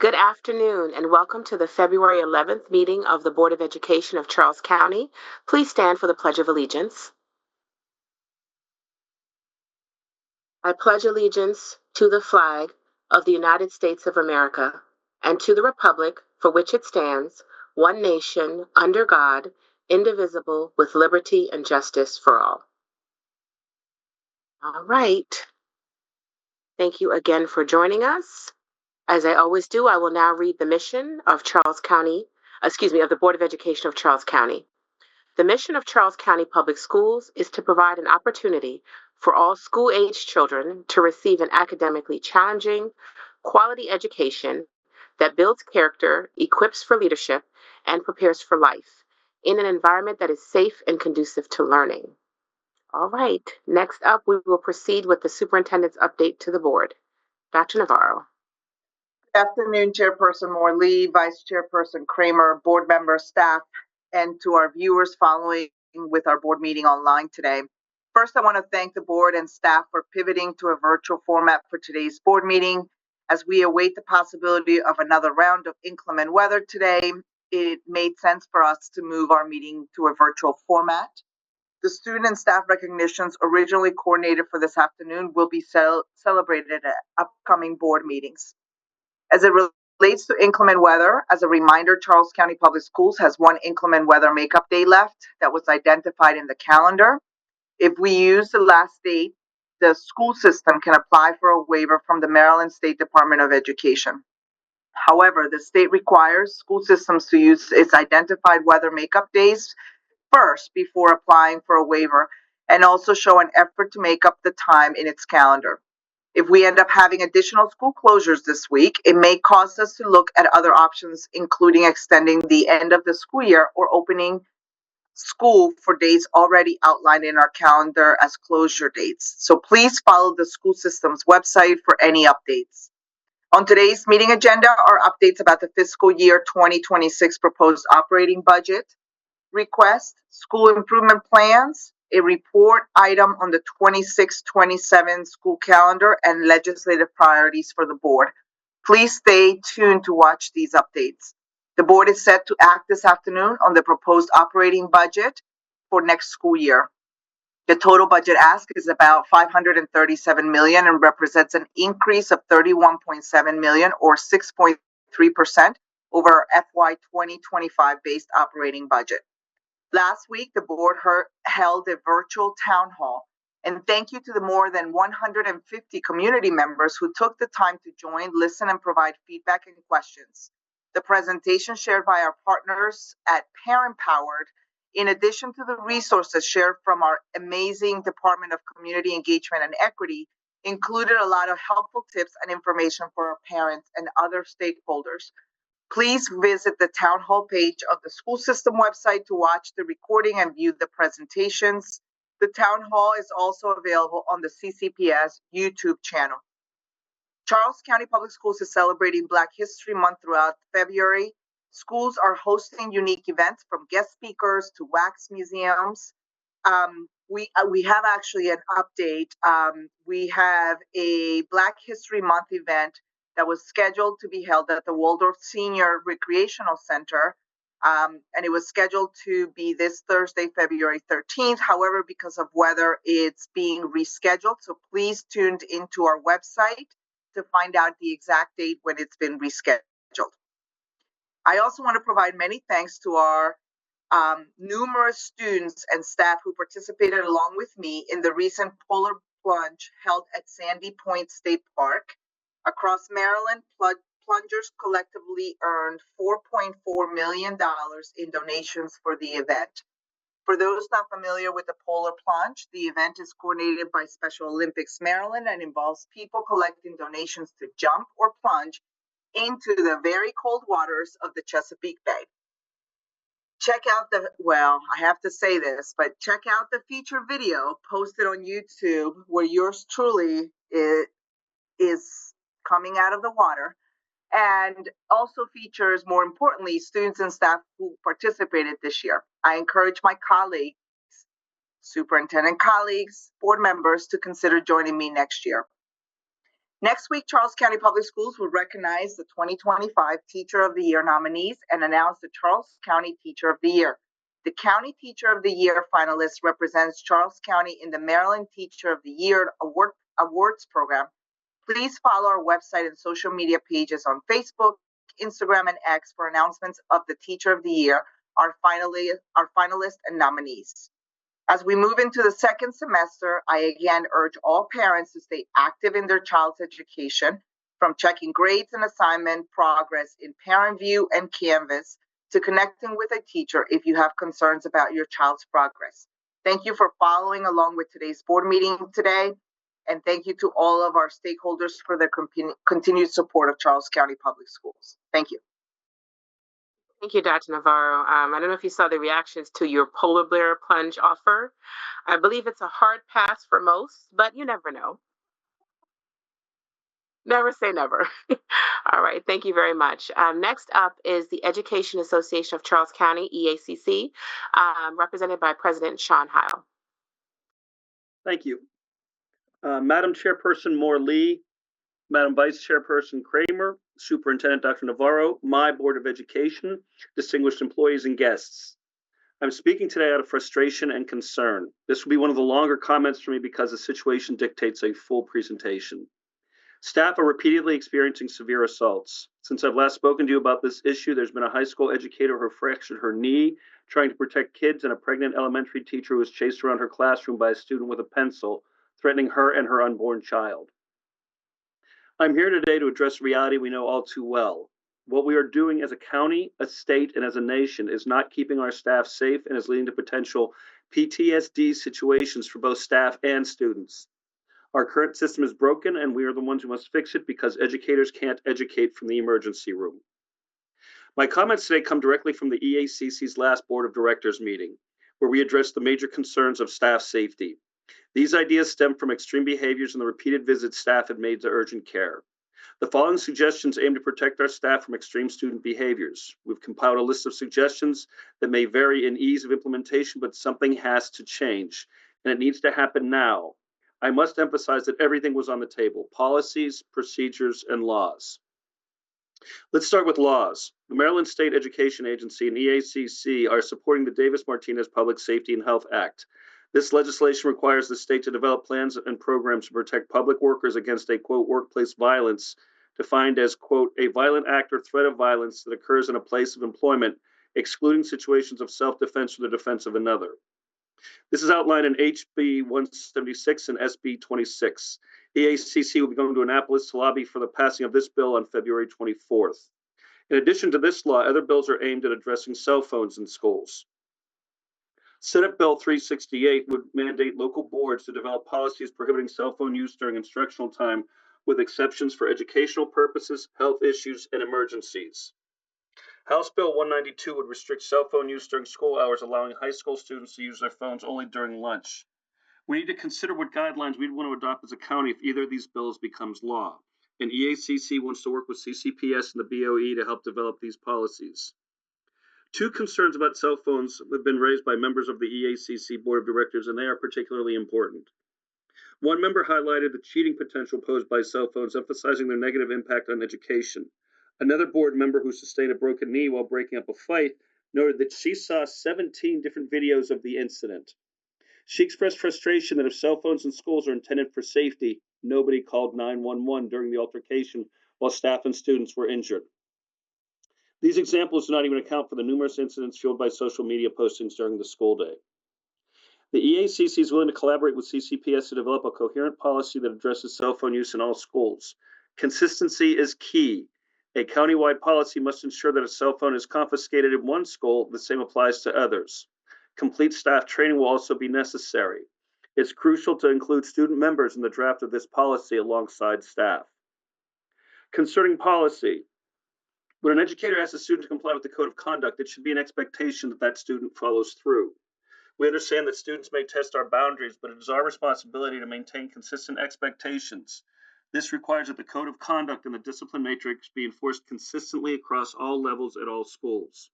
Good afternoon and welcome to the February 11th meeting of the Board of Education of Charles County. Please stand for the Pledge of Allegiance. I pledge allegiance to the flag of the United States of America and to the republic for which it stands, one nation, under God, indivisible, with liberty and justice for all. All right. Thank you again for joining us. As I always do, I will now read the mission of of the Board of Education of Charles County. The mission of Charles County Public Schools is to provide an opportunity for all school-age children to receive an academically challenging, quality education that builds character, equips for leadership, and prepares for life in an environment that is safe and conducive to learning. All right, next up, we will proceed with the superintendent's update to the board. Dr. Navarro. Good afternoon, Chairperson Morley, Vice Chairperson Kramer, board members, staff, and to our viewers following with our board meeting online today. First, I want to thank the board and staff for pivoting to a virtual format for today's board meeting. As we await the possibility of another round of inclement weather today, it made sense for us to move our meeting to a virtual format. The student and staff recognitions originally coordinated for this afternoon will be celebrated at upcoming board meetings. As it relates to inclement weather, as a reminder, Charles County Public Schools has one inclement weather makeup day left that was identified in the calendar. If we use the last date, the school system can apply for a waiver from the Maryland State Department of Education. However, the state requires school systems to use its identified weather makeup days first before applying for a waiver and also show an effort to make up the time in its calendar. If we end up having additional school closures this week, it may cause us to look at other options, including extending the end of the school year or opening school for days already outlined in our calendar as closure dates. So please follow the school system's website for any updates. On today's meeting agenda are updates about the fiscal year 2026 proposed operating budget, request, school improvement plans, a report item on the 26-27 school calendar, and legislative priorities for the board. Please stay tuned to watch these updates. The board is set to act this afternoon on the proposed operating budget for next school year. The total budget ask is about $537 million and represents an increase of $31.7 million or 6.3% over our FY 2025 based operating budget. Last week, the board held a virtual town hall, and thank you to the more than 150 community members who took the time to join, listen, and provide feedback and questions. The presentation shared by our partners at Parent Powered, in addition to the resources shared from our amazing Department of Community Engagement and Equity, included a lot of helpful tips and information for our parents and other stakeholders. Please visit the town hall page of the school system website to watch the recording and view the presentations. The town hall is also available on the CCPS YouTube channel. Charles County Public Schools is celebrating Black History Month throughout February. Schools are hosting unique events from guest speakers to wax museums. We have actually an update. We have a Black History Month event that was scheduled to be held at the Waldorf Senior Recreational Center, and it was scheduled to be this Thursday, February 13th. However, because of weather, it's being rescheduled, so please tune into our website to find out the exact date when it's been rescheduled. I also want to provide many thanks to our numerous students and staff who participated along with me in the recent polar plunge held at Sandy Point State Park. Across Maryland, plungers collectively earned $4.4 million in donations for the event. For those not familiar with the polar plunge, the event is coordinated by Special Olympics Maryland and involves people collecting donations to jump or plunge into the very cold waters of the Chesapeake Bay. Check out I have to say this, but check out the feature video posted on YouTube where yours truly is coming out of the water, and also features, more importantly, students and staff who participated this year. I encourage my colleagues, superintendent colleagues, board members to consider joining me next year. Next week, Charles County Public Schools will recognize the 2025 Teacher of the Year nominees and announce the Charles County Teacher of the Year. The County Teacher of the Year finalist represents Charles County in the Maryland Teacher of the Year Awards program. Please follow our website and social media pages on Facebook, Instagram, and X for announcements of the Teacher of the Year, our finalists and nominees. As we move into the second semester, I again urge all parents to stay active in their child's education, from checking grades and assignment progress in Parent View and Canvas to connecting with a teacher if you have concerns about your child's progress. Thank you for following along with today's board meeting today, and thank you to all of our stakeholders for their continued support of Charles County Public Schools. Thank you. Thank you, Dr. Navarro. I don't know if you saw the reactions to your polar bear plunge offer. I believe it's a hard pass for most, but you never know. Never say never. All right, thank you very much. Next up is the Education Association of Charles County, EACC, represented by President Sean Heil. Thank you. Madam Chairperson Moore-Lee, Madam Vice Chairperson Kramer, Superintendent Dr. Navarro, my Board of Education, distinguished employees and guests. I'm speaking today out of frustration and concern. This will be one of the longer comments for me because the situation dictates a full presentation. Staff are repeatedly experiencing severe assaults. Since I've last spoken to you about this issue, there's been a high school educator who fractured her knee trying to protect kids and a pregnant elementary teacher who was chased around her classroom by a student with a pencil, threatening her and her unborn child. I'm here today to address reality we know all too well. What we are doing as a county, a state, and as a nation is not keeping our staff safe and is leading to potential PTSD situations for both staff and students. Our current system is broken, and we are the ones who must fix it because educators can't educate from the emergency room. My comments today come directly from the EACC's last Board of Directors meeting, where we addressed the major concerns of staff safety. These ideas stem from extreme behaviors and the repeated visits staff had made to urgent care. The following suggestions aim to protect our staff from extreme student behaviors. We've compiled a list of suggestions that may vary in ease of implementation, but something has to change, and it needs to happen now. I must emphasize that everything was on the table: policies, procedures, and laws. Let's start with laws. The Maryland State Education Agency and EACC are supporting the Davis-Martinez Public Safety and Health Act. This legislation requires the state to develop plans and programs to protect public workers against a, quote, workplace violence, defined as, quote, a violent act or threat of violence that occurs in a place of employment, excluding situations of self-defense or the defense of another. This is outlined in HB 176 and SB 26. EACC will be going to Annapolis to lobby for the passing of this bill on February 24th. In addition to this law, other bills are aimed at addressing cell phones in schools. Senate Bill 368 would mandate local boards to develop policies prohibiting cell phone use during instructional time, with exceptions for educational purposes, health issues, and emergencies. House Bill 192 would restrict cell phone use during school hours, allowing high school students to use their phones only during lunch. We need to consider what guidelines we'd want to adopt as a county if either of these bills becomes law. And EACC wants to work with CCPS and the BOE to help develop these policies. Two concerns about cell phones have been raised by members of the EACC Board of Directors, and they are particularly important. One member highlighted the cheating potential posed by cell phones, emphasizing their negative impact on education. Another board member who sustained a broken knee while breaking up a fight noted that she saw 17 different videos of the incident. She expressed frustration that if cell phones in schools are intended for safety, nobody called 911 during the altercation while staff and students were injured. These examples do not even account for the numerous incidents fueled by social media postings during the school day. The EACC is willing to collaborate with CCPS to develop a coherent policy that addresses cell phone use in all schools. Consistency is key. A countywide policy must ensure that a cell phone is confiscated in one school, the same applies to others. Complete staff training will also be necessary. It's crucial to include student members in the draft of this policy alongside staff. Concerning policy, when an educator asks a student to comply with the code of conduct, it should be an expectation that that student follows through. We understand that students may test our boundaries, but it is our responsibility to maintain consistent expectations. This requires that the code of conduct and the discipline matrix be enforced consistently across all levels at all schools.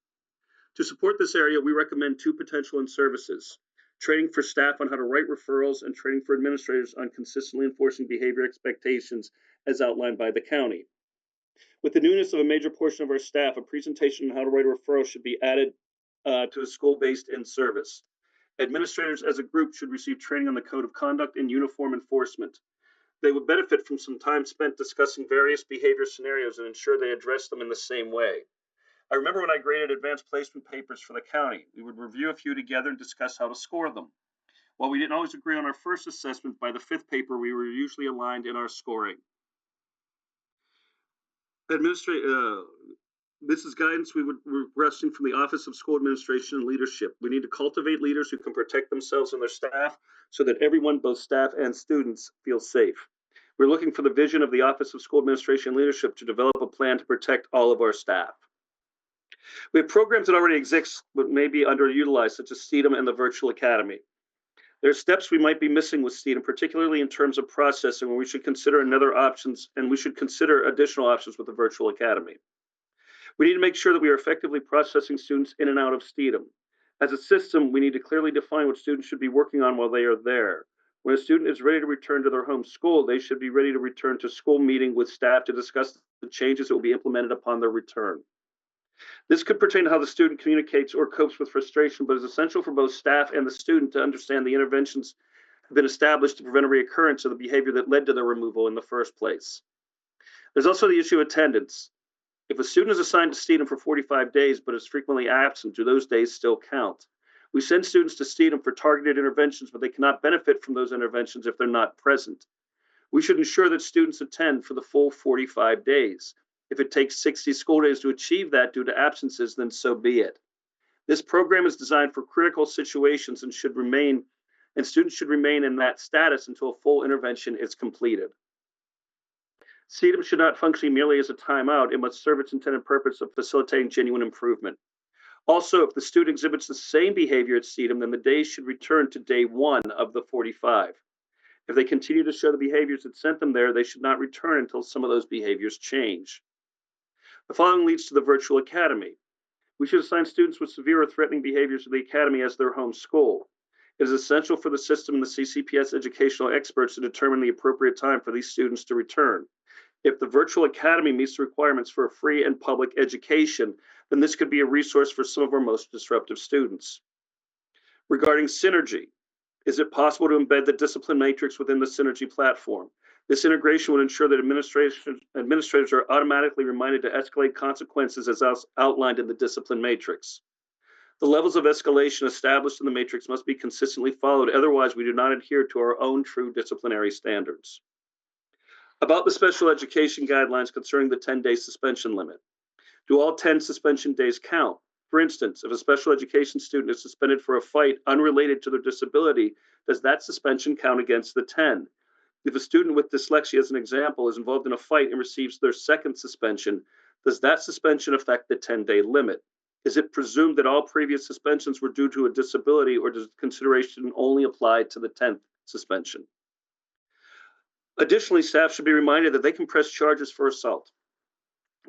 To support this area, we recommend two potential in-services: training for staff on how to write referrals and training for administrators on consistently enforcing behavior expectations as outlined by the county. With the newness of a major portion of our staff, a presentation on how to write a referral should be added to the school-based in-service. Administrators as a group should receive training on the code of conduct and uniform enforcement. They would benefit from some time spent discussing various behavior scenarios and ensure they address them in the same way. I remember when I graded advanced placement papers for the county, we would review a few together and discuss how to score them. While we didn't always agree on our first assessment, by the fifth paper, we were usually aligned in our scoring. This is guidance we're requesting from the Office of School Administration and Leadership. We need to cultivate leaders who can protect themselves and their staff so that everyone, both staff and students, feel safe. We're looking for the vision of the Office of School Administration and Leadership to develop a plan to protect all of our staff. We have programs that already exist but may be underutilized, such as STEAM and the Virtual Academy. There are steps we might be missing with STEAM, particularly in terms of processing, where we should consider additional options with the Virtual Academy. We need to make sure that we are effectively processing students in and out of STEAM. As a system, we need to clearly define what students should be working on while they are there. When a student is ready to return to their home school, they should be ready to return to school meeting with staff to discuss the changes that will be implemented upon their return. This could pertain to how the student communicates or copes with frustration, but is essential for both staff and the student to understand the interventions have been established to prevent a reoccurrence of the behavior that led to their removal in the first place. There's also the issue of attendance. If a student is assigned to STEAM for 45 days but is frequently absent, do those days still count? We send students to STEAM for targeted interventions, but they cannot benefit from those interventions if they're not present. We should ensure that students attend for the full 45 days. If it takes 60 school days to achieve that due to absences, then so be it. This program is designed for critical situations and students should remain in that status until a full intervention is completed. STEAM should not function merely as a timeout. It must serve its intended purpose of facilitating genuine improvement. Also, if the student exhibits the same behavior at STEAM, then the days should return to day 1 of the 45. If they continue to show the behaviors that sent them there, they should not return until some of those behaviors change. The following leads to the Virtual Academy. We should assign students with severe or threatening behaviors to the Academy as their home school. It is essential for the system and the CCPS educational experts to determine the appropriate time for these students to return. If the Virtual Academy meets the requirements for a free and public education, then this could be a resource for some of our most disruptive students. Regarding Synergy, is it possible to embed the discipline matrix within the Synergy platform? This integration would ensure that administrators are automatically reminded to escalate consequences as outlined in the discipline matrix. The levels of escalation established in the matrix must be consistently followed, otherwise we do not adhere to our own true disciplinary standards. About the special education guidelines concerning the 10-day suspension limit. Do all 10 suspension days count? For instance, if a special education student is suspended for a fight unrelated to their disability, does that suspension count against the 10? If a student with dyslexia, as an example, is involved in a fight and receives their second suspension, does that suspension affect the 10-day limit? Is it presumed that all previous suspensions were due to a disability, or does consideration only apply to the 10th suspension? Additionally, staff should be reminded that they can press charges for assault.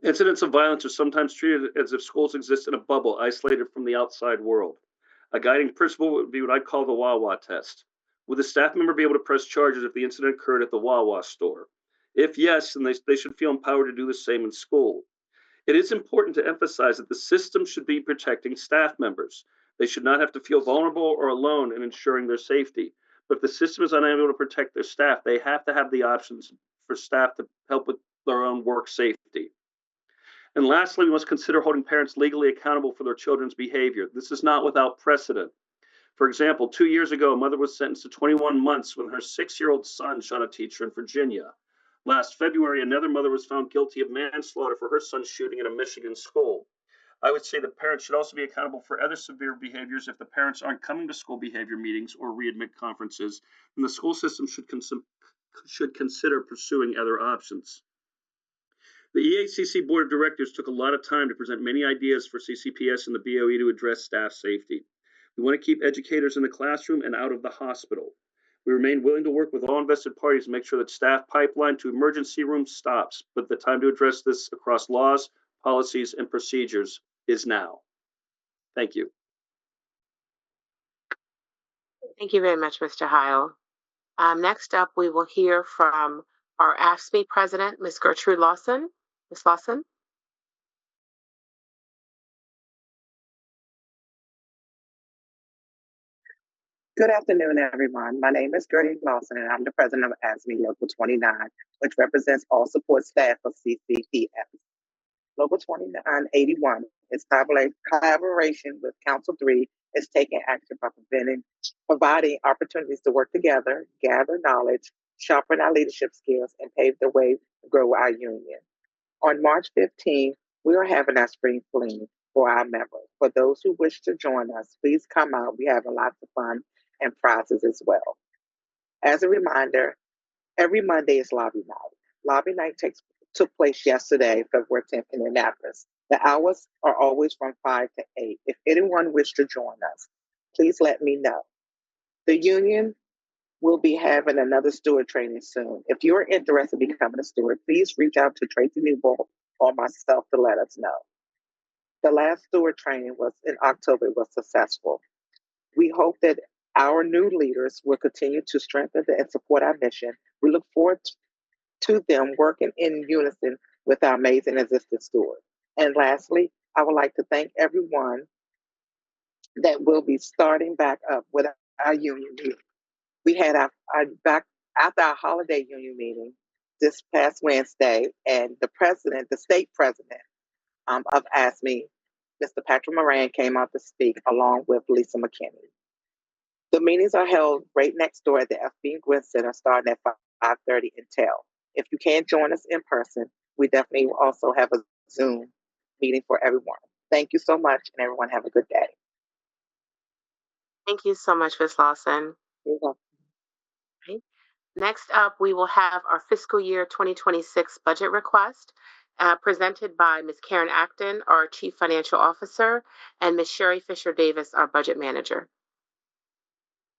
Incidents of violence are sometimes treated as if schools exist in a bubble, isolated from the outside world. A guiding principle would be what I'd call the Wawa test. Would the staff member be able to press charges if the incident occurred at the Wawa store? If yes, then they should feel empowered to do the same in school. It is important to emphasize that the system should be protecting staff members. They should not have to feel vulnerable or alone in ensuring their safety. But if the system is unable to protect their staff, they have to have the options for staff to help with their own work safety. And lastly, we must consider holding parents legally accountable for their children's behavior. This is not without precedent. For example, 2 years ago, a mother was sentenced to 21 months when her 6-year-old son shot a teacher in Virginia. Last February, another mother was found guilty of manslaughter for her son's shooting at a Michigan school. I would say that parents should also be accountable for other severe behaviors. If the parents aren't coming to school behavior meetings or readmit conferences, then the school system should consider pursuing other options. The EACC Board of Directors took a lot of time to present many ideas for CCPS and the BOE to address staff safety. We want to keep educators in the classroom and out of the hospital. We remain willing to work with all invested parties to make sure that staff pipeline to emergency rooms stops, but the time to address this across laws, policies, and procedures is now. Thank you. Thank you very much, Mr. Heil. Next up, we will hear from our AFSCME president, Ms. Gertrude Lawson. Ms. Lawson? Good afternoon, everyone. My name is Gertie Lawson, and I'm the president of AFSCME Local 29, which represents all support staff of CCPS. Local 2981 is collaboration with Council 3 is taking action by providing opportunities to work together, gather knowledge, sharpen our leadership skills, and pave the way to grow our union. On March 15th, we are having our spring fling for our members. For those who wish to join us, please come out. We have lots of fun and prizes as well. As a reminder, every Monday is lobby night. Lobby night took place yesterday, February 10th in Annapolis. The hours are always from 5 to 8. If anyone wishes to join us, please let me know. The union will be having another steward training soon. If you are interested in becoming a steward, please reach out to Tracy Newbold or myself to let us know. The last steward training was in October, was successful. We hope that our new leaders will continue to strengthen and support our mission. We look forward to them working in unison with our amazing existing steward. And lastly, I would like to thank everyone that will be starting back up with our union meeting. We had our back after our holiday union meeting this past Wednesday, and the state president of AFSCME, Mr. Patrick Moran, came out to speak along with Lisa McKinney. The meetings are held right next door at the FB Gwynn Center starting at 5:30 until. If you can't join us in person, we definitely will also have a Zoom meeting for everyone. Thank you so much, and everyone have a good day. Thank you so much, Ms. Lawson. You're welcome. Okay. Next up, we will have our fiscal year 2026 budget request presented by Ms. Karen Acton, our Chief Financial Officer, and Ms. Sherry Fisher-Davis, our Budget Manager.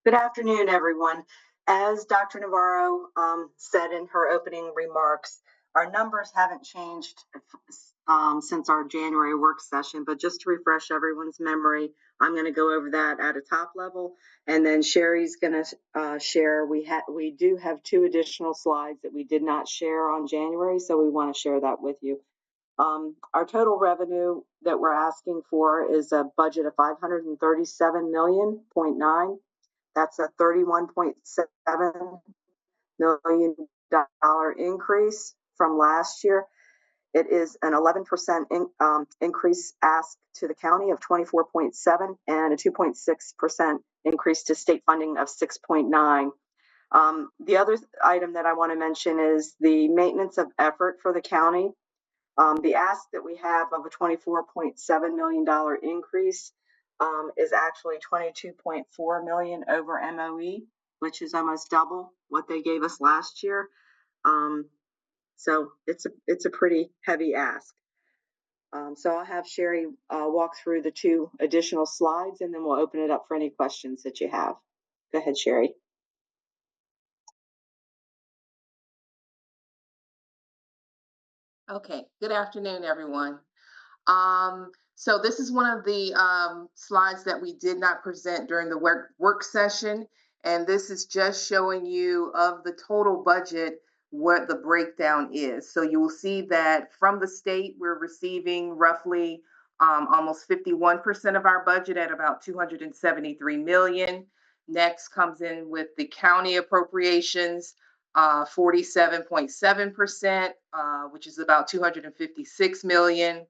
Good afternoon, everyone. As Dr. Navarro said in her opening remarks, our numbers haven't changed since our January work session, but just to refresh everyone's memory, I'm going to go over that at a top level, and then Sherry's going to share. We do have 2 additional slides that we did not share on January, so we want to share that with you. Our total revenue that we're asking for is a budget of $537.9 million. That's a $31.7 million increase from last year. It is an 11% increase asked to the county of 24.7 and a 2.6% increase to state funding of 6.9. The other item that I want to mention is the maintenance of effort for the county. The ask that we have of a $24.7 million increase is actually $22.4 million over MOE, which is almost double what they gave us last year. So it's a pretty heavy ask. So I'll have Sherry walk through the 2 additional slides, and then we'll open it up for any questions that you have. Go ahead, Sherry. Okay, good afternoon, everyone. So this is one of the slides that we did not present during the work session, and this is just showing you of the total budget what the breakdown is. So you will see that from the state, we're receiving roughly almost 51% of our budget at about $273 million. Next comes in with the county appropriations, 47.7%, which is about $256 million.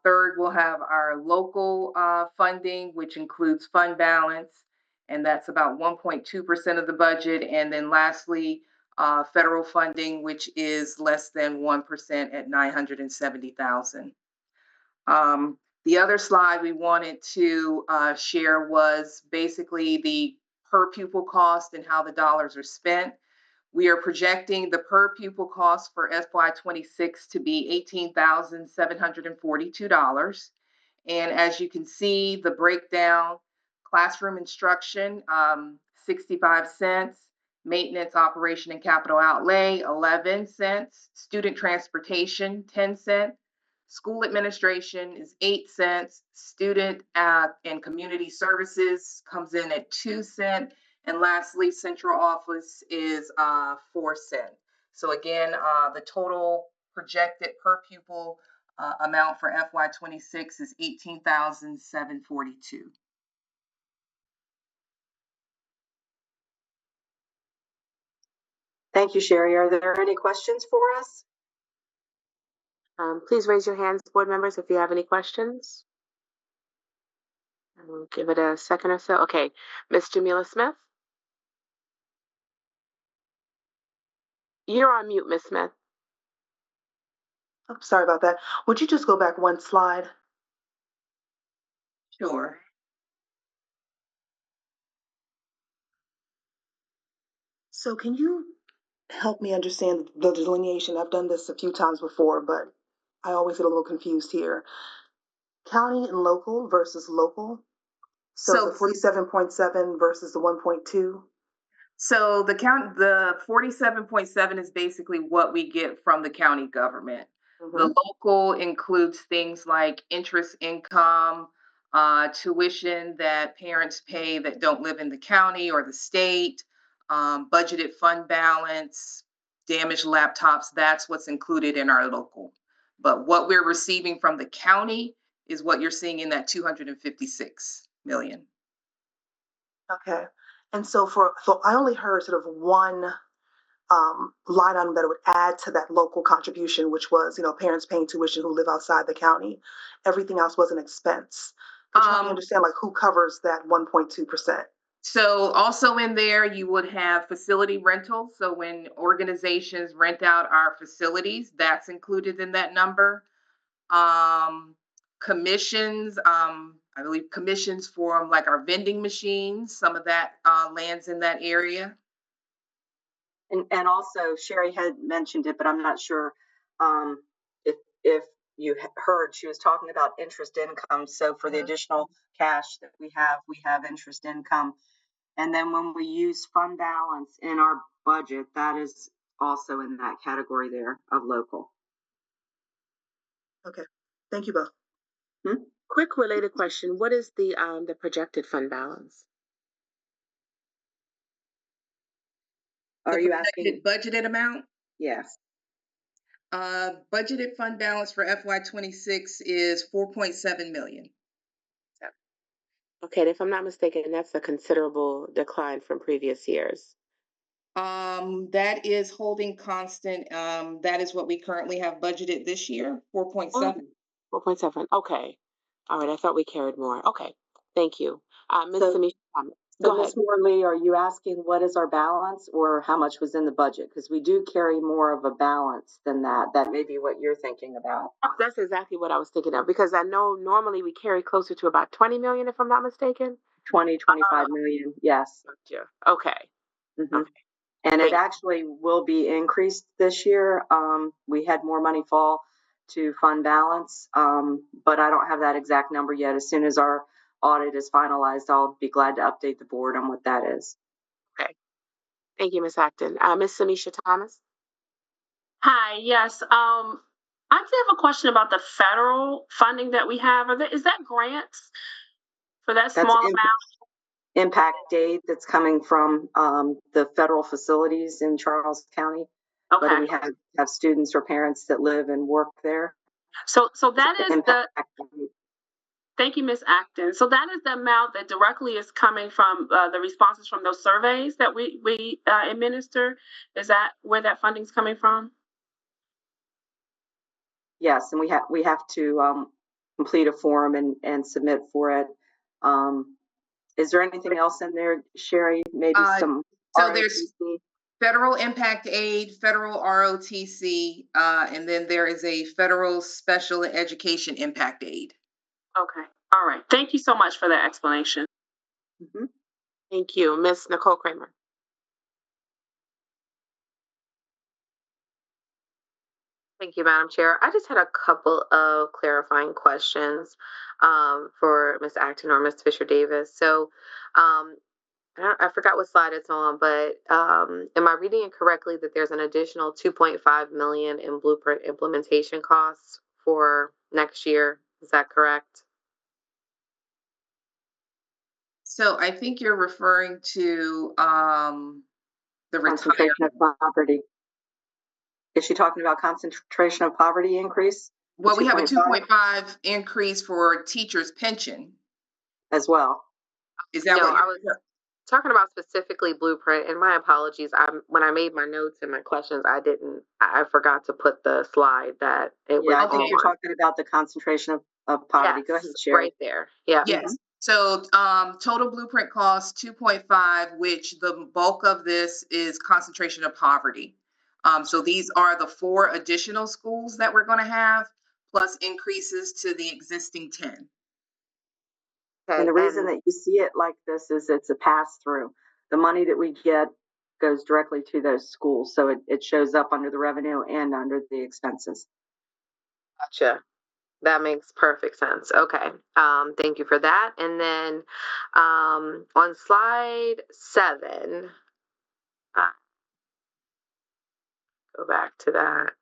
Third, we'll have our local funding, which includes fund balance, and that's about 1.2% of the budget. And then lastly, federal funding, which is less than 1% at $970,000. The other slide we wanted to share was basically the per pupil cost and how the dollars are spent. We are projecting the per pupil cost for FY26 to be $18,742. And as you can see, the breakdown, classroom instruction, 65 cents, maintenance, operation, and capital outlay, 11 cents, student transportation, 10 cents, school administration is 8 cents, student and community services comes in at 2 cents, and lastly, central office is 4 cents. So again, the total projected per pupil amount for FY26 is $18,742. Thank you, Sherry. Are there any questions for us? Please raise your hands, board members, if you have any questions. We'll give it a second or so. Okay, Ms. Jamila Smith. You're on mute, Ms. Smith. Oh, sorry about that. Would you just go back one slide? Sure. So can you help me understand the delineation? I've done this a few times before, but I always get a little confused here. County and local versus local. So the 47.7 versus the 1.2. So the 47.7 is basically what we get from the county government. The local includes things like interest income, tuition that parents pay that don't live in the county or the state, budgeted fund balance, damaged laptops. That's what's included in our local. But what we're receiving from the county is what you're seeing in that 256 million. Okay. And so I only heard sort of one line item that would add to that local contribution, which was, parents paying tuition who live outside the county. Everything else was an expense. Could you help me understand, like, who covers that 1.2%? So also in there, you would have facility rentals. So when organizations rent out our facilities, that's included in that number. Commissions, I believe commissions for like our vending machines, some of that lands in that area. And also Sherry had mentioned it, but I'm not sure if you heard, she was talking about interest income. So for the additional cash that we have interest income. And then when we use fund balance in our budget, that is also in that category there of local. Okay, thank you both. Quick related question: what is the projected fund balance? Are you asking budgeted amount? Yes. Budgeted fund balance for FY26 is 4.7 million. Okay, and if I'm not mistaken, that's a considerable decline from previous years. That is holding constant. That is what we currently have budgeted this year, 4.7. 4.7. Okay. All right. I thought we carried more. Okay. Thank you. Ms. So- Samisha, So Ms. Morley, are you asking what is our balance or how much was in the budget? Because we do carry more of a balance than that. That may be what you're thinking about. That's exactly what I was thinking of, because I know normally we carry closer to about 20 million, if I'm not mistaken. 25 million, yes. Gotcha. Okay. Okay. And it actually will be increased this year. We had more money fall to fund balance, but I don't have that exact number yet. As soon as our audit is finalized, I'll be glad to update the board on what that is. Okay. Thank you, Ms. Acton. Ms. Samisha Thomas. Hi, yes. I just have a question about the federal funding that we have. Is that grants for that small amount? Impact aid that's coming from the federal facilities in Charles County. Okay. Whether we have students or parents that live and work there. So that is impact. Thank you, Ms. Acton. So that is the amount that directly is coming from the responses from those surveys that we administer. Is that where that funding is coming from? Yes, and we have to complete a form and submit for it. Is there anything else in there, Sherry? Maybe some. So there's federal impact aid, federal ROTC, and then there is a federal special education impact aid. Okay. All right. Thank you so much for that explanation. Thank you. Ms. Nicole Kramer. Thank you, Madam Chair. I just had a couple of clarifying questions for Ms. Acton or Ms. Fisher-Davis. So I forgot what slide it's on, but am I reading it correctly that there's an additional 2.5 million in blueprint implementation costs for next year? Is that correct? So I think you're referring to the concentration of property. Is she talking about concentration of poverty increase? Well, we have a 2.5 2.5 increase for teachers' pension. as well. Is that No, what I was talking about specifically Blueprint, and my apologies. When I made my notes and my questions, I forgot to put the slide that it was Yeah, I on. think you're talking about the concentration of poverty. Go ahead, Yes, Sherry. right there. Yeah. Yes. So total Blueprint costs 2.5, which the bulk of this is concentration of poverty. So these are the 4 additional schools that we're going to have, plus increases to the existing 10. Okay, And the reason that you see it like this is it's a pass through. The money that we get goes directly to those schools. So it shows up under the revenue and under the expenses. gotcha. That makes perfect sense. Okay. Thank you for that. And then on slide 7, go back to that.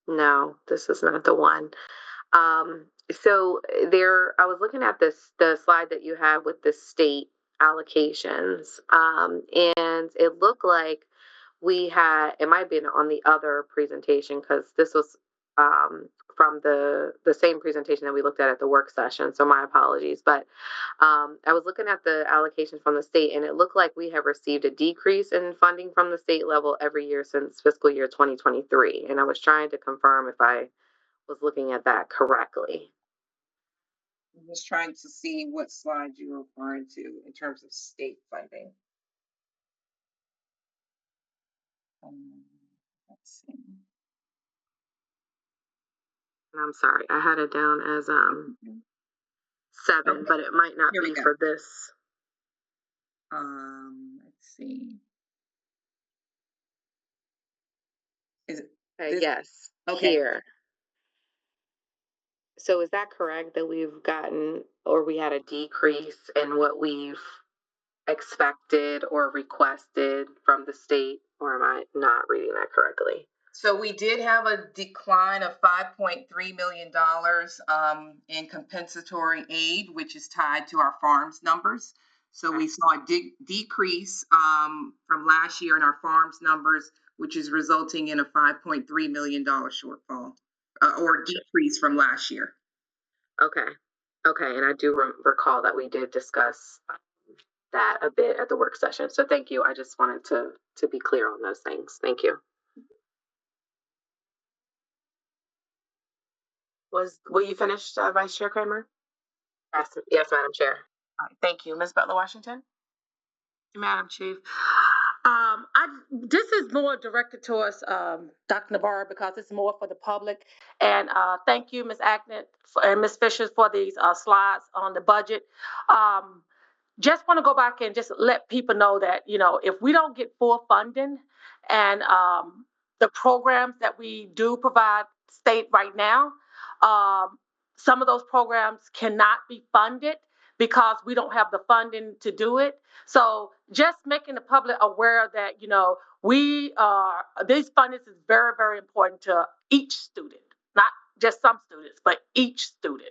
No, this is not the one. So I was looking at the slide that you have with the state allocations, and it looked like it might have been on the other presentation because this was from the same presentation that we looked at the work session. So my apologies, but I was looking at the allocations from the state, and it looked like we have received a decrease in funding from the state level every year since fiscal year 2023. And I was trying to confirm if I was looking at that correctly. I'm just trying to see what slide you're referring to in terms of state funding. Let's see. I'm sorry, I had it down as 7, Okay. but it might not be for this. Let's see. Is it? Yes. Okay. Here. So is that correct that we've gotten, or we had a decrease in what we've expected or requested from the state, or am I not reading that correctly? So we did have a decline of $5.3 million in compensatory aid, which is tied to our farms numbers. So we saw a decrease from last year in our farms numbers, which is resulting in a $5.3 million shortfall or decrease from last year. Okay. Okay, and I do recall that we did discuss that a bit at the work session. So thank you. I just wanted to be clear on those things. Thank you. Were you finished, Vice Chair Kramer? Yes, Madam Chair. All right, thank you. Ms. Butler-Washington? Madam Chief. This is more directed towards Dr. Navarro because it's more for the public. And thank you, Ms. Acknett and Ms. Fisher for these slides on the budget. Just want to go back and just let people know that, if we don't get full funding and the programs that we do provide state right now, some of those programs cannot be funded because we don't have the funding to do it. So just making the public aware that, these fundings is very, very important to each student, not just some students, but each student.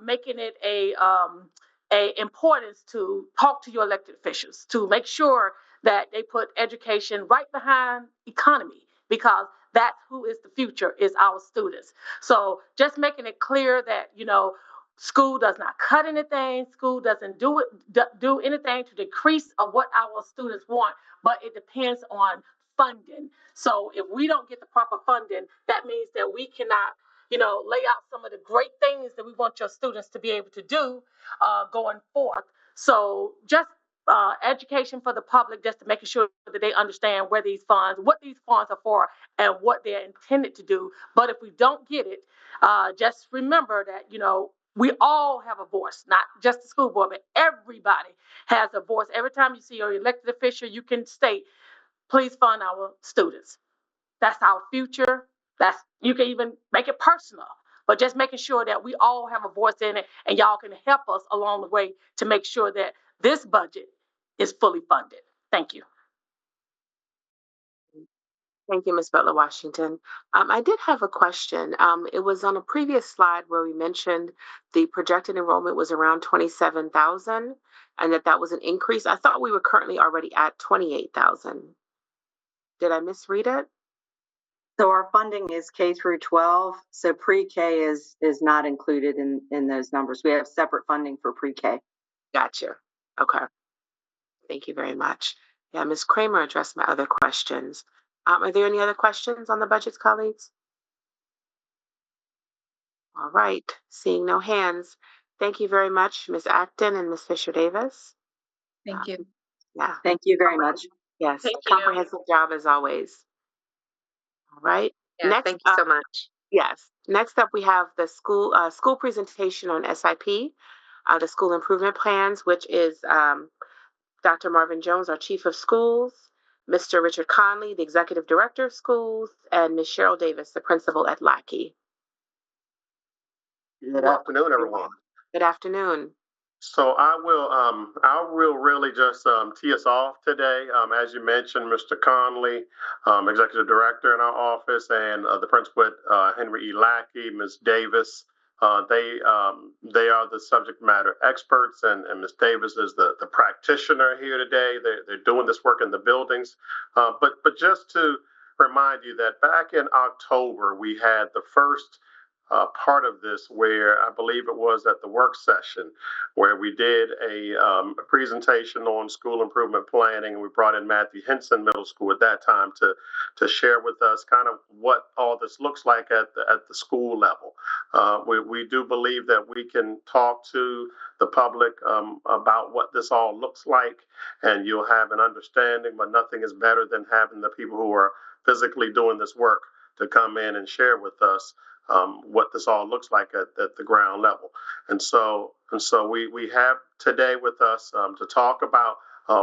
Making it a importance to talk to your elected officials to make sure that they put education right behind economy, because that's who is the future, is our students. So just making it clear that, school does not cut anything. School doesn't do anything to decrease of what our students want, but it depends on funding. So if we don't get the proper funding, that means that we cannot, lay out some of the great things that we want your students to be able to do going forth. So just education for the public, just to making sure that they understand what these funds are for, and what they're intended to do. But if we don't get it, just remember that, we all have a voice, not just the school board, but everybody has a voice. Every time you see your elected official, you can state, please fund our students. That's our future. You can even make it personal, but just making sure that we all have a voice in it, and y'all can help us along the way to make sure that this budget is fully funded. Thank you. Thank you, Ms. Butler Washington. I did have a question. It was on a previous slide where we mentioned the projected enrollment was around 27,000 and that was an increase. I thought we were currently already at 28,000. Did I misread it? So our funding is K through 12. So pre-K is not included in those numbers. We have separate funding for pre-K. Gotcha. Okay. Thank you very much. Yeah, Ms. Kramer addressed my other questions. Are there any other questions on the budgets, colleagues? All right, seeing no hands. Thank you very much, Ms. Acton and Ms. Fisher-Davis. Thank you. Yeah, Thank you very much. yes, Thank you. comprehensive job as always. All right. Yeah, Next thank you so much. Yes. Next up, we have the school presentation on SIP, the school improvement plans, which is Dr. Marvin Jones, our chief of schools, Mr. Richard Conley, the executive director of schools, and Ms. Cheryl Davis, the principal at Lackey. Good afternoon, everyone. Good afternoon. So I will really just tee us off today. As you mentioned, Mr. Conley, executive director in our office, and the principal at Henry E. Lackey, Ms. Davis. They are the subject matter experts, and Ms. Davis is the practitioner here today. They're doing this work in the buildings. But just to remind you that back in October, we had the first part of this where I believe it was at the work session where we did a presentation on school improvement planning, and we brought in Matthew Henson Middle School at that time to share with us kind of what all this looks like at the school level. We do believe that we can talk to the public about what this all looks like, and you'll have an understanding, but nothing is better than having the people who are physically doing this work to come in and share with us what this all looks like at the ground level. And so we have today with us to talk about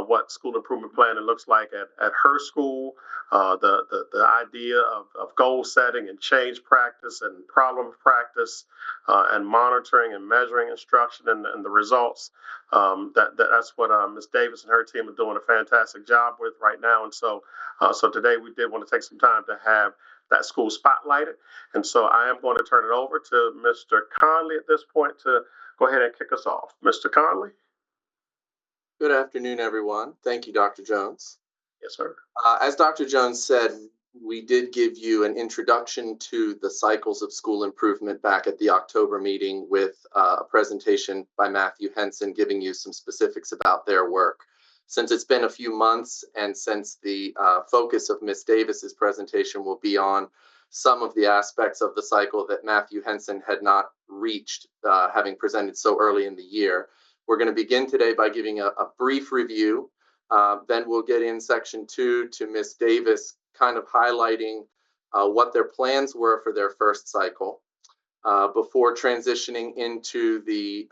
what school improvement planning looks like at her school, the idea of goal setting and change practice and problem practice and monitoring and measuring instruction and the results. That's what Ms. Davis and her team are doing a fantastic job with right now. And so today we did want to take some time to have that school spotlighted. And so I am going to turn it over to Mr. Conley at this point to go ahead and kick us off. Mr. Conley? Good afternoon, everyone. Thank you, Dr. Jones. Yes, sir. As Dr. Jones said, we did give you an introduction to the cycles of school improvement back at the October meeting with a presentation by Matthew Henson giving you some specifics about their work. Since it's been a few months and since the focus of Ms. Davis's presentation will be on some of the aspects of the cycle that Matthew Henson had not reached, having presented so early in the year, we're going to begin today by giving a brief review. Then we'll get in section 2 to Ms. Davis kind of highlighting what their plans were for their first cycle before transitioning into the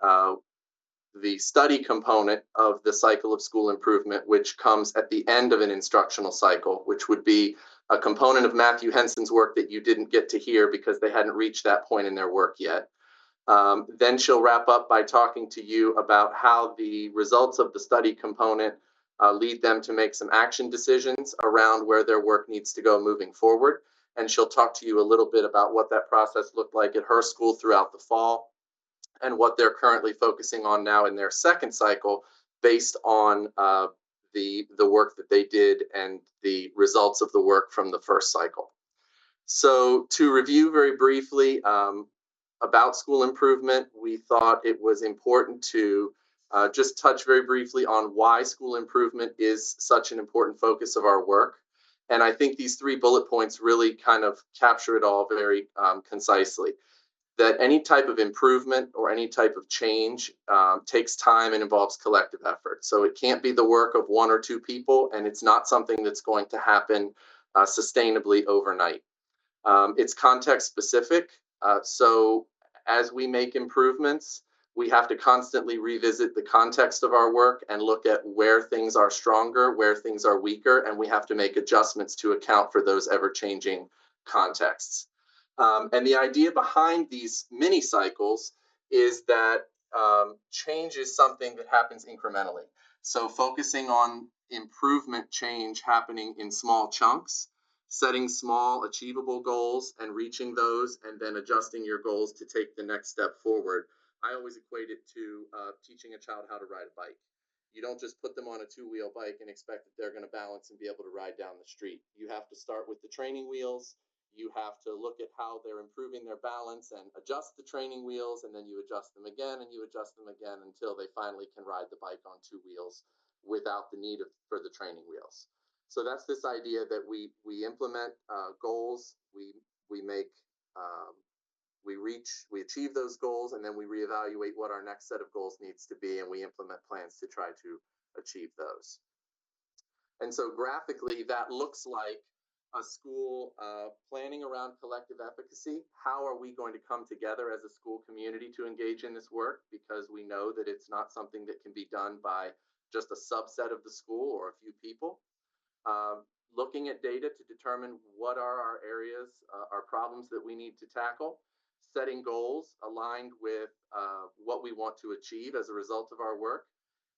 study component of the cycle of school improvement, which comes at the end of an instructional cycle, which would be a component of Matthew Henson's work that you didn't get to hear because they hadn't reached that point in their work yet. Then she'll wrap up by talking to you about how the results of the study component lead them to make some action decisions around where their work needs to go moving forward. And she'll talk to you a little bit about what that process looked like at her school throughout the fall and what they're currently focusing on now in their second cycle based on the work that they did and the results of the work from the first cycle. So to review very briefly about school improvement, we thought it was important to just touch very briefly on why school improvement is such an important focus of our work. And I think these 3 bullet points really kind of capture it all very concisely. That any type of improvement or any type of change takes time and involves collective effort. So it can't be the work of 1 or 2 people, and it's not something that's going to happen sustainably overnight. It's context specific. So as we make improvements, we have to constantly revisit the context of our work and look at where things are stronger, where things are weaker, and we have to make adjustments to account for those ever-changing contexts. And the idea behind these mini cycles is that change is something that happens incrementally. So focusing on improvement change happening in small chunks setting small, achievable goals and reaching those, and then adjusting your goals to take the next step forward. I always equate it to teaching a child how to ride a bike. You don't just put them on a two-wheel bike and expect that they're going to balance and be able to ride down the street. You have to start with the training wheels. You have to look at how they're improving their balance and adjust the training wheels, and then you adjust them again and you adjust them again until they finally can ride the bike on two wheels without the need for the training wheels. So that's this idea that we implement goals, we achieve those goals, and then we reevaluate what our next set of goals needs to be, and we implement plans to try to achieve those. And so graphically, that looks like a school planning around collective efficacy. How are we going to come together as a school community to engage in this work? Because we know that it's not something that can be done by just a subset of the school or a few people. Looking at data to determine what are our areas, our problems that we need to tackle, setting goals aligned with what we want to achieve as a result of our work,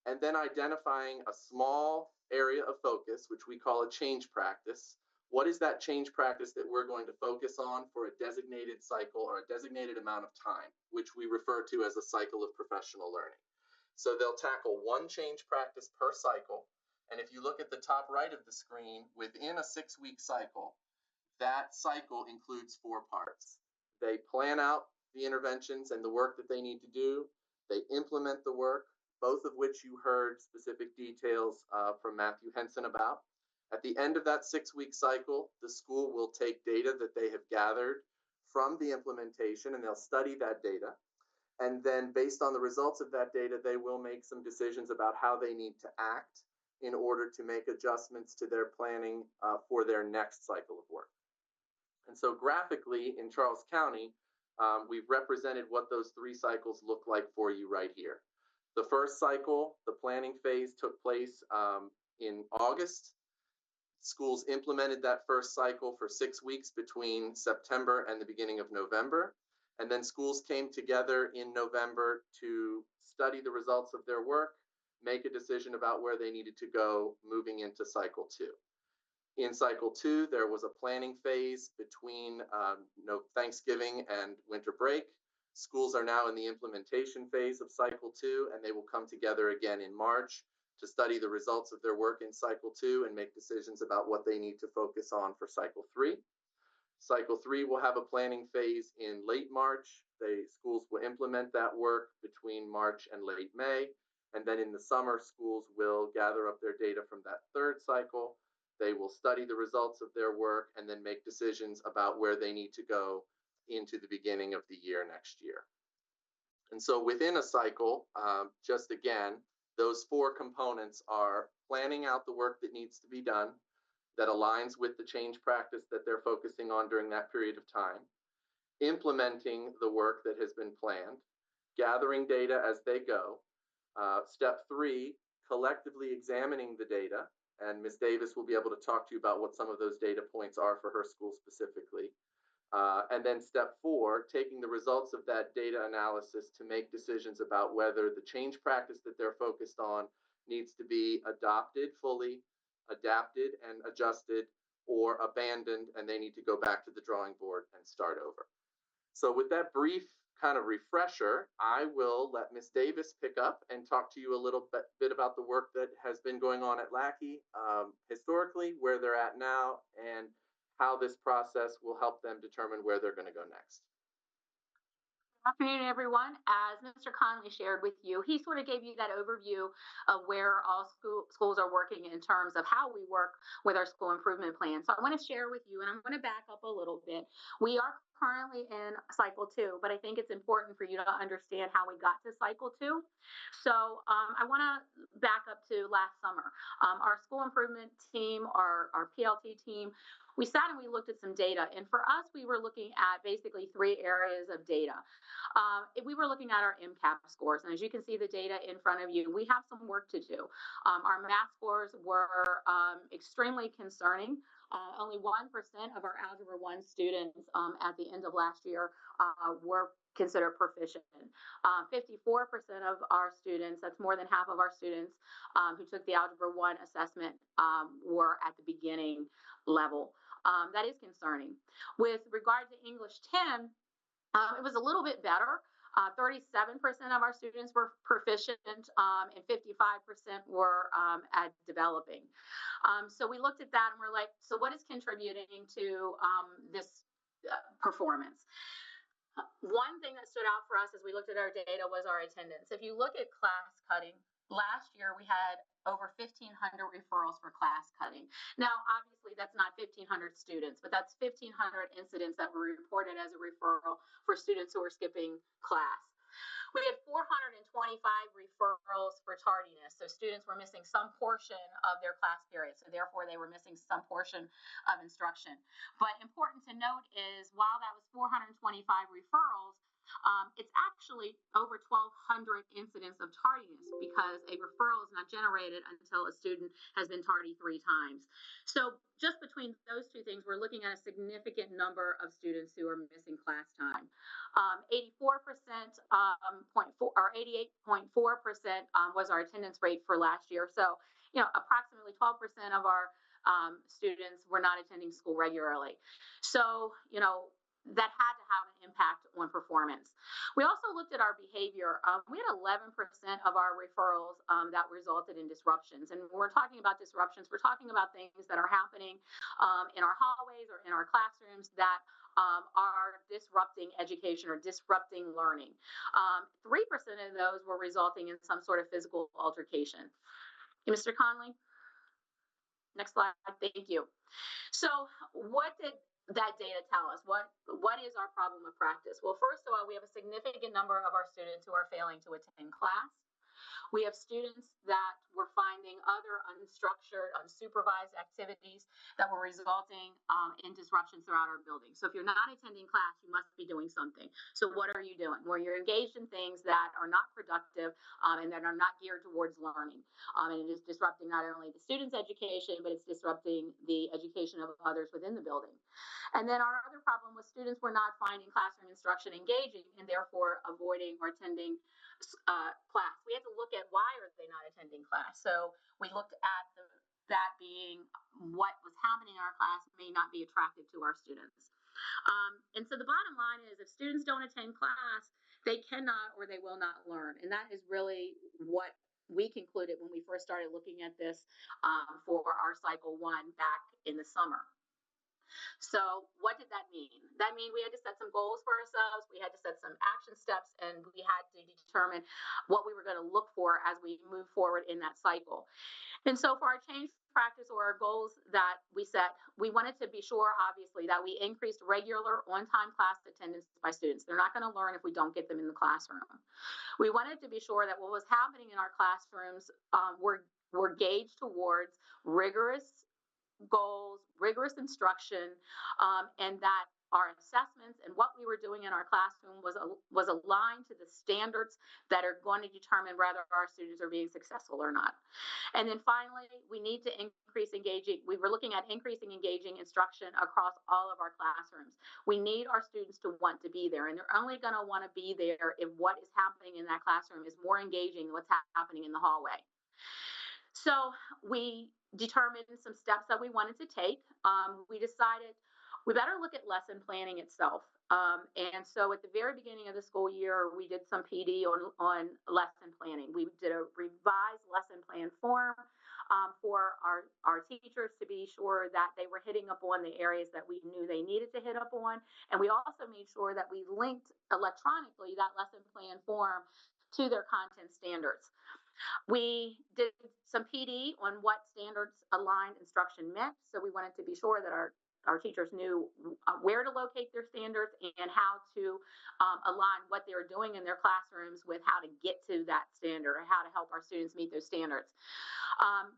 and then identifying a small area of focus, which we call a change practice. What is that change practice that we're going to focus on for a designated cycle or a designated amount of time, which we refer to as a cycle of professional learning? So they'll tackle one change practice per cycle. And if you look at the top right of the screen, within a 6-week cycle, that cycle includes 4 parts. They plan out the interventions and the work that they need to do. They implement the work, both of which you heard specific details from Matthew Henson about. At the end of that 6-week cycle, the school will take data that they have gathered from the implementation, and they'll study that data. And then based on the results of that data, they will make some decisions about how they need to act in order to make adjustments to their planning for their next cycle of work. And so graphically in Charles County, we've represented what those 3 cycles look like for you right here. The first cycle, the planning phase, took place in August. Schools implemented that first cycle for 6 weeks between September and the beginning of November. And then schools came together in November to study the results of their work, make a decision about where they needed to go moving into cycle 2. In cycle 2, there was a planning phase between Thanksgiving and winter break. Schools are now in the implementation phase of cycle 2, and they will come together again in March to study the results of their work in cycle 2 and make decisions about what they need to focus on for cycle 3. Cycle 3 will have a planning phase in late March. Schools will implement that work between March and late May. And then in the summer, schools will gather up their data from that third cycle. They will study the results of their work and then make decisions about where they need to go into the beginning of the year next year. And so within a cycle, just again, those 4 components are planning out the work that needs to be done, that aligns with the change practice that they're focusing on during that period of time, implementing the work that has been planned, gathering data as they go. Step 3, collectively examining the data, and Ms. Davis will be able to talk to you about what some of those data points are for her school specifically. And then step 4, taking the results of that data analysis to make decisions about whether the change practice that they're focused on needs to be adopted fully, adapted and adjusted, or abandoned, and they need to go back to the drawing board and start over. So with that brief kind of refresher, I will let Ms. Davis pick up and talk to you a little bit about the work that has been going on at Lackey historically, where they're at now, and how this process will help them determine where they're going to go next. Good afternoon, everyone. As Mr. Conley shared with you, he sort of gave you that overview of where all schools are working in terms of how we work with our school improvement plan. So I want to share with you, and I'm going to back up a little bit. We are currently in cycle 2, but I think it's important for you to understand how we got to cycle 2. So I want to back up to last summer. Our school improvement team, our PLT team, we sat and we looked at some data, and for us, we were looking at basically 3 areas of data. We were looking at our MCAP scores, and as you can see the data in front of you, we have some work to do. Our math scores were extremely concerning. Only 1% of our Algebra 1 students at the end of last year were considered proficient. 54% of our students, that's more than half of our students who took the Algebra 1 assessment, were at the beginning level. That is concerning. With regard to English 10, it was a little bit better. 37% of our students were proficient, and 55% were at developing. So we looked at that and we're like, so what is contributing to this performance? One thing that stood out for us as we looked at our data was our attendance. If you look at class cutting, last year we had over 1,500 referrals for class cutting. Now, obviously, that's not 1,500 students, but that's 1,500 incidents that were reported as a referral for students who were skipping class. We had 425 referrals for tardiness. So students were missing some portion of their class period. So therefore, they were missing some portion of instruction. But important to note is while that was 425 referrals, it's actually over 1,200 incidents of tardiness because a referral is not generated until a student has been tardy 3 times. So just between those two things, we're looking at a significant number of students who are missing class time. 84%, 88.4% was our attendance rate for last year. So, approximately 12% of our students were not attending school regularly. So, that had to have an impact on performance. We also looked at our behavior. We had 11% of our referrals that resulted in disruptions. And when we're talking about disruptions, we're talking about things that are happening in our hallways or in our classrooms that are disrupting education or disrupting learning. 3% of those were resulting in some sort of physical altercation. Mr. Conley? Next slide, thank you. So what did that data tell us? What is our problem of practice? Well, first of all, we have a significant number of our students who are failing to attend class. We have students that were finding other unstructured, unsupervised activities that were resulting in disruptions throughout our building. So if you're not attending class, you must be doing something. So what are you doing? Well, you're engaged in things that are not productive and that are not geared towards learning. And it is disrupting not only the students' education, but it's disrupting the education of others within the building. And then our other problem was students were not finding classroom instruction engaging and therefore avoiding or attending class. We had to look at why are they not attending class. So we looked at that being what was happening in our class may not be attractive to our students. And so the bottom line is if students don't attend class, they cannot or they will not learn. And that is really what we concluded when we first started looking at this for our cycle 1 back in the summer. So what did that mean? That means we had to set some goals for ourselves. We had to set some action steps, and we had to determine what we were going to look for as we move forward in that cycle. And so for our change practice or our goals that we set, we wanted to be sure, obviously, that we increased regular on-time class attendance by students. They're not going to learn if we don't get them in the classroom. We wanted to be sure that what was happening in our classrooms were gauged towards rigorous goals, rigorous instruction, and that our assessments and what we were doing in our classroom was aligned to the standards that are going to determine whether our students are being successful or not. And then finally, we need to increase engaging. We were looking at increasing engaging instruction across all of our classrooms. We need our students to want to be there, and they're only going to want to be there if what is happening in that classroom is more engaging than what's happening in the hallway. So we determined some steps that we wanted to take. We decided we better look at lesson planning itself. And so at the very beginning of the school year, we did some PD on lesson planning. We did a revised lesson plan form for our teachers to be sure that they were hitting up on the areas that we knew they needed to hit up on. And we also made sure that we linked electronically that lesson plan form to their content standards. We did some PD on what standards aligned instruction meant. So we wanted to be sure that our teachers knew where to locate their standards and how to align what they were doing in their classrooms with how to get to that standard or how to help our students meet those standards.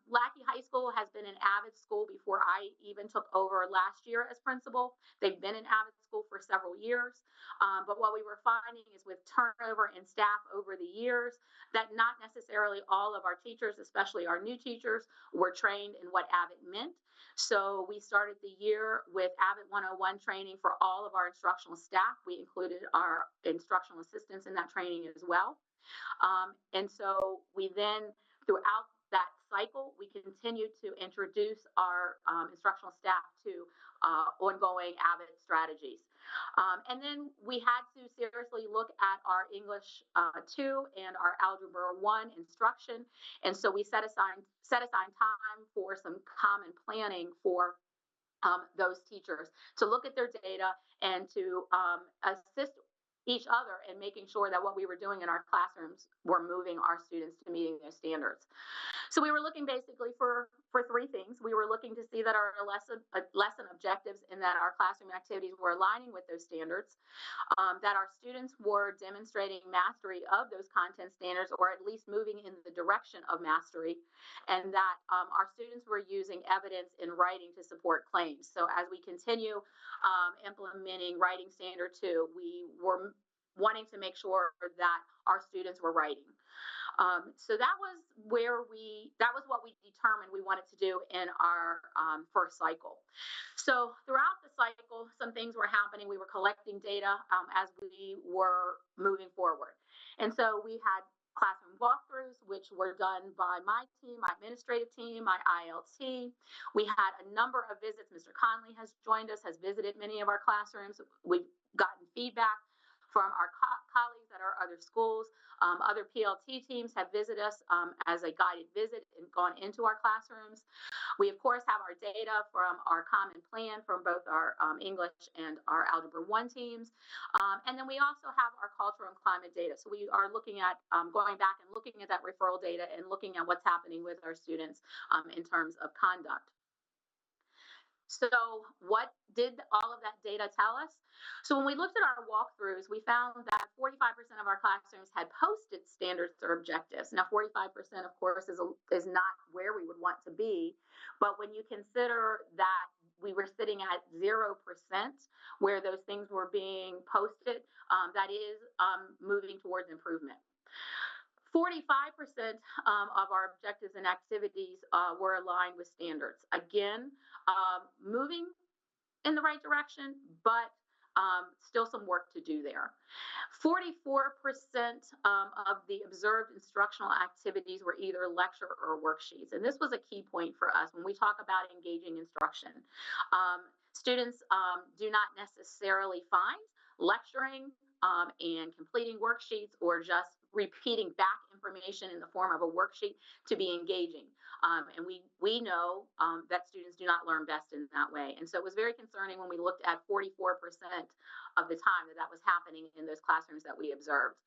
Lackey High School has been an AVID school before I even took over last year as principal. They've been an AVID school for several years. But what we were finding is with turnover in staff over the years, that not necessarily all of our teachers, especially our new teachers, were trained in what AVID meant. So we started the year with AVID 101 training for all of our instructional staff. We included our instructional assistants in that training as well. And so we then, throughout cycle, we continue to introduce our instructional staff to ongoing AVID strategies. And then we had to seriously look at our English 2 and our Algebra 1 instruction. And so we set aside time for some common planning for those teachers to look at their data and to assist each other in making sure that what we were doing in our classrooms were moving our students to meeting those standards. So we were looking basically for three things. We were looking to see that our lesson objectives and that our classroom activities were aligning with those standards, that our students were demonstrating mastery of those content standards, or at least moving in the direction of mastery, and that our students were using evidence in writing to support claims. So as we continue implementing Writing Standard 2, we were wanting to make sure that our students were writing. So that was what we determined we wanted to do in our first cycle. So throughout the cycle, some things were happening. We were collecting data as we were moving forward. And so we had classroom walkthroughs, which were done by my team, my administrative team, my ILT. We had a number of visits. Mr. Conley has joined us, has visited many of our classrooms. We've gotten feedback from our colleagues at our other schools. Other PLT teams have visited us as a guided visit and gone into our classrooms. We, of course, have our data from our common plan from both our English and our Algebra 1 teams. And then we also have our cultural and climate data. So we are looking at going back and looking at that referral data and looking at what's happening with our students in terms of conduct. So what did all of that data tell us? So when we looked at our walkthroughs, we found that 45% of our classrooms had posted standards or objectives. Now, 45%, of course, is not where we would want to be. But when you consider that we were sitting at 0% where those things were being posted, that is moving towards improvement. 45% of our objectives and activities were aligned with standards. Again, moving in the right direction, but still some work to do there. 44% of the observed instructional activities were either lecture or worksheets. And this was a key point for us when we talk about engaging instruction. Students do not necessarily find lecturing and completing worksheets or just repeating back information in the form of a worksheet to be engaging. And we know that students do not learn best in that way. And so it was very concerning when we looked at 44% of the time that was happening in those classrooms that we observed.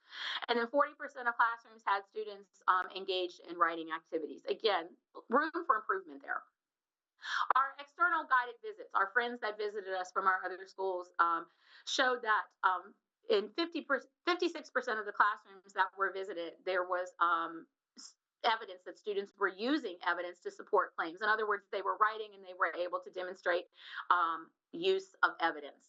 And then 40% of classrooms had students engaged in writing activities. Again, room for improvement there. Our external guided visits, our friends that visited us from our other schools, showed that in 56% of the classrooms that were visited, there was evidence that students were using evidence to support claims. In other words, they were writing and they were able to demonstrate use of evidence.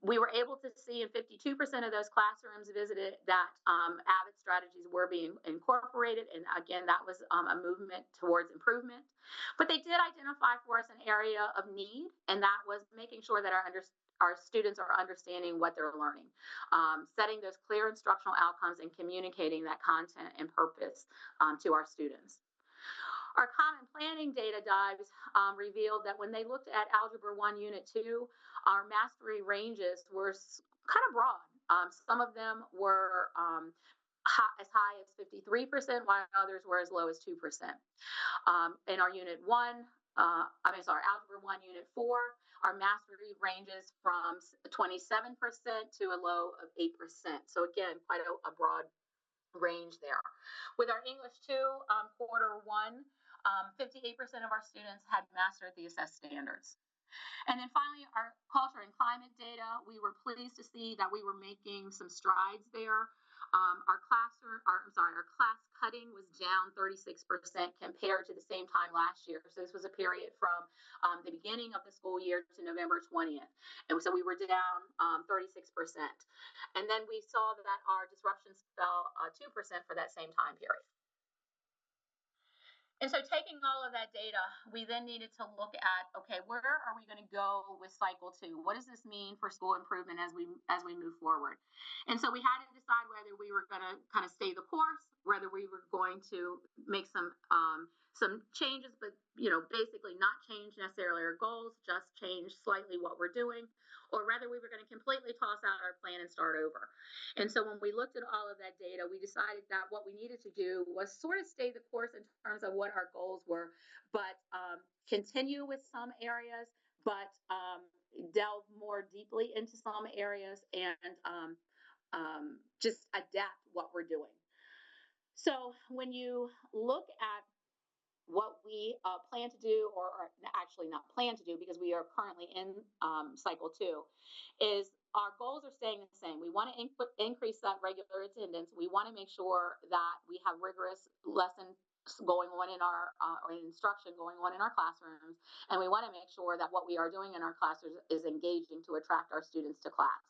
We were able to see in 52% of those classrooms visited that AVID strategies were being incorporated. And again, that was a movement towards improvement. But they did identify for us an area of need, and that was making sure that our students are understanding what they're learning, setting those clear instructional outcomes and communicating that content and purpose to our students. Our common planning data dives revealed that when they looked at Algebra 1 Unit 2, our mastery ranges were kind of broad. Some of them were as high as 53%, while others were as low as 2%. In our Unit 1, Algebra 1 Unit 4, our mastery ranges from 27% to a low of 8%. So again, quite a broad range there. With our English 2, quarter 1, 58% of our students had mastered the assessed standards. And then finally, our culture and climate data, we were pleased to see that we were making some strides there. Our class cutting was down 36% compared to the same time last year. So this was a period from the beginning of the school year to November 20th. And so we were down 36%. And then we saw that our disruptions fell 2% for that same time period. And so taking all of that data, we then needed to look at, okay, where are we going to go with cycle 2? What does this mean for school improvement as we move forward? And so we had to decide whether we were going to kind of stay the course, whether we were going to make some changes, but basically not change necessarily our goals, just change slightly what we're doing, or whether we were going to completely toss out our plan and start over. And so when we looked at all of that data, we decided that what we needed to do was sort of stay the course in terms of what our goals were, but continue with some areas, but delve more deeply into some areas and just adapt what we're doing. So when you look at what we plan to do, or actually not plan to do because we are currently in cycle 2, is our goals are staying the same. We want to increase that regular attendance. We want to make sure that we have rigorous lessons going on in our instruction going on in our classrooms, and we want to make sure that what we are doing in our classrooms is engaging to attract our students to class.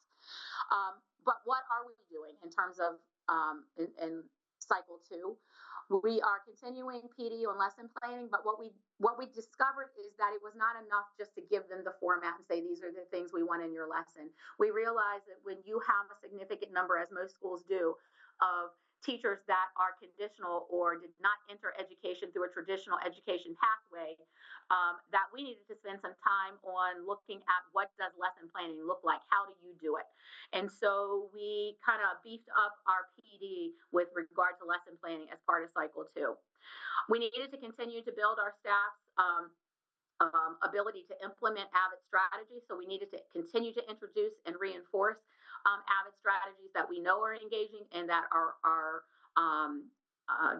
But what are we doing in terms of in cycle 2? We are continuing PD on lesson planning, but what we discovered is that it was not enough just to give them the format and say, these are the things we want in your lesson. We realized that when you have a significant number, as most schools do, of teachers that are conditional or did not enter education through a traditional education pathway, that we needed to spend some time on looking at what does lesson planning look like? How do you do it? And so we kind of beefed up our PD with regard to lesson planning as part of cycle 2. We needed to continue to build our staff's ability to implement AVID strategies. So we needed to continue to introduce and reinforce AVID strategies that we know are engaging and that are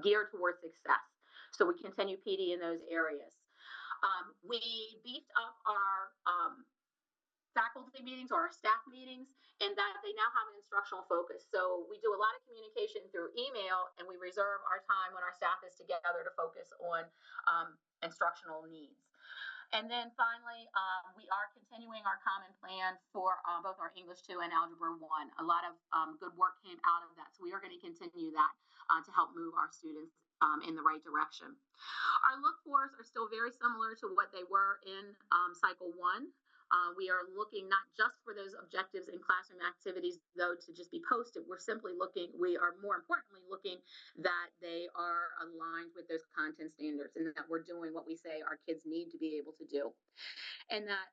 geared towards success. So we continue PD in those areas. We beefed up our faculty meetings or our staff meetings, and that they now have an instructional focus. So we do a lot of communication through email, and we reserve our time when our staff is together to focus on instructional needs. And then finally, we are continuing our common plan for both our English 2 and Algebra 1. A lot of good work came out of that. So we are going to continue that to help move our students in the right direction. Our look-fors are still very similar to what they were in cycle 1. We are looking not just for those objectives in classroom activities, though, to just be posted. We are more importantly looking that they are aligned with those content standards and that we're doing what we say our kids need to be able to do. And that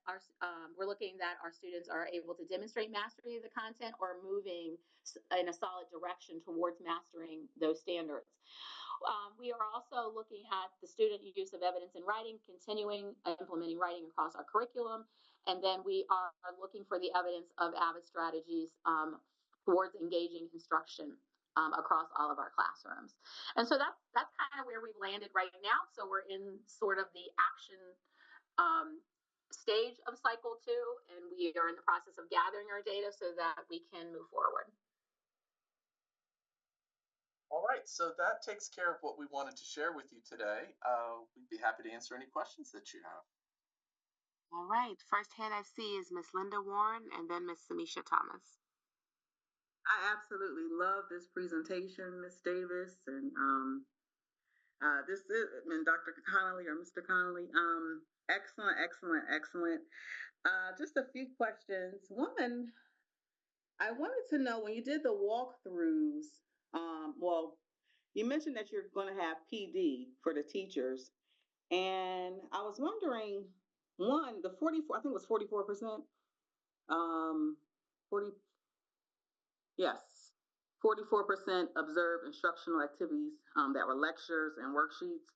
we're looking that our students are able to demonstrate mastery of the content or moving in a solid direction towards mastering those standards. We are also looking at the student use of evidence in writing, continuing implementing writing across our curriculum. And then we are looking for the evidence of AVID strategies towards engaging instruction across all of our classrooms. And so that's kind of where we've landed right now. So we're in sort of the action stage of cycle 2, and we are in the process of gathering our data so that we can move forward. All right, so that takes care of what we wanted to share with you today. We'd be happy to answer any questions that you have. All right. First hand I see is Miss Linda Warren and then Miss Samisha Thomas. I absolutely love this presentation, Ms. Davis, and Dr. Connolly or Mr. Connolly. Excellent, excellent, excellent. Just a few questions. One, I wanted to know when you did the walkthroughs, you mentioned that you're going to have PD for the teachers, and I was wondering, one, the 44, I think it was 44%, 44% observed instructional activities that were lectures and worksheets.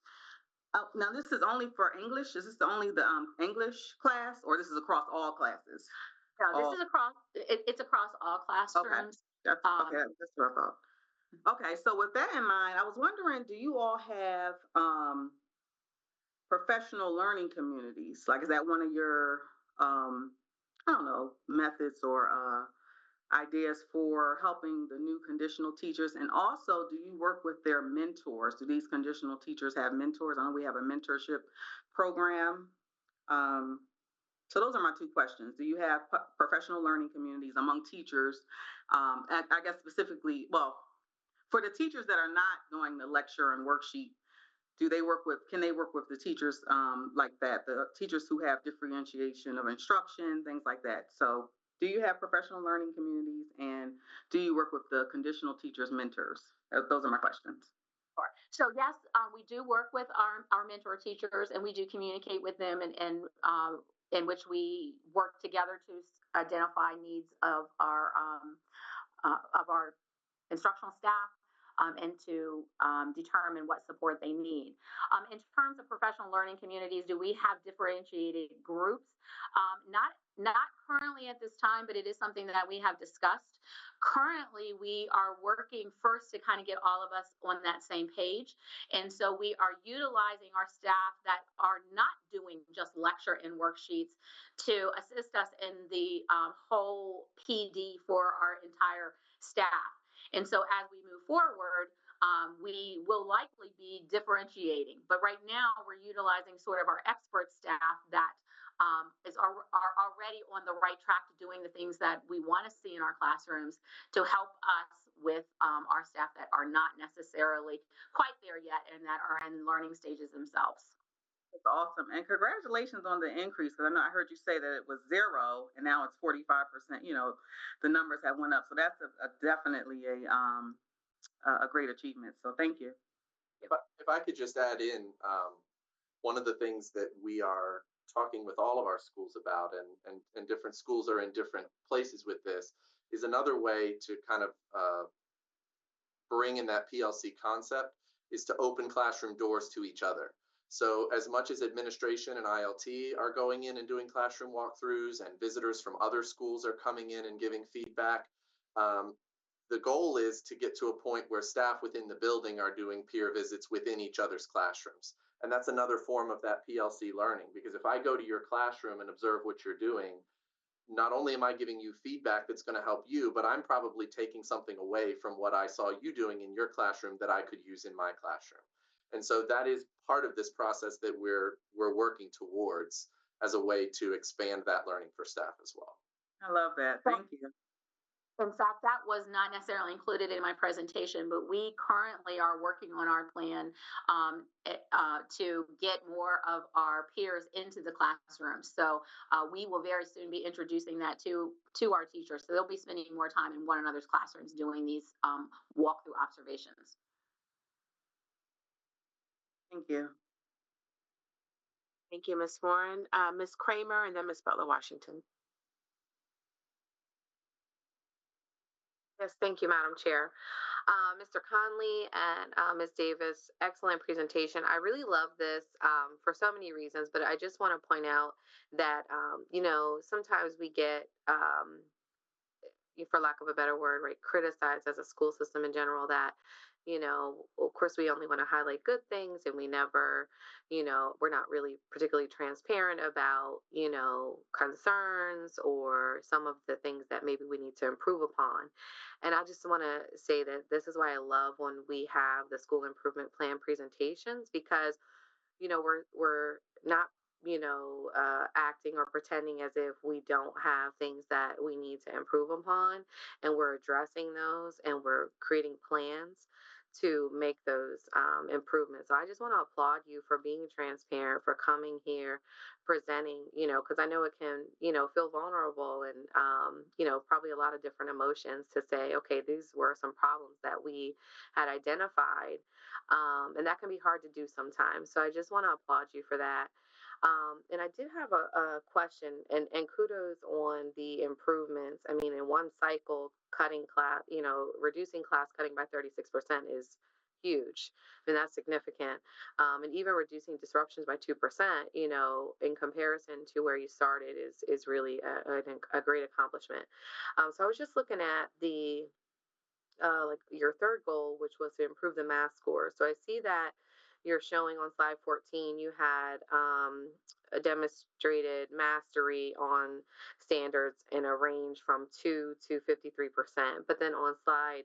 Now, this is only for English. Is this only the English class, or this is across all classes? No, this is across. It's across all classrooms. Okay, that's what I thought. Okay, so with that in mind, I was wondering, do you all have professional learning communities? Like, is that one of your, methods or ideas for helping the new conditional teachers? And also, do you work with their mentors? Do these conditional teachers have mentors? I know we have a mentorship program. So those are my two questions. Do you have professional learning communities among teachers? I guess specifically, for the teachers that are not doing the lecture and worksheet can they work with the teachers like that, the teachers who have differentiation of instruction, things like that? So do you have professional learning communities, and do you work with the conditional teachers mentors? Those are my questions. Sure. So yes, we do work with our mentor teachers, and we do communicate with them, and in which we work together to identify needs of our instructional staff, and to determine what support they need. In terms of professional learning communities, do we have differentiated groups? Not currently at this time, but it is something that we have discussed. Currently, we are working first to kind of get all of us on that same page. And so we are utilizing our staff that are not doing just lecture and worksheets to assist us in the whole PD for our entire staff. And so as we move forward, we will likely be differentiating. But right now, we're utilizing sort of our expert staff that are already on the right track to doing the things that we want to see in our classrooms to help us with our staff that are not necessarily quite there yet and that are in learning stages themselves. That's awesome. And congratulations on the increase, because I heard you say that it was 0 and now it's 45%. You know, the numbers have went up. So that's definitely a great achievement. So thank you. If I could just add in, one of the things that we are talking with all of our schools about, and different schools are in different places with this, is another way to kind of bring in that PLC concept is to open classroom doors to each other. So as much as administration and ILT are going in and doing classroom walkthroughs, and visitors from other schools are coming in and giving feedback, the goal is to get to a point where staff within the building are doing peer visits within each other's classrooms. And that's another form of that PLC learning, because if I go to your classroom and observe what you're doing, not only am I giving you feedback that's going to help you, but I'm probably taking something away from what I saw you doing in your classroom that I could use in my classroom. And so that is part of this process that we're working towards as a way to expand that learning for staff as well. I love that. Thank you. In fact, that was not necessarily included in my presentation, but we currently are working on our plan to get more of our peers into the classroom. So we will very soon be introducing that to our teachers. So they'll be spending more time in one another's classrooms doing these walkthrough observations. Thank you. Thank you, Ms. Warren. Ms. Kramer, and then Ms. Butler-Washington. Yes, thank you, Madam Chair. Mr. Conley and Ms. Davis, excellent presentation. I really love this for so many reasons, but I just want to point out that, you know, sometimes we get, for lack of a better word, right, criticized as a school system in general that, you know, of course, we only want to highlight good things, and we never, you know, we're not really particularly transparent about, you know, concerns or some of the things that maybe we need to improve upon. And I just want to say that this is why I love when we have the school improvement plan presentations, because, you know, we're not, you know, acting or pretending as if we don't have things that we need to improve upon, and we're addressing those, and we're creating plans to make those improvements. So I just want to applaud you for being transparent, for coming here, presenting, you know, because I know it can, you know, feel vulnerable and, you know, probably a lot of different emotions to say, okay, these were some problems that we had identified. And that can be hard to do sometimes. So I just want to applaud you for that. And I did have a question, and kudos on the improvements. I mean, in one cycle, cutting class, you know, reducing class cutting by 36% is huge. I mean, that's significant. And even reducing disruptions by 2%, you know, in comparison to where you started is really a great accomplishment. So I was just looking at the, like your third goal, which was to improve the math score. So I see that you're showing on slide 14, you had a demonstrated mastery on standards in a range from 2 to 53%. But then on slide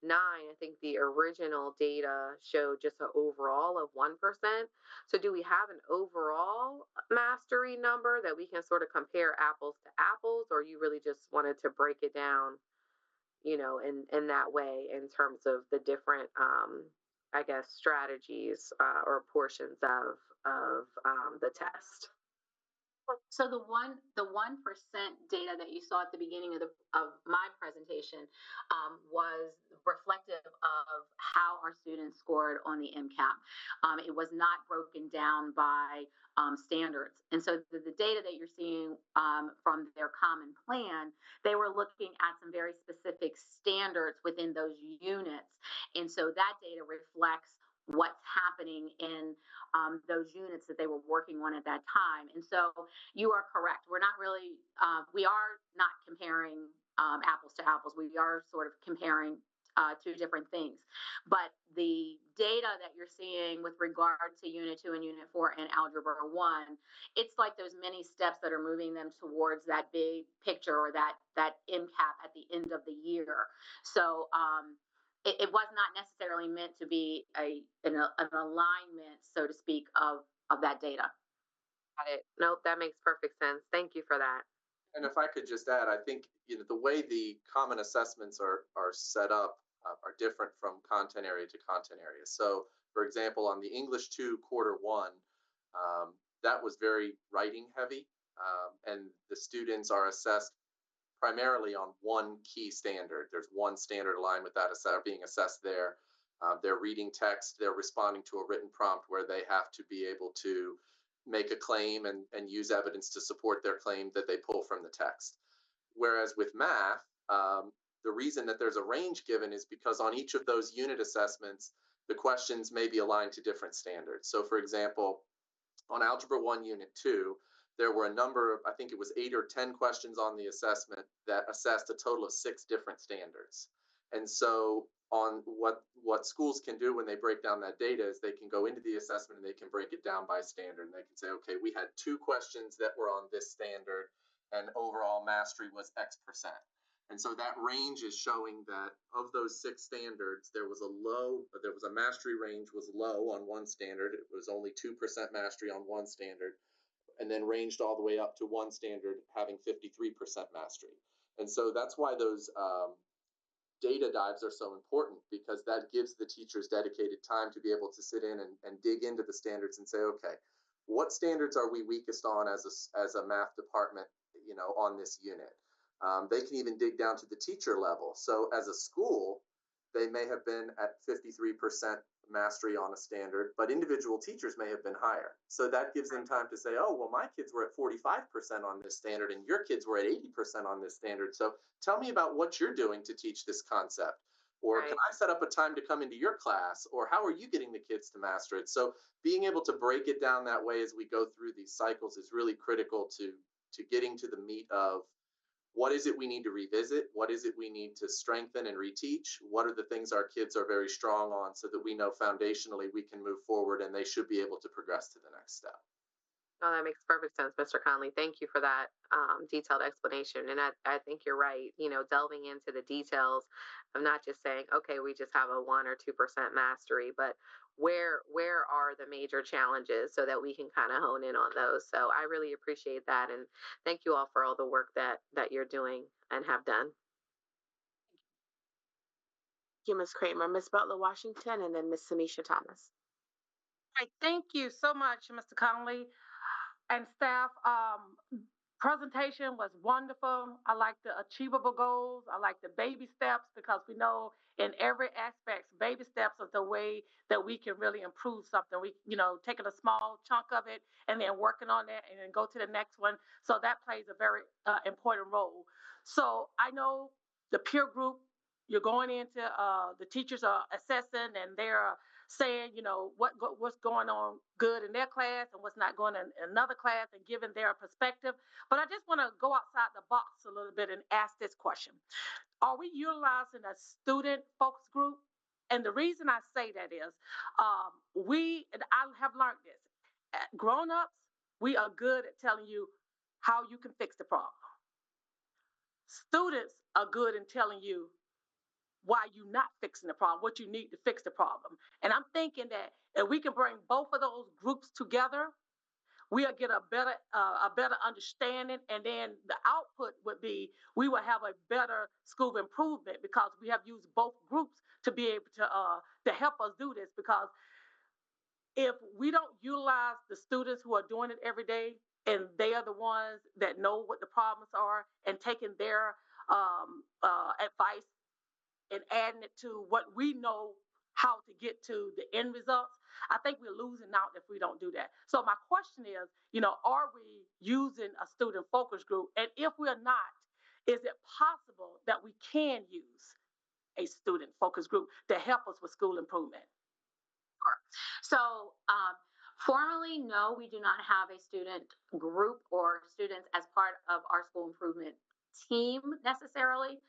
9, I think the original data showed just an overall of 1%. So do we have an overall mastery number that we can sort of compare apples to apples, or you really just wanted to break it down, you know, in that way in terms of the different I guess, strategies or portions of the test. So the 1% data that you saw at the beginning of my presentation was reflective of how our students scored on the MCAP. It was not broken down by standards, and so the data that you're seeing from their common plan, they were looking at some very specific standards within those units, and so that data reflects what's happening in those units that they were working on at that time. And so you are correct. We're not really, we are not comparing apples to apples. We are sort of comparing two different things. But the data that you're seeing with regard to Unit 2 and Unit 4 and Algebra 1, it's like those many steps that are moving them towards that big picture or that MCAP at the end of the year. So it was not necessarily meant to be an alignment, so to speak, of that data. Got it. Nope, that makes perfect sense. Thank you for that. And if I could just add, I think the way the common assessments are set up are different from content area to content area. So, for example, on the English 2 quarter 1, that was very writing heavy, and the students are assessed primarily on one key standard. There's one standard aligned with that being assessed there. They're reading text, they're responding to a written prompt where they have to be able to make a claim and use evidence to support their claim that they pull from the text. Whereas with math, the reason that there's a range given is because on each of those unit assessments, the questions may be aligned to different standards. So for example, on Algebra 1, Unit 2, there were a number of, I think it was 8 or 10 questions on the assessment that assessed a total of 6 different standards. And so on what schools can do when they break down that data is they can go into the assessment and they can break it down by standard. And they can say, okay, we had 2 questions that were on this standard and overall mastery was X%. And so that range is showing that of those 6 standards, there was a mastery range was low on one standard. It was only 2% mastery on one standard, and then ranged all the way up to one standard having 53% mastery. And so that's why those data dives are so important, because that gives the teachers dedicated time to be able to sit in and dig into the standards and say, okay, what standards are we weakest on as a math department, on this unit? They can even dig down to the teacher level. So as a school, they may have been at 53% mastery on a standard, but individual teachers may have been higher. So that gives them time to say, oh, well, my kids were at 45% on this standard and your kids were at 80% on this standard. So tell me about what you're doing to teach this concept. Or can I set up a time to come into your class? Or how are you getting the kids to master it? So being able to break it down that way as we go through these cycles is really critical to getting to the meat of what is it we need to revisit? What is it we need to strengthen and reteach? What are the things our kids are very strong on so that we know foundationally we can move forward and they should be able to progress to the next step? Oh, that makes perfect sense, Mr. Conley. Thank you for that detailed explanation. And I think you're right, delving into the details of not just saying, okay, we just have a 1 or 2% mastery, but where are the major challenges so that we can kind of hone in on those. So I really appreciate that. And thank you all for all the work that you're doing and have done. Thank you, Ms. Kramer. Ms. Butler-Washington, and then Ms. Samisha Thomas. All right, thank you so much, Mr. Conley and staff. Presentation was wonderful. I like the achievable goals. I like the baby steps, because we know in every aspect, baby steps are the way that we can really improve something. We, taking a small chunk of it and then working on it and then go to the next one. So that plays a very important role. So I know the peer group, you're going into, the teachers are assessing and they're saying, what's going on good in their class and what's not going in another class and giving their perspective. But I just want to go outside the box a little bit and ask this question. Are we utilizing a student focus group? And the reason I say that is, I have learned this. Grown-ups, we are good at telling you how you can fix the problem. Students are good in telling you why you're not fixing the problem, what you need to fix the problem. And I'm thinking that if we can bring both of those groups together, we'll get a better understanding, and then the output would be we will have a better school improvement because we have used both groups to be able to help us do this. Because if we don't utilize the students who are doing it every day, and they are the ones that know what the problems are, and taking their advice and adding it to what we know how to get to the end results, I think we're losing out if we don't do that. So my question is, are we using a student focus group? And if we're not, is it possible that we can use a student focus group to help us with school improvement? So, formally, no, we do not have a student group or students as part of our school improvement team necessarily.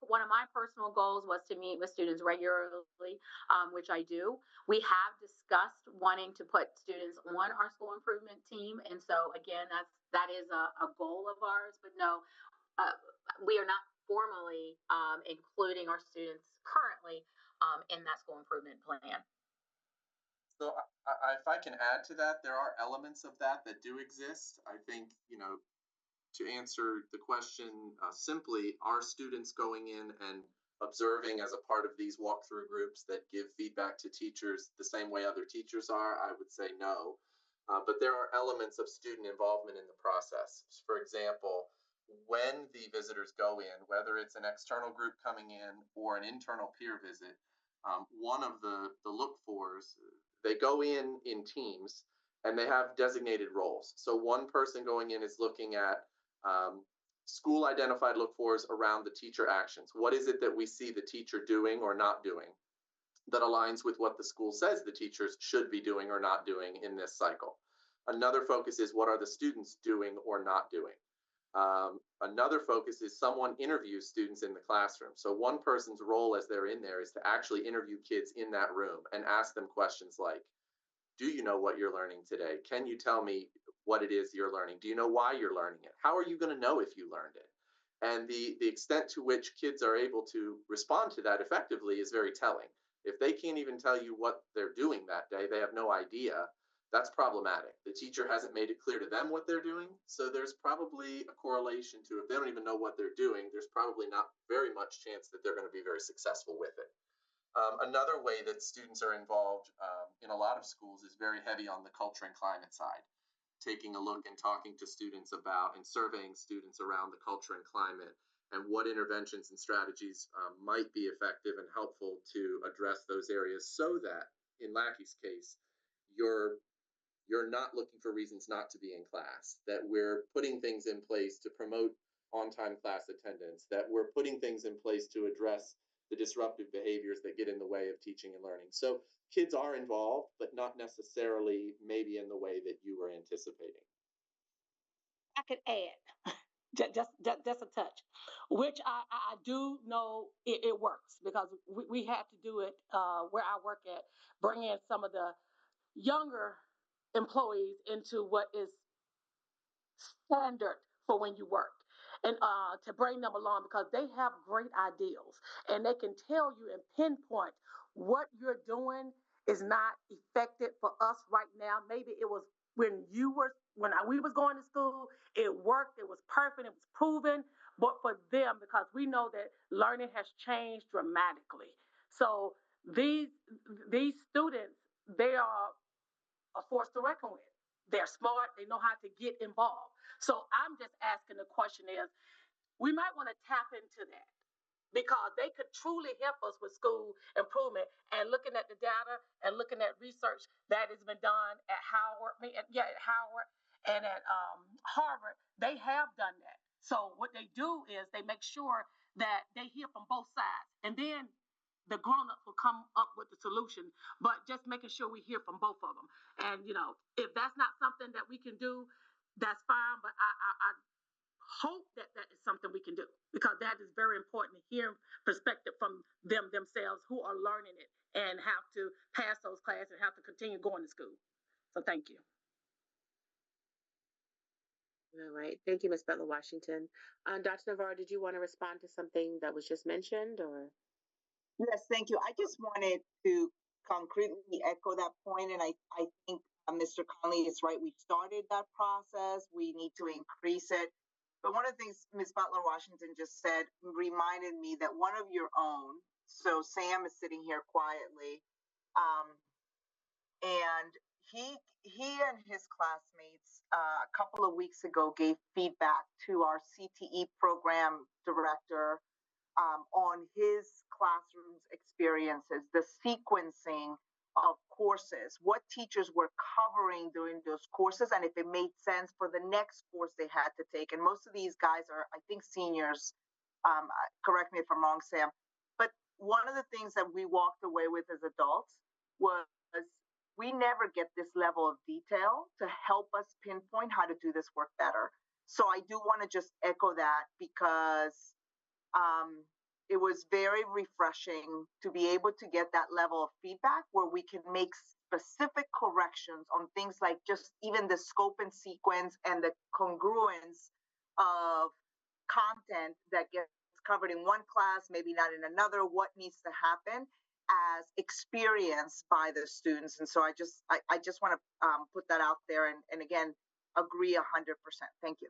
One of my personal goals was to meet with students regularly, which I do. We have discussed wanting to put students on our school improvement team, and so again, that is a goal of ours. But no, we are not formally including our students currently in that school improvement plan. So if I can add to that, there are elements of that do exist. I think, to answer the question simply, are students going in and observing as a part of these walkthrough groups that give feedback to teachers the same way other teachers are? I would say no. But there are elements of student involvement in the process. For example, when the visitors go in, whether it's an external group coming in or an internal peer visit, one of the look-fors, they go in teams and they have designated roles. So one person going in is looking at school identified look-fors around the teacher actions. What is it that we see the teacher doing or not doing that aligns with what the school says the teachers should be doing or not doing in this cycle? Another focus is what are the students doing or not doing? Another focus is someone interviews students in the classroom. So one person's role as they're in there is to actually interview kids in that room and ask them questions like, do you know what you're learning today? Can you tell me what it is you're learning? Do you know why you're learning it? How are you going to know if you learned it? And the extent to which kids are able to respond to that effectively is very telling. If they can't even tell you what they're doing that day, they have no idea, that's problematic. The teacher hasn't made it clear to them what they're doing, so there's probably a correlation to if they don't even know what they're doing, there's probably not very much chance that they're going to be very successful with it. Another way that students are involved in a lot of schools is very heavy on the culture and climate side, taking a look and talking to students about and surveying students around the culture and climate and what interventions and strategies might be effective and helpful to address those areas so that, in Lackey's case, you're not looking for reasons not to be in class, that we're putting things in place to promote on-time class attendance, that we're putting things in place to address the disruptive behaviors that get in the way of teaching and learning. So kids are involved, but not necessarily maybe in the way that you were anticipating. I could add just a touch, which I do know it works because we had to do it where I work at, bring in some of the younger employees into what is standard for when you work, and to bring them along because they have great ideals and they can tell you and pinpoint what you're doing is not effective for us right now. Maybe it was when we was going to school, it worked, it was perfect, it was proven, but for them, because we know that learning has changed dramatically. So these students, they are a force to reckon with. They're smart, they know how to get involved. So I'm just asking the question is, we might want to tap into that because they could truly help us with school improvement. And looking at the data and looking at research that has been done at Howard and at Harvard, they have done that. So what they do is they make sure that they hear from both sides, and then the grown-ups will come up with the solution, but just making sure we hear from both of them. And, if that's not something that we can do, that's fine, but I hope that is something we can do because that is very important to hear perspective from them themselves who are learning it and have to pass those classes and have to continue going to school. So thank you. All right. Thank you, Ms. Butler-Washington. Dr. Navarro, did you want to respond to something that was just mentioned or? Yes, thank you. I just wanted to concretely echo that point, and I think Mr. Conley is right. We started that process. We need to increase it. But one of the things Ms. Butler Washington just said reminded me that one of your own, so Sam is sitting here quietly, and he and his classmates a couple of weeks ago gave feedback to our CTE program director on his classroom's experiences, the sequencing of courses, what teachers were covering during those courses, and if it made sense for the next course they had to take. And most of these guys are, I think, seniors. Correct me if I'm wrong, Sam. But one of the things that we walked away with as adults was we never get this level of detail to help us pinpoint how to do this work better. So I do want to just echo that because it was very refreshing to be able to get that level of feedback where we can make specific corrections on things like just even the scope and sequence and the congruence of content that gets covered in one class, maybe not in another, what needs to happen as experienced by the students. And so I just want to put that out there and again, agree 100%. Thank you.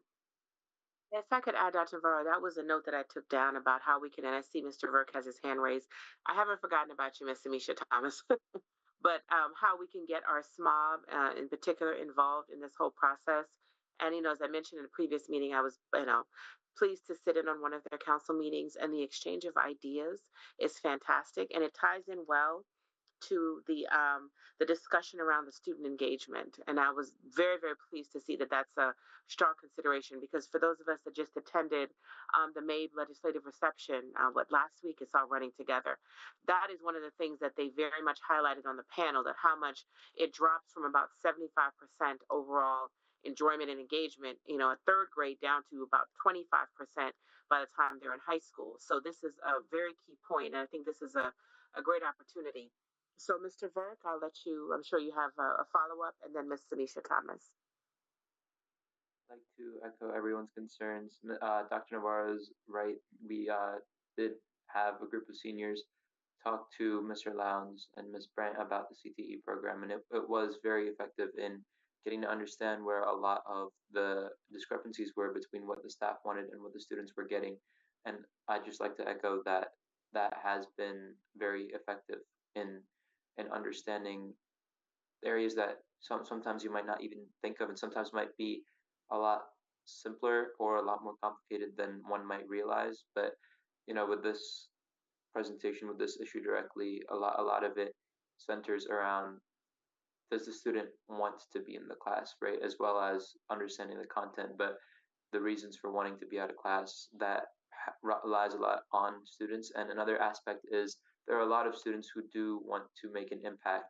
If I could add, Dr. Navarro, that was a note that I took down about how we can, and I see Mr. Verk has his hand raised. I haven't forgotten about you, Miss Amisha Thomas, but how we can get our SMOB in particular involved in this whole process. And, as I mentioned in a previous meeting, I was, pleased to sit in on one of their council meetings, and the exchange of ideas is fantastic, and it ties in well to the discussion around the student engagement. And I was very, very pleased to see that that's a strong consideration, because for those of us that just attended the MABE legislative reception, last week, it's all running together. That is one of the things that they very much highlighted on the panel, that how much it drops from about 75% overall enjoyment and engagement, at third grade down to about 25% by the time they're in high school. So this is a very key point, and I think this is a great opportunity. So, Mr. Verk, I'll let you, I'm sure you have a follow-up, and then Ms. Tanisha Thomas. I'd like to echo everyone's concerns. Dr. Navarro is right. We did have a group of seniors talk to Mr. Lowndes and Ms. Brandt about the CTE program, and it was very effective in getting to understand where a lot of the discrepancies were between what the staff wanted and what the students were getting. And I'd just like to echo that has been very effective in understanding areas that sometimes you might not even think of, and sometimes might be a lot simpler or a lot more complicated than one might realize. But with this presentation, with this issue directly, a lot of it centers around, does the student want to be in the class, right, as well as understanding the content, but the reasons for wanting to be out of class, that relies a lot on students. And another aspect is there are a lot of students who do want to make an impact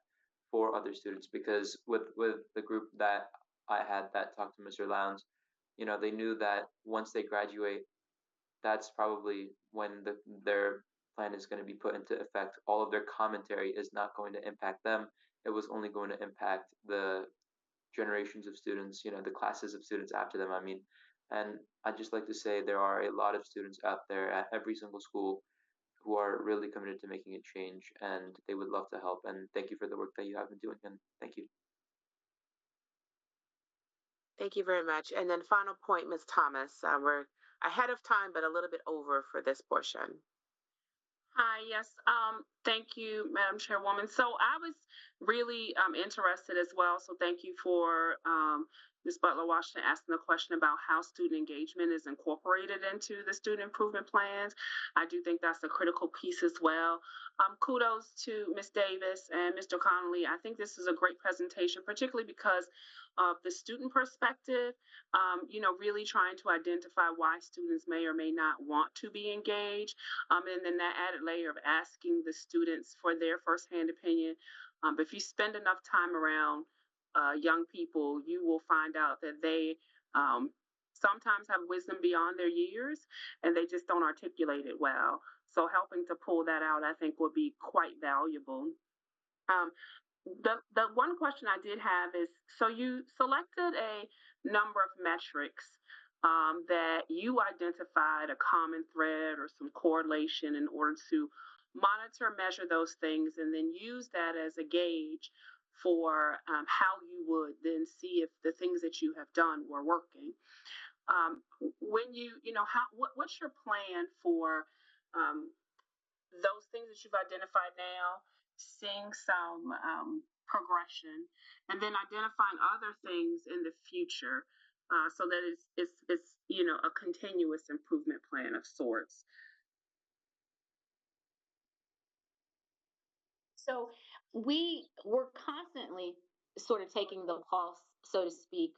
for other students, because with the group that I had that talked to Mr. Lowndes, they knew that once they graduate, that's probably when their plan is going to be put into effect. All of their commentary is not going to impact them. It was only going to impact the generations of students, the classes of students after them. And I'd just like to say there are a lot of students out there at every single school who are really committed to making a change, and they would love to help. And thank you for the work that you have been doing, and thank you. Thank you very much. And then final point, Ms. Thomas. We're ahead of time, but a little bit over for this portion. Hi, yes. Thank you, Madam Chairwoman. So I was really interested as well. So thank you for Ms. Butler Washington asking the question about how student engagement is incorporated into the student improvement plans. I do think that's a critical piece as well. Kudos to Ms. Davis and Mr. Connolly. I think this is a great presentation, particularly because of the student perspective, really trying to identify why students may or may not want to be engaged. And then that added layer of asking the students for their firsthand opinion. But if you spend enough time around young people, you will find out that they sometimes have wisdom beyond their years, and they just don't articulate it well. So helping to pull that out, I think, would be quite valuable. The one question I did have is, so you selected a number of metrics that you identified a common thread or some correlation in order to monitor, measure those things, and then use that as a gauge for how you would then see if the things that you have done were working. When what's your plan for those things that you've identified now, seeing some progression, and then identifying other things in the future, so that it's a continuous improvement plan of sorts. So we're constantly sort of taking the pulse, so to speak,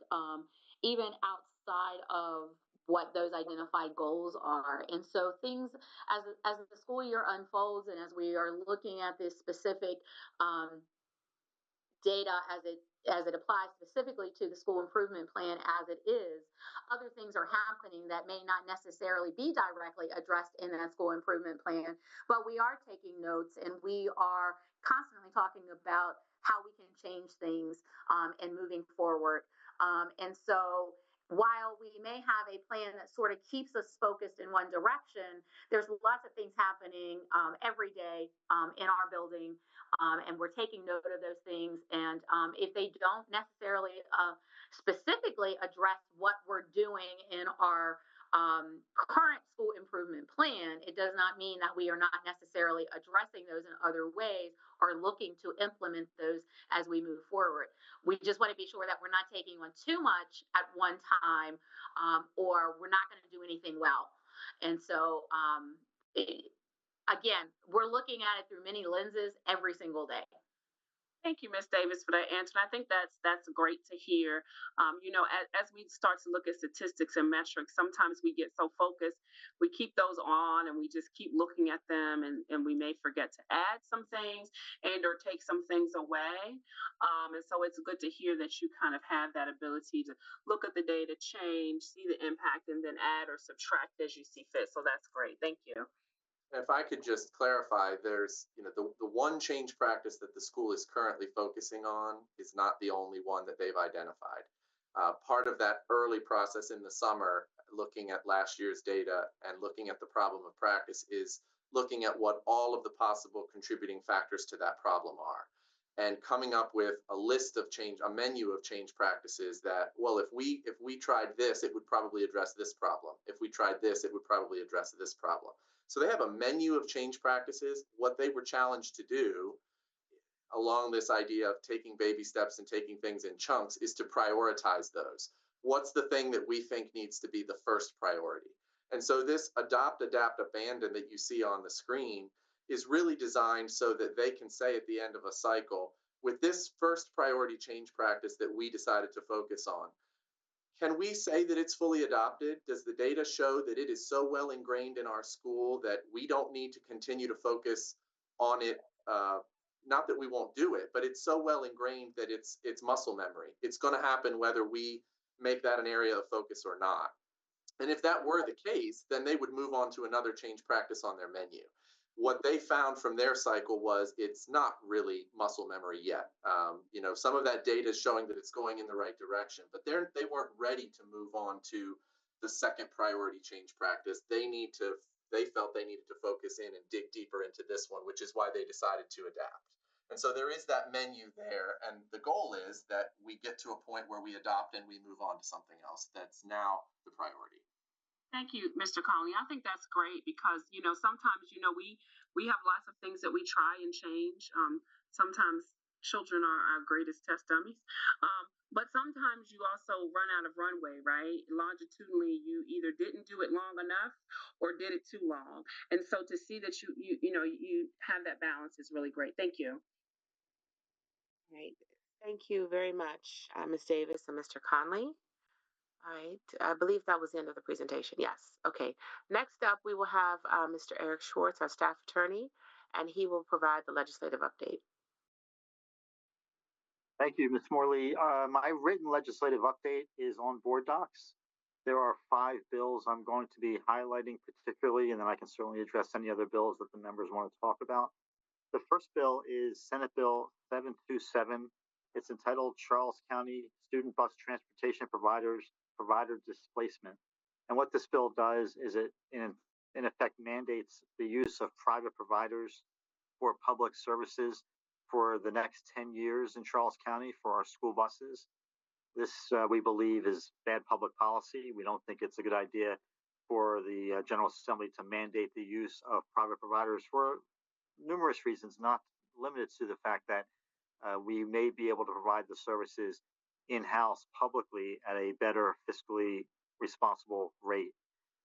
even outside of what those identified goals are. And so things as the school year unfolds and as we are looking at this specific data as it applies specifically to the school improvement plan as it is, other things are happening that may not necessarily be directly addressed in that school improvement plan, but we are taking notes and we are constantly talking about how we can change things and moving forward. And so while we may have a plan that sort of keeps us focused in one direction, there's lots of things happening every day in our building, and we're taking note of those things. And if they don't necessarily specifically address what we're doing in our current school improvement plan, it does not mean that we are not necessarily addressing those in other ways or looking to implement those as we move forward. We just want to be sure that we're not taking on too much at one time, or we're not going to do anything well. And so, again, we're looking at it through many lenses every single day. Thank you, Ms. Davis, for that answer. And I think that's great to hear. As we start to look at statistics and metrics, sometimes we get so focused, we keep those on and we just keep looking at them, and we may forget to add some things and or take some things away. And so it's good to hear that you kind of have that ability to look at the data, change, see the impact, and then add or subtract as you see fit. So that's great. Thank you. If I could just clarify, there's, the one change practice that the school is currently focusing on is not the only one that they've identified. Part of that early process in the summer, looking at last year's data and looking at the problem of practice, is looking at what all of the possible contributing factors to that problem are, and coming up with a list of a menu of change practices that, well, if we tried this, it would probably address this problem. If we tried this, it would probably address this problem. So they have a menu of change practices. What they were challenged to do along this idea of taking baby steps and taking things in chunks is to prioritize those. What's the thing that we think needs to be the first priority? And so this adopt, adapt, abandon that you see on the screen is really designed so that they can say at the end of a cycle, with this first priority change practice that we decided to focus on, can we say that it's fully adopted? Does the data show that it is so well ingrained in our school that we don't need to continue to focus on it? Not that we won't do it, but it's so well ingrained that it's muscle memory. It's going to happen whether we make that an area of focus or not. And if that were the case, then they would move on to another change practice on their menu. What they found from their cycle was it's not really muscle memory yet. Some of that data is showing that it's going in the right direction, but they weren't ready to move on to the second priority change practice. They felt they needed to focus in and dig deeper into this one, which is why they decided to adapt. And so there is that menu there, and the goal is that we get to a point where we adopt and we move on to something else that's now the priority. Thank you, Mr. Conley. I think that's great because, sometimes, we have lots of things that we try and change. Sometimes children are our greatest test dummies. But sometimes you also run out of runway, right? Longitudinally, you either didn't do it long enough or did it too long. And so to see that you have that balance is really great. Thank you. All right. Thank you very much, Ms. Davis and Mr. Conley. All right, I believe that was the end of the presentation. Yes, okay. Next up, we will have Mr. Eric Schwartz, our staff attorney, and he will provide the legislative update. Thank you, Ms. Morley. My written legislative update is on board docs. There are 5 bills I'm going to be highlighting particularly, and then I can certainly address any other bills that the members want to talk about. The first bill is Senate Bill 727. It's entitled Charles County Student Bus Transportation Provider Displacement. And what this bill does is it, in effect, mandates the use of private providers for public services for the next 10 years in Charles County for our school buses. This, we believe, is bad public policy. We don't think it's a good idea for the General Assembly to mandate the use of private providers for numerous reasons, not limited to the fact that we may be able to provide the services in-house publicly at a better fiscally responsible rate.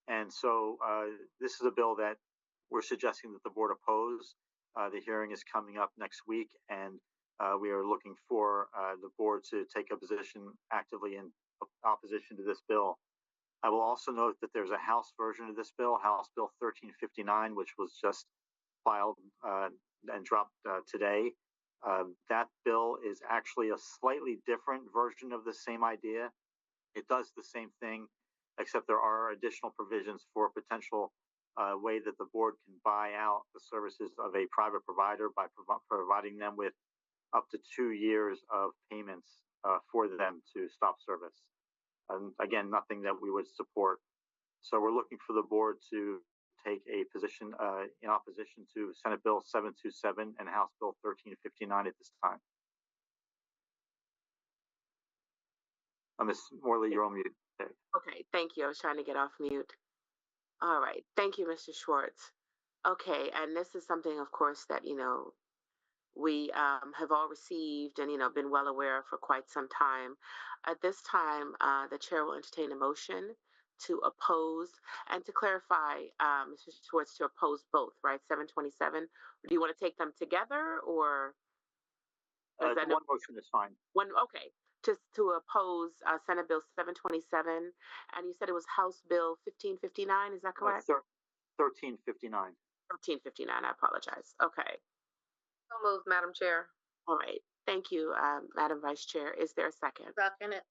And so this is a bill that we're suggesting that the board oppose. The hearing is coming up next week, and we are looking for the board to take a position actively in opposition to this bill. I will also note that there's a House version of this bill, House Bill 1359, which was just filed and dropped today. That bill is actually a slightly different version of the same idea. It does the same thing, except there are additional provisions for a potential way that the board can buy out the services of a private provider by providing them with up to 2 years of payments for them to stop service. Again, nothing that we would support. So we're looking for the board to take a position in opposition to Senate Bill 727 and House Bill 1359 at this time. Ms. Morley, you're on mute. Okay, thank you. I was trying to get off mute. All right, thank you, Mr. Schwartz. Okay, and this is something, of course, that, we have all received and, been well aware of for quite some time. At this time, the chair will entertain a motion to oppose and to clarify, Mr. Schwartz, to oppose both, right? 727. Do you want to take them together or? One motion is fine. One, okay. To oppose Senate Bill 727, and you said it was House Bill 1559, is that correct? 1359. 1359, I apologize. Okay. So moved, Madam Chair. All right. Thank you, Madam Vice Chair. Is there a second? Second it.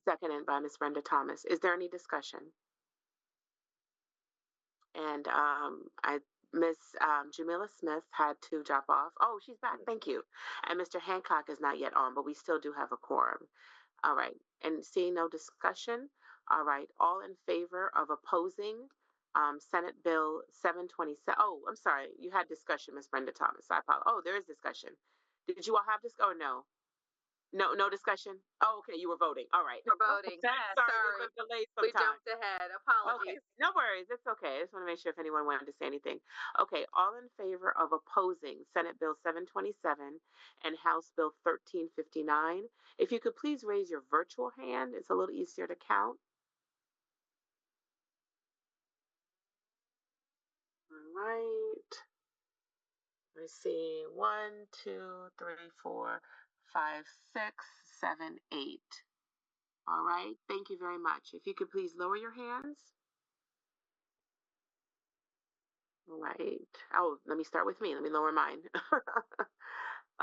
Seconded by Ms. Brenda Thomas. Is there any discussion? And Ms. Jamila Smith had to drop off. Oh, she's back. Thank you. And Mr. Hancock is not yet on, but we still do have a quorum. All right. And seeing no discussion, all right. All in favor of opposing Senate Bill 727. Oh, I'm sorry. You had discussion, Ms. Brenda Thomas. I apologize. Oh, there is discussion. Did you all have this? Oh, no. No discussion? Oh, okay, you were voting. All right. We're voting. Sorry. We jumped ahead. Apologies. Okay, no worries. It's okay. I just want to make sure if anyone wanted to say anything. Okay, all in favor of opposing Senate Bill 727 and House Bill 1359. If you could please raise your virtual hand, it's a little easier to count. All right. Let's see. 1, 2, 3, 4, 5, 6, 7, 8. All right. Thank you very much. If you could please lower your hands. All right. Oh, let me start with me. Let me lower mine.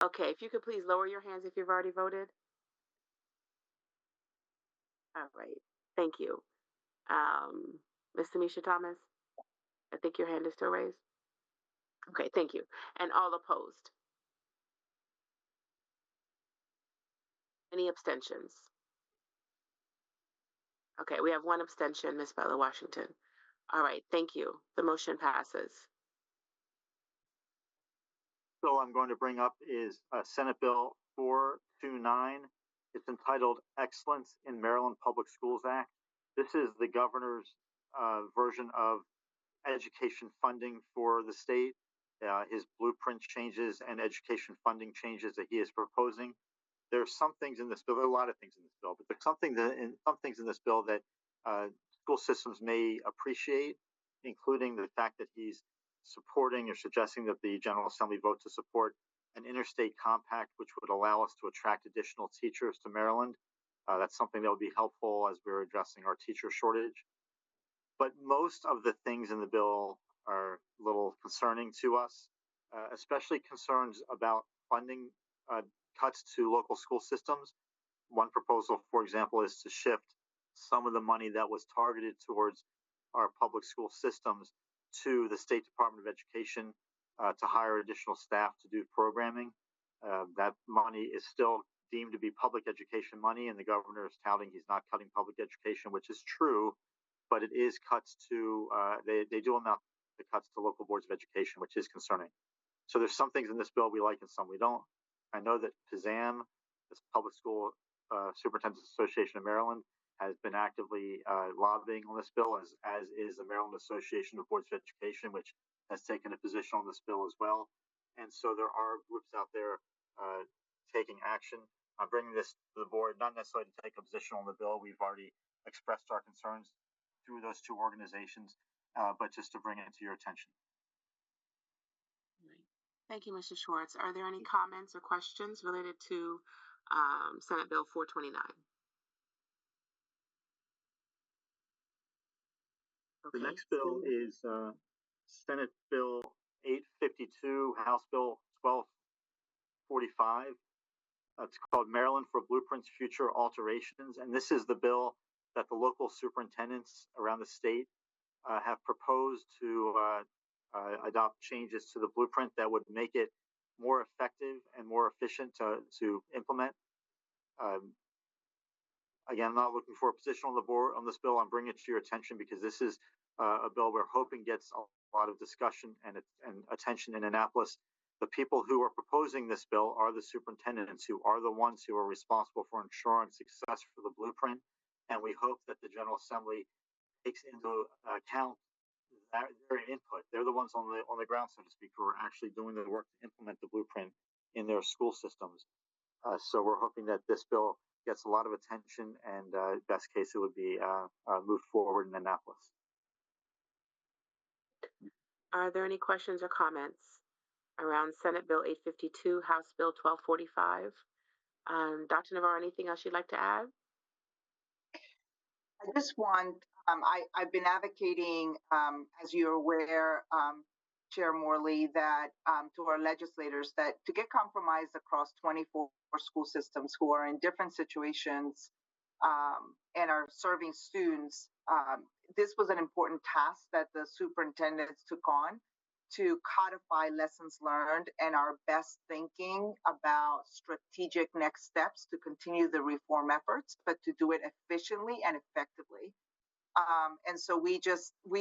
Okay. If you could please lower your hands if you've already voted. All right. Thank you. Ms. Tamisha Thomas, I think your hand is still raised. Okay. Thank you. And all opposed? Any abstentions? Okay, we have one abstention, Ms. Bella Washington. All right, thank you. The motion passes. Bill I'm going to bring up is Senate Bill 429. It's entitled Excellence in Maryland Public Schools Act. This is the governor's version of education funding for the state, his blueprint changes and education funding changes that he is proposing. There are some things in this bill, there are a lot of things in this bill, but there's some things in this bill that school systems may appreciate, including the fact that he's supporting or suggesting that the General Assembly vote to support an interstate compact, which would allow us to attract additional teachers to Maryland. That's something that would be helpful as we're addressing our teacher shortage. But most of the things in the bill are a little concerning to us, especially concerns about funding cuts to local school systems. One proposal, for example, is to shift some of the money that was targeted towards our public school systems to the State Department of Education to hire additional staff to do programming. That money is still deemed to be public education money, and the governor is touting he's not cutting public education, which is true, but it is cuts to, they do amount to cuts to local boards of education, which is concerning. So there's some things in this bill we like and some we don't. I know that PSAM, this Public School Superintendents Association of Maryland, has been actively lobbying on this bill, as is the Maryland Association of Boards of Education, which has taken a position on this bill as well. And so there are groups out there taking action. I'm bringing this to the board, not necessarily to take a position on the bill. We've already expressed our concerns through those two organizations, but just to bring it to your attention. Thank you, Mr. Schwartz. Are there any comments or questions related to Senate Bill 429? The next bill is Senate Bill 852, House Bill 1245. It's called Maryland for Blueprints Future Alterations. And this is the bill that the local superintendents around the state have proposed to adopt changes to the blueprint that would make it more effective and more efficient to implement. Again, I'm not looking for a position on the board on this bill. I'm bringing it to your attention because this is a bill we're hoping gets a lot of discussion and attention in Annapolis. The people who are proposing this bill are the superintendents, who are the ones who are responsible for ensuring success for the blueprint. And we hope that the General Assembly takes into account their input. They're the ones on the ground, so to speak, who are actually doing the work to implement the blueprint in their school systems. So we're hoping that this bill gets a lot of attention, and best case it would be moved forward in Annapolis. Are there any questions or comments around Senate Bill 852, House Bill 1245? Dr. Navarro, anything else you'd like to add? I just want, I've been advocating, as you're aware, Chair Morley, that to our legislators, that to get compromise across 24 school systems who are in different situations and are serving students, this was an important task that the superintendents took on to codify lessons learned and our best thinking about strategic next steps to continue the reform efforts, but to do it efficiently and effectively. And so we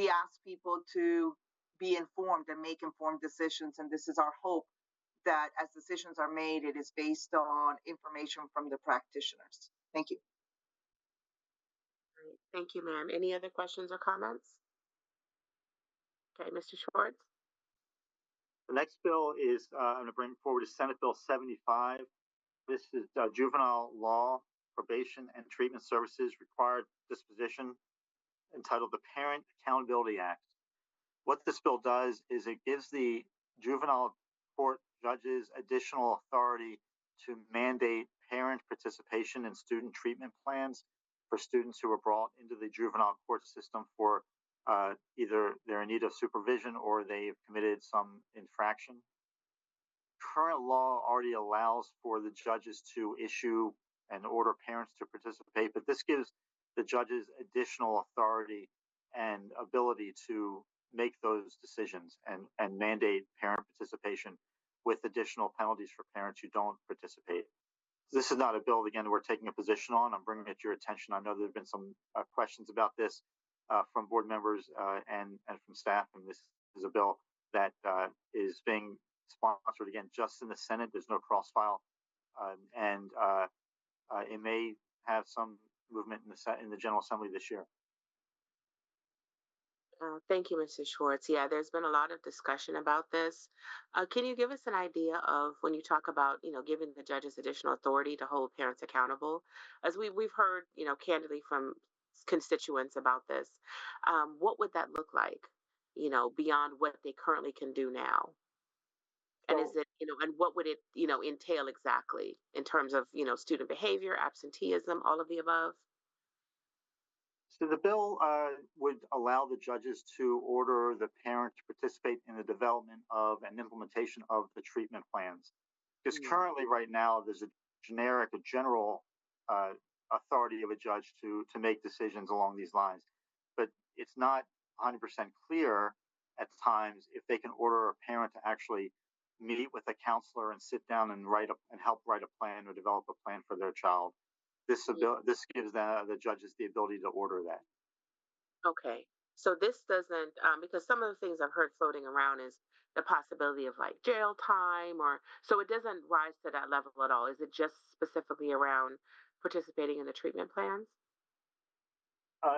ask people to be informed and make informed decisions. And this is our hope, that as decisions are made, it is based on information from the practitioners. Thank you. Great. Thank you, ma'am. Any other questions or comments? Okay, Mr. Schwartz. The next bill is I'm going to bring forward is Senate Bill 75. This is Juvenile Law, Probation, and Treatment Services Required Disposition, entitled the Parent Accountability Act. What this bill does is it gives the juvenile court judges additional authority to mandate parent participation in student treatment plans for students who are brought into the juvenile court system for either they're in need of supervision or they've committed some infraction. Current law already allows for the judges to issue and order parents to participate, but this gives the judges additional authority and ability to make those decisions and mandate parent participation with additional penalties for parents who don't participate. This is not a bill, again, we're taking a position on. I'm bringing it to your attention. I know there have been some questions about this from board members and from staff, and this is a bill that is being sponsored, again, just in the Senate. There's no cross-file, and it may have some movement in the General Assembly this year. Thank you, Mr. Schwartz. Yeah, there's been a lot of discussion about this. Can you give us an idea of, when you talk about, giving the judges additional authority to hold parents accountable, as we've heard, candidly from constituents about this, what would that look like, beyond what they currently can do now? And is it, and what would it, entail exactly in terms of, student behavior, absenteeism, all of the above? So the bill would allow the judges to order the parent to participate in the development of and implementation of the treatment plans. Because currently, right now, there's a general authority of a judge to make decisions along these lines. But it's not 100% clear at times if they can order a parent to actually meet with a counselor and sit down and help write a plan or develop a plan for their child. This gives the judges the ability to order that. Okay. So this doesn't, because some of the things I've heard floating around is the possibility of like jail time, or so it doesn't rise to that level at all. Is it just specifically around participating in the treatment plans?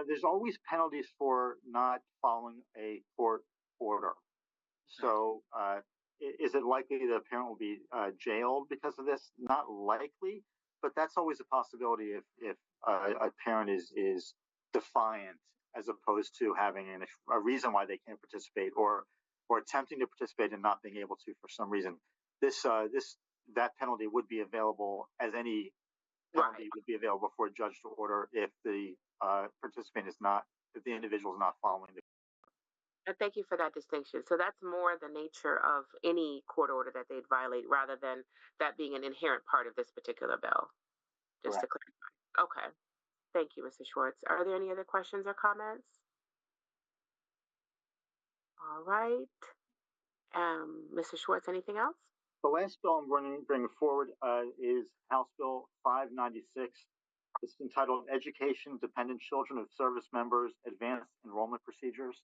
There's always penalties for not following a court order. So, is it likely that a parent will be jailed because of this? Not likely, but that's always a possibility if a parent is defiant as opposed to having a reason why they can't participate, or attempting to participate and not being able to for some reason. That penalty would be available, as any penalty would be available for a judge to order if the participant is not, if the individual is not following the. And thank you for that distinction. So that's more the nature of any court order that they'd violate, rather than that being an inherent part of this particular bill. Just to clarify. Okay. Thank you, Mr. Schwartz. Are there any other questions or comments? All right. Mr. Schwartz, anything else? The last bill I'm going to bring forward is House Bill 596. It's entitled Education Dependent Children of Service Members Advanced Enrollment Procedures.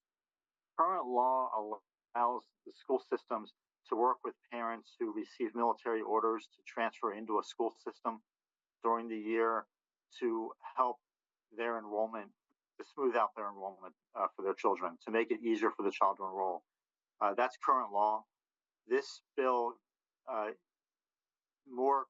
Current law allows the school systems to work with parents who receive military orders to transfer into a school system during the year to help their enrollment, to smooth out their enrollment for their children, to make it easier for the child to enroll. That's current law. This bill more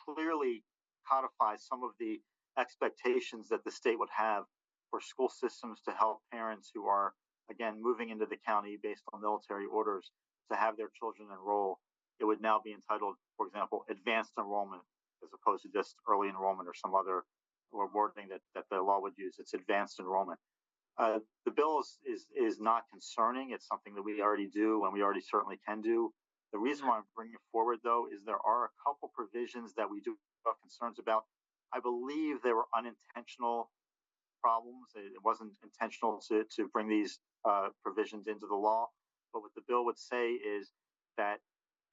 clearly codifies some of the expectations that the state would have for school systems to help parents who are, again, moving into the county based on military orders to have their children enroll. It would now be entitled, for example, advanced enrollment, as opposed to just early enrollment or some other wording that the law would use. It's advanced enrollment. The bill is not concerning. It's something that we already do and we already certainly can do. The reason why I'm bringing it forward, though, is there are a couple provisions that we do have concerns about. I believe they were unintentional problems. It wasn't intentional to bring these provisions into the law. But what the bill would say is that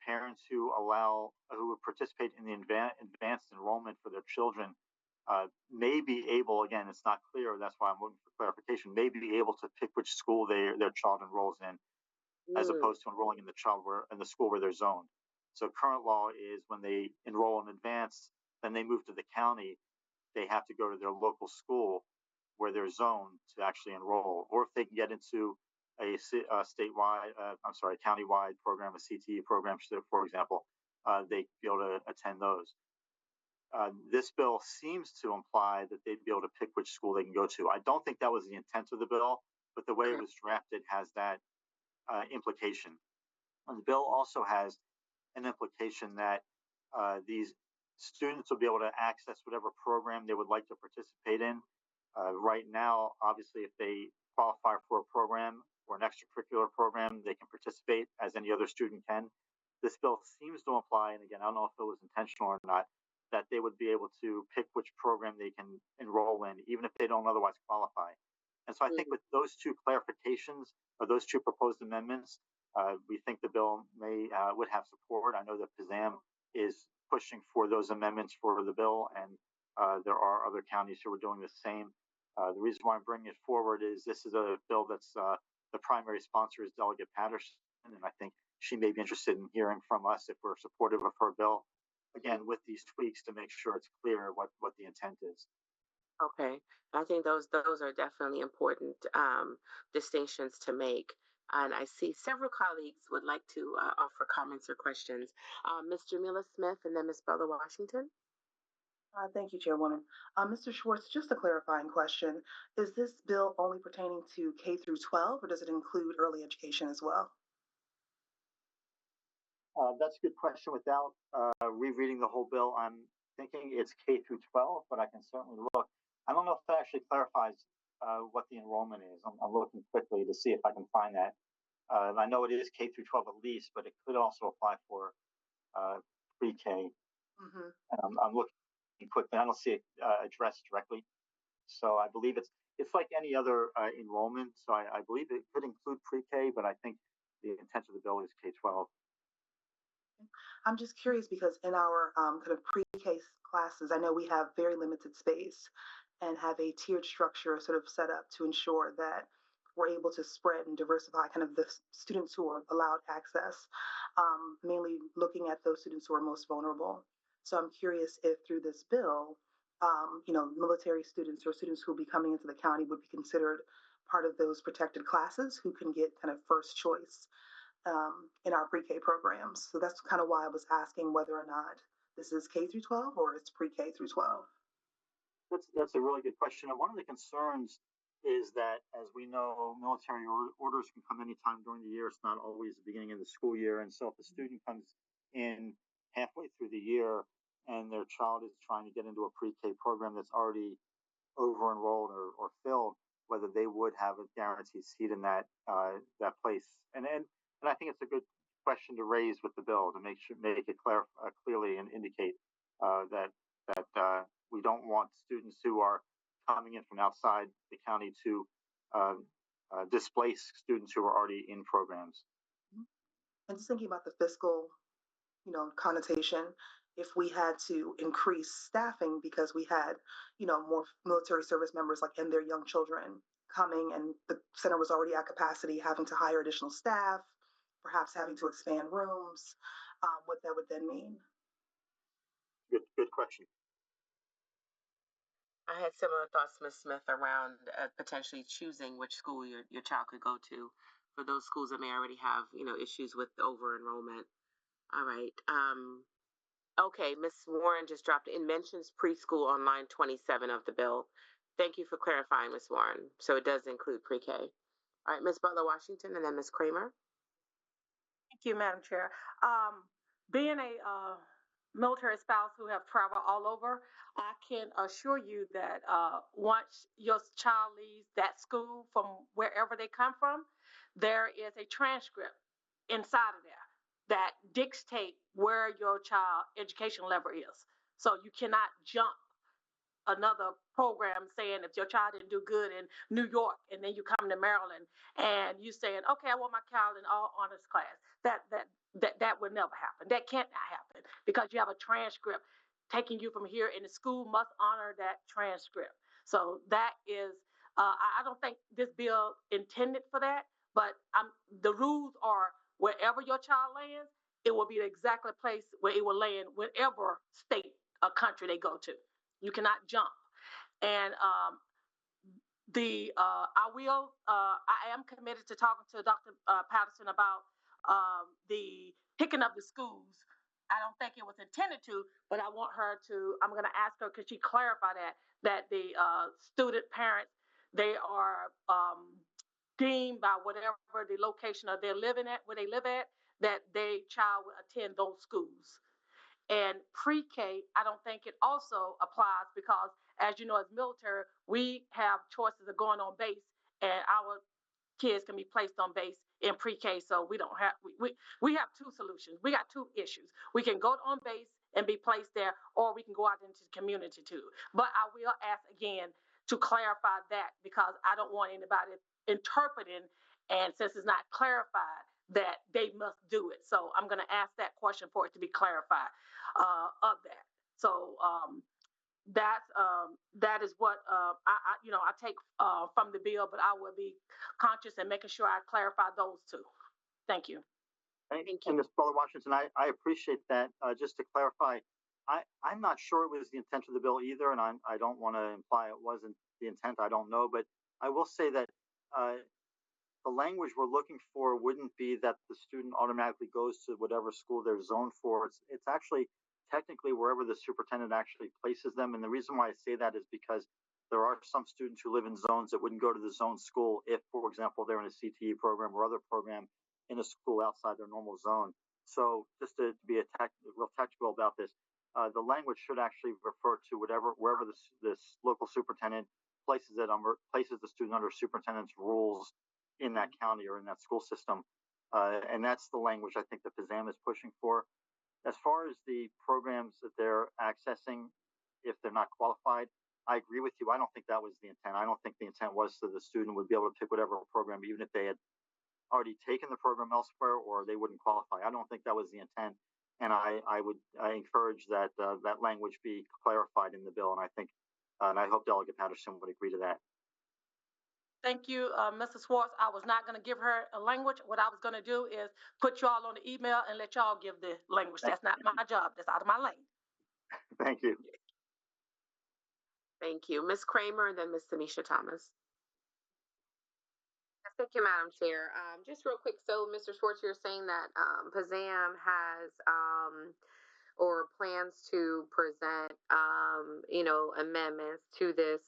parents who would participate in the advanced enrollment for their children may be able, again, it's not clear, that's why I'm looking for clarification, may be able to pick which school their child enrolls in, as opposed to enrolling in the school where they're zoned. So current law is when they enroll in advanced, then they move to the county, they have to go to their local school where they're zoned to actually enroll. Or if they can get into a countywide program, a CTE program, for example, they'd be able to attend those. This bill seems to imply that they'd be able to pick which school they can go to. I don't think that was the intent of the bill, but the way it was drafted has that implication. And the bill also has an implication that these students will be able to access whatever program they would like to participate in. Right now, obviously, if they qualify for a program or an extracurricular program, they can participate as any other student can. This bill seems to imply, and again, I don't know if it was intentional or not, that they would be able to pick which program they can enroll in, even if they don't otherwise qualify. And so I think with those two clarifications, or those two proposed amendments, we think the bill would have support. I know that PZAM is pushing for those amendments for the bill, and there are other counties who are doing the same. The reason why I'm bringing it forward is this is a bill that's the primary sponsor is Delegate Patterson, and I think she may be interested in hearing from us if we're supportive of her bill. Again, with these tweaks to make sure it's clear what the intent is. Okay, I think those are definitely important distinctions to make. And I see several colleagues would like to offer comments or questions. Ms. Jamila Smith and then Ms. Bella Washington. Thank you, Chairwoman. Mr. Schwartz, just a clarifying question. Is this bill only pertaining to K through 12, or does it include early education as well? That's a good question. Without rereading the whole bill, I'm thinking it's K through 12, but I can certainly look. I don't know if that actually clarifies what the enrollment is. I'm looking quickly to see if I can find that. I know it is K through 12 at least, but it could also apply for pre-K. I'm looking quickly. I don't see it addressed directly. So I believe it's like any other enrollment. So I believe it could include pre-K, but I think the intent of the bill is K-12. I'm just curious because in our kind of pre-K classes, I know we have very limited space and have a tiered structure sort of set up to ensure that we're able to spread and diversify kind of the students who are allowed access, mainly looking at those students who are most vulnerable. So I'm curious if through this bill, military students or students who will be coming into the county would be considered part of those protected classes who can get kind of first choice in our pre-K programs. So that's kind of why I was asking whether or not this is K through 12 or it's pre-K through 12. That's a really good question. And one of the concerns is that, as we know, military orders can come anytime during the year. It's not always the beginning of the school year. And so if a student comes in halfway through the year and their child is trying to get into a pre-K program that's already over-enrolled or filled, whether they would have a guaranteed seat in that place. And I think it's a good question to raise with the bill to make it clearly and indicate that we don't want students who are coming in from outside the county to displace students who are already in programs. And just thinking about the fiscal, connotation, if we had to increase staffing because we had, more military service members and their young children coming, and the center was already at capacity, having to hire additional staff, perhaps having to expand rooms, what that would then mean. Good question. I had similar thoughts, Ms. Smith, around potentially choosing which school your child could go to for those schools that may already have, issues with over enrollment. All right. Okay, Ms. Warren just dropped in mentions preschool on line 27 of the bill. Thank you for clarifying, Ms. Warren. So it does include pre-K. All right, Ms. Butler-Washington, and then Ms. Kramer. Thank you, Madam Chair. Being a military spouse who have traveled all over, I can assure you that once your child leaves that school from wherever they come from, there is a transcript inside of there that dictate where your child education level is. So you cannot jump another program saying if your child didn't do good in New York and then you come to Maryland and you saying, okay, I want my child in all honors class. That would never happen. That can't happen because you have a transcript taking you from here, and the school must honor that transcript. So that is, I don't think this bill intended for that, but the rules are wherever your child lands, it will be the exact place where it will land, whatever state or country they go to. You cannot jump. And I am committed to talking to Dr. Patterson about the picking up the schools. I don't think it was intended to, but I'm going to ask her, could she clarify that the student parents, they are deemed by whatever the location of their living at, where they live at, that their child will attend those schools. And pre-K, I don't think it also applies because, as you know, as military, we have choices of going on base, and our kids can be placed on base in pre-K. So we don't have, we have two solutions. We got two issues. We can go on base and be placed there, or we can go out into the community too. But I will ask again to clarify that, because I don't want anybody interpreting, and since it's not clarified, that they must do it. So I'm going to ask that question for it to be clarified of that. So that is what I take from the bill, but I will be conscious and making sure I clarify those two. Thank you. Thank you. And Ms. Butler-Washington, I appreciate that. Just to clarify, I'm not sure it was the intent of the bill either, and I don't want to imply it wasn't the intent. I don't know, but I will say that the language we're looking for wouldn't be that the student automatically goes to whatever school they're zoned for. It's actually technically wherever the superintendent actually places them. And the reason why I say that is because there are some students who live in zones that wouldn't go to the zone school if, for example, they're in a CTE program or other program in a school outside their normal zone. So just to be real technical about this, the language should actually refer to wherever this local superintendent places the student under superintendent's rules in that county or in that school system. And that's the language I think the PZAM is pushing for. As far as the programs that they're accessing, if they're not qualified, I agree with you. I don't think that was the intent. I don't think the intent was that the student would be able to pick whatever program, even if they had already taken the program elsewhere or they wouldn't qualify. I don't think that was the intent. And I encourage that that language be clarified in the bill. And I hope Delegate Patterson would agree to that. Thank you, Mrs. Schwartz. I was not going to give her a language. What I was going to do is put y'all on the email and let y'all give the language. That's not my job. That's out of my lane. Thank you. Thank you. Ms. Kramer and then Ms. Tanisha Thomas. Yes, thank you, Madam Chair. Just real quick, so Mr. Schwartz, you're saying that PAZAM has or plans to present, amendments to this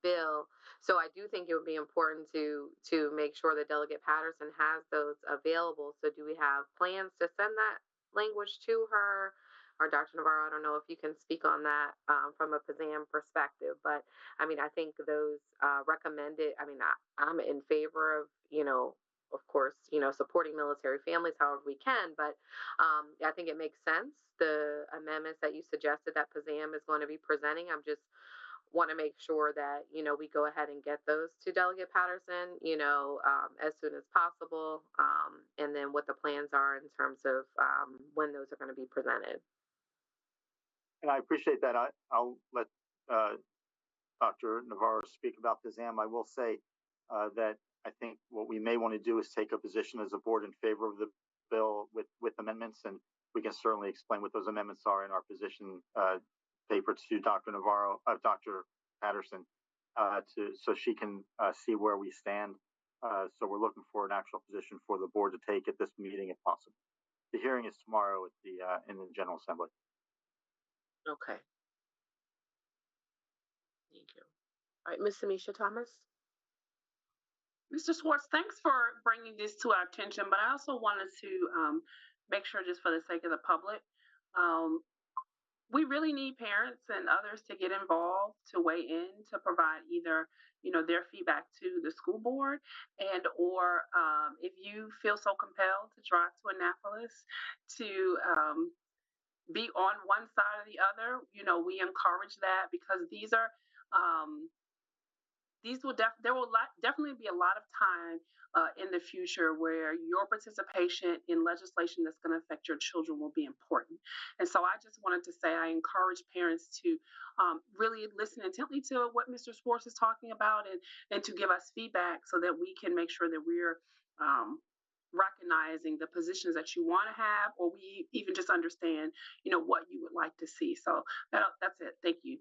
bill. So I do think it would be important to make sure that Delegate Patterson has those available. So do we have plans to send that language to her? Or Dr. Navarro, I don't know if you can speak on that from a PAZAM perspective, but I mean, I think those recommended, I'm in favor of, of course, supporting military families however we can, but I think it makes sense, the amendments that you suggested that PAZAM is going to be presenting. I'm just want to make sure that, we go ahead and get those to Delegate Patterson, as soon as possible, and then what the plans are in terms of when those are going to be presented. And I appreciate that. I'll let Dr. Navarro speak about PAZAM. I will say that I think what we may want to do is take a position as a board in favor of the bill with amendments, and we can certainly explain what those amendments are in our position paper to Dr. Navarro, Dr. Patterson, so she can see where we stand. So we're looking for an actual position for the board to take at this meeting if possible. The hearing is tomorrow at in the General Assembly. Okay. Thank you. All right, Ms. Tanisha Thomas. Mr. Schwartz, thanks for bringing this to our attention, but I also wanted to make sure, just for the sake of the public, we really need parents and others to get involved, to weigh in, to provide either, their feedback to the school board, and or if you feel so compelled to drive to Annapolis to be on one side or the other, we encourage that, because these are there will definitely be a lot of time in the future where your participation in legislation that's going to affect your children will be important. And so I just wanted to say I encourage parents to really listen intently to what Mr. Schwartz is talking about, and to give us feedback so that we can make sure that we're recognizing the positions that you want to have, or we even just understand, what you would like to see. So that's it. Thank you.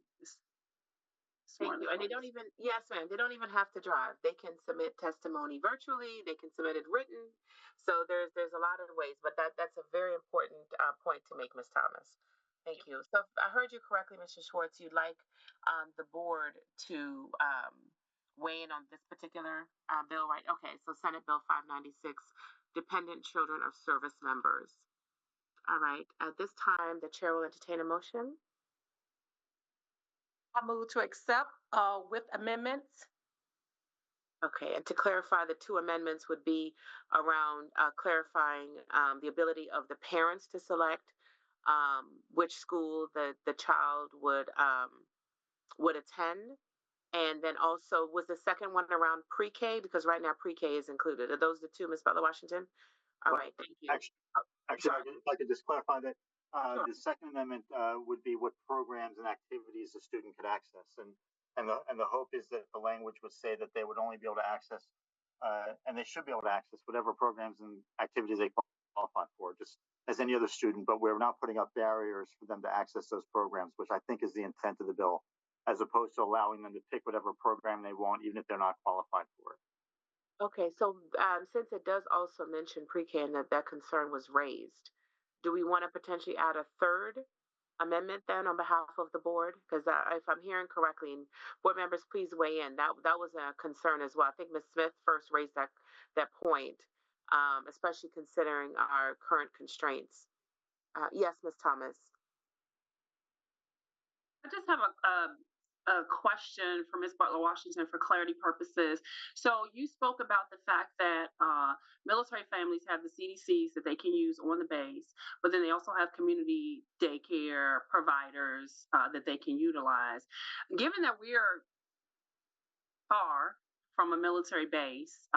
Thank you. And they don't even, yes, ma'am, they don't even have to drive. They can submit testimony virtually. They can submit it written. So there's a lot of ways, but that's a very important point to make, Ms. Thomas. Thank you. So if I heard you correctly, Mr. Schwartz, you'd like the board to weigh in on this particular bill, right? Okay, so Senate Bill 596, Dependent Children of Service Members. All right. At this time, the chair will entertain a motion. I move to accept with amendments. Okay, and to clarify, the two amendments would be around clarifying the ability of the parents to select which school the child would attend, and then also was the second one around pre-K, because right now pre-K is included. Are those the two, Ms. Butler Washington? All right, thank you. Actually, if I could just clarify that the second amendment would be what programs and activities the student could access, and the hope is that the language would say that they would only be able to access, and they should be able to access whatever programs and activities they qualify for, just as any other student. But we're not putting up barriers for them to access those programs, which I think is the intent of the bill, as opposed to allowing them to pick whatever program they want, even if they're not qualified for it. Okay, so since it does also mention pre-K and that concern was raised, do we want to potentially add a third amendment then on behalf of the board? Because if I'm hearing correctly, and board members, please weigh in. That was a concern as well. I think Ms. Smith first raised that point, especially considering our current constraints. Yes, Ms. Thomas. I just have a question for Ms. Butler Washington for clarity purposes. So you spoke about the fact that military families have the CDCs that they can use on the base, but then they also have community daycare providers that they can utilize. Given that we are far from a military base,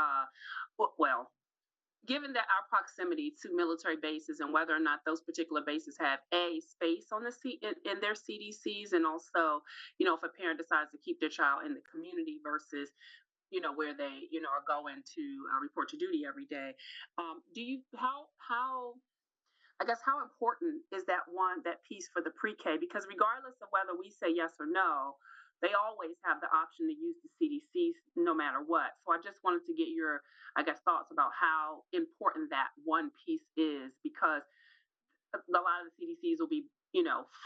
given that our proximity to military bases and whether or not those particular bases have space on the in their CDCs, and also, if a parent decides to keep their child in the community versus where they, are going to report to duty every day. How important is that piece for the pre-K? Because regardless of whether we say yes or no, they always have the option to use the CDCs no matter what. So I just wanted to get your, thoughts about how important that one piece is, because a lot of the CDCs will be,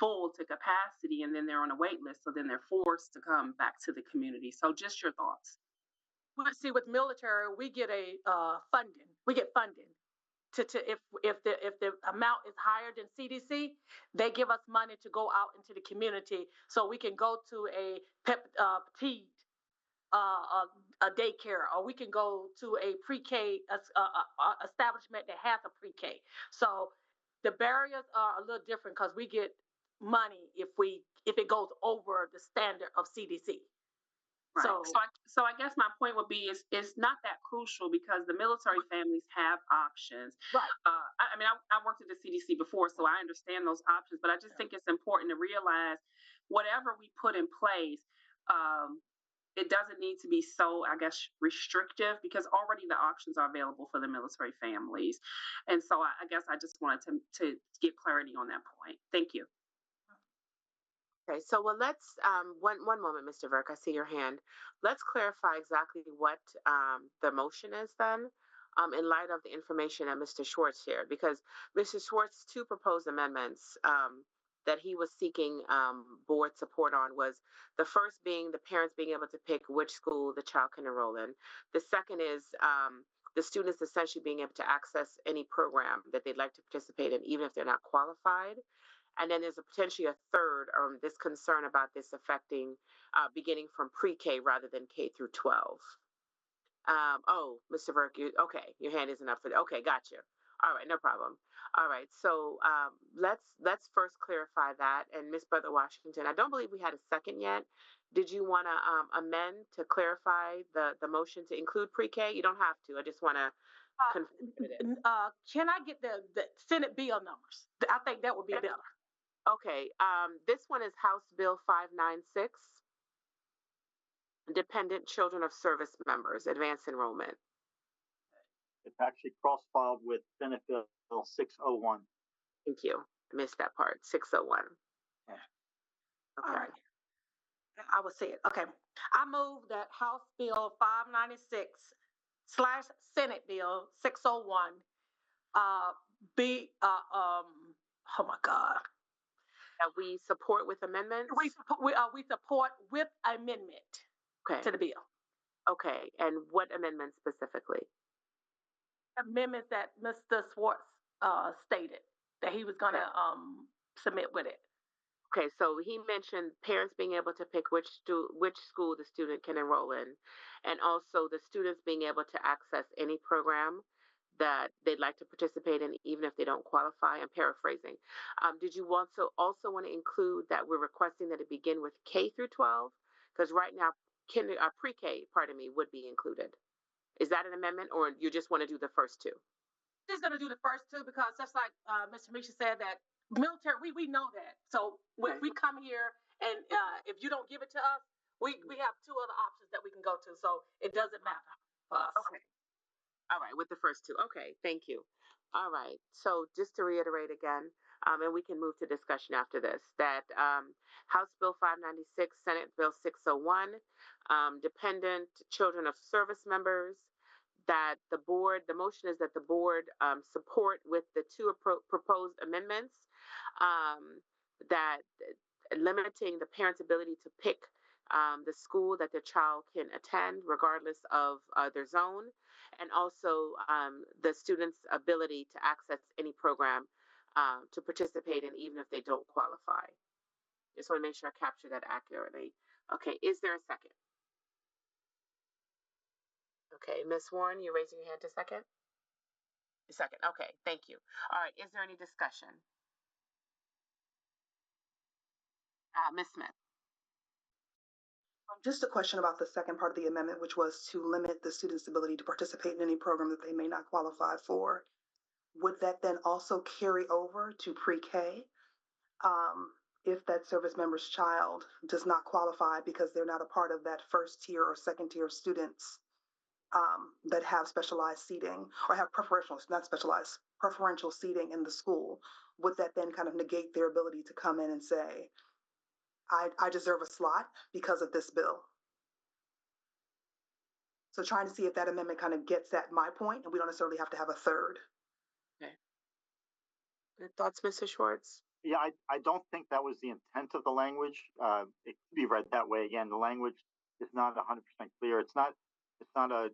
full to capacity, and then they're on a wait list. So then they're forced to come back to the community. So just your thoughts. Well, see, with military, we get funding. We get funding. If the amount is higher than CDC, they give us money to go out into the community so we can go to a petite a daycare, or we can go to a pre-K establishment that has a pre-K. So the barriers are a little different because we get money if it goes over the standard of CDC. Right. So I guess my point would be it's not that crucial because the military families have options. Right. I worked at the CDC before, so I understand those options, but I just think it's important to realize whatever we put in place, it doesn't need to be so, restrictive, because already the options are available for the military families. And so I guess I just wanted to get clarity on that point. Thank you. Okay, so let's one moment, Mr. Verk. I see your hand. Let's clarify exactly what the motion is then, in light of the information that Mr. Schwartz shared, because Mr. Schwartz, two proposed amendments that he was seeking board support on was the first being the parents being able to pick which school the child can enroll in. The second is the students essentially being able to access any program that they'd like to participate in, even if they're not qualified. And then there's potentially a third, this concern about this affecting beginning from pre-K rather than K through 12. Mr. Verk, your hand isn't up for that. Okay, gotcha. All right, no problem. All right, so let's first clarify that. And Ms. Brother Washington, I don't believe we had a second yet. Did you want to amend to clarify the motion to include pre-K? You don't have to. I just want to confirm it. Can I get the Senate bill numbers? I think that would be better. Okay, this one is House Bill 596, Dependent Children of Service Members, Advanced Enrollment. It's actually cross-filed with Senate Bill 601. Thank you. I missed that part, 601. Yeah. Okay. All right. I will say it. Okay. I move that House Bill 596/Senate Bill 601 be, oh my God. That we support with amendments? We support with amendment to the bill. Okay, and what amendment specifically? Amendments that Mr. Schwartz stated that he was going to submit with it. Okay, so he mentioned parents being able to pick which school the student can enroll in, and also the students being able to access any program that they'd like to participate in, even if they don't qualify. I'm paraphrasing. Did you also want to include that we're requesting that it begin with K through 12? Because right now, pre-K, would be included. Is that an amendment, or you just want to do the first two? Just going to do the first two because just like Mr. Misha said, that military, we know that. So if we come here and if you don't give it to us, we have two other options that we can go to. So it doesn't matter for us. Okay. All right, with the first two. Okay, thank you. All right, so just to reiterate again, and we can move to discussion after this, that House Bill 596, Senate Bill 601, Dependent Children of Service Members, that the motion is that the board support with the two proposed amendments, that limiting the parent's ability to pick the school that their child can attend regardless of their zone, and also the student's ability to access any program to participate in, even if they don't qualify. Just want to make sure I capture that accurately. Okay, is there a second? Okay, Ms. Warren, you're raising your hand to second? A second, okay, thank you. All right, is there any discussion? Ms. Smith. Just a question about the second part of the amendment, which was to limit the student's ability to participate in any program that they may not qualify for. Would that then also carry over to pre-K? if that service member's child does not qualify because they're not a part of that first tier or second tier students that have specialized seating or have preferential, not specialized, preferential seating in the school, would that then kind of negate their ability to come in and say, I deserve a slot because of this bill? So trying to see if that amendment kind of gets at my point, and we don't necessarily have to have a third. Okay. Good thoughts, Mr. Schwartz? Yeah, I don't think that was the intent of the language. It could be read that way. Again, the language is not 100% clear. It's not a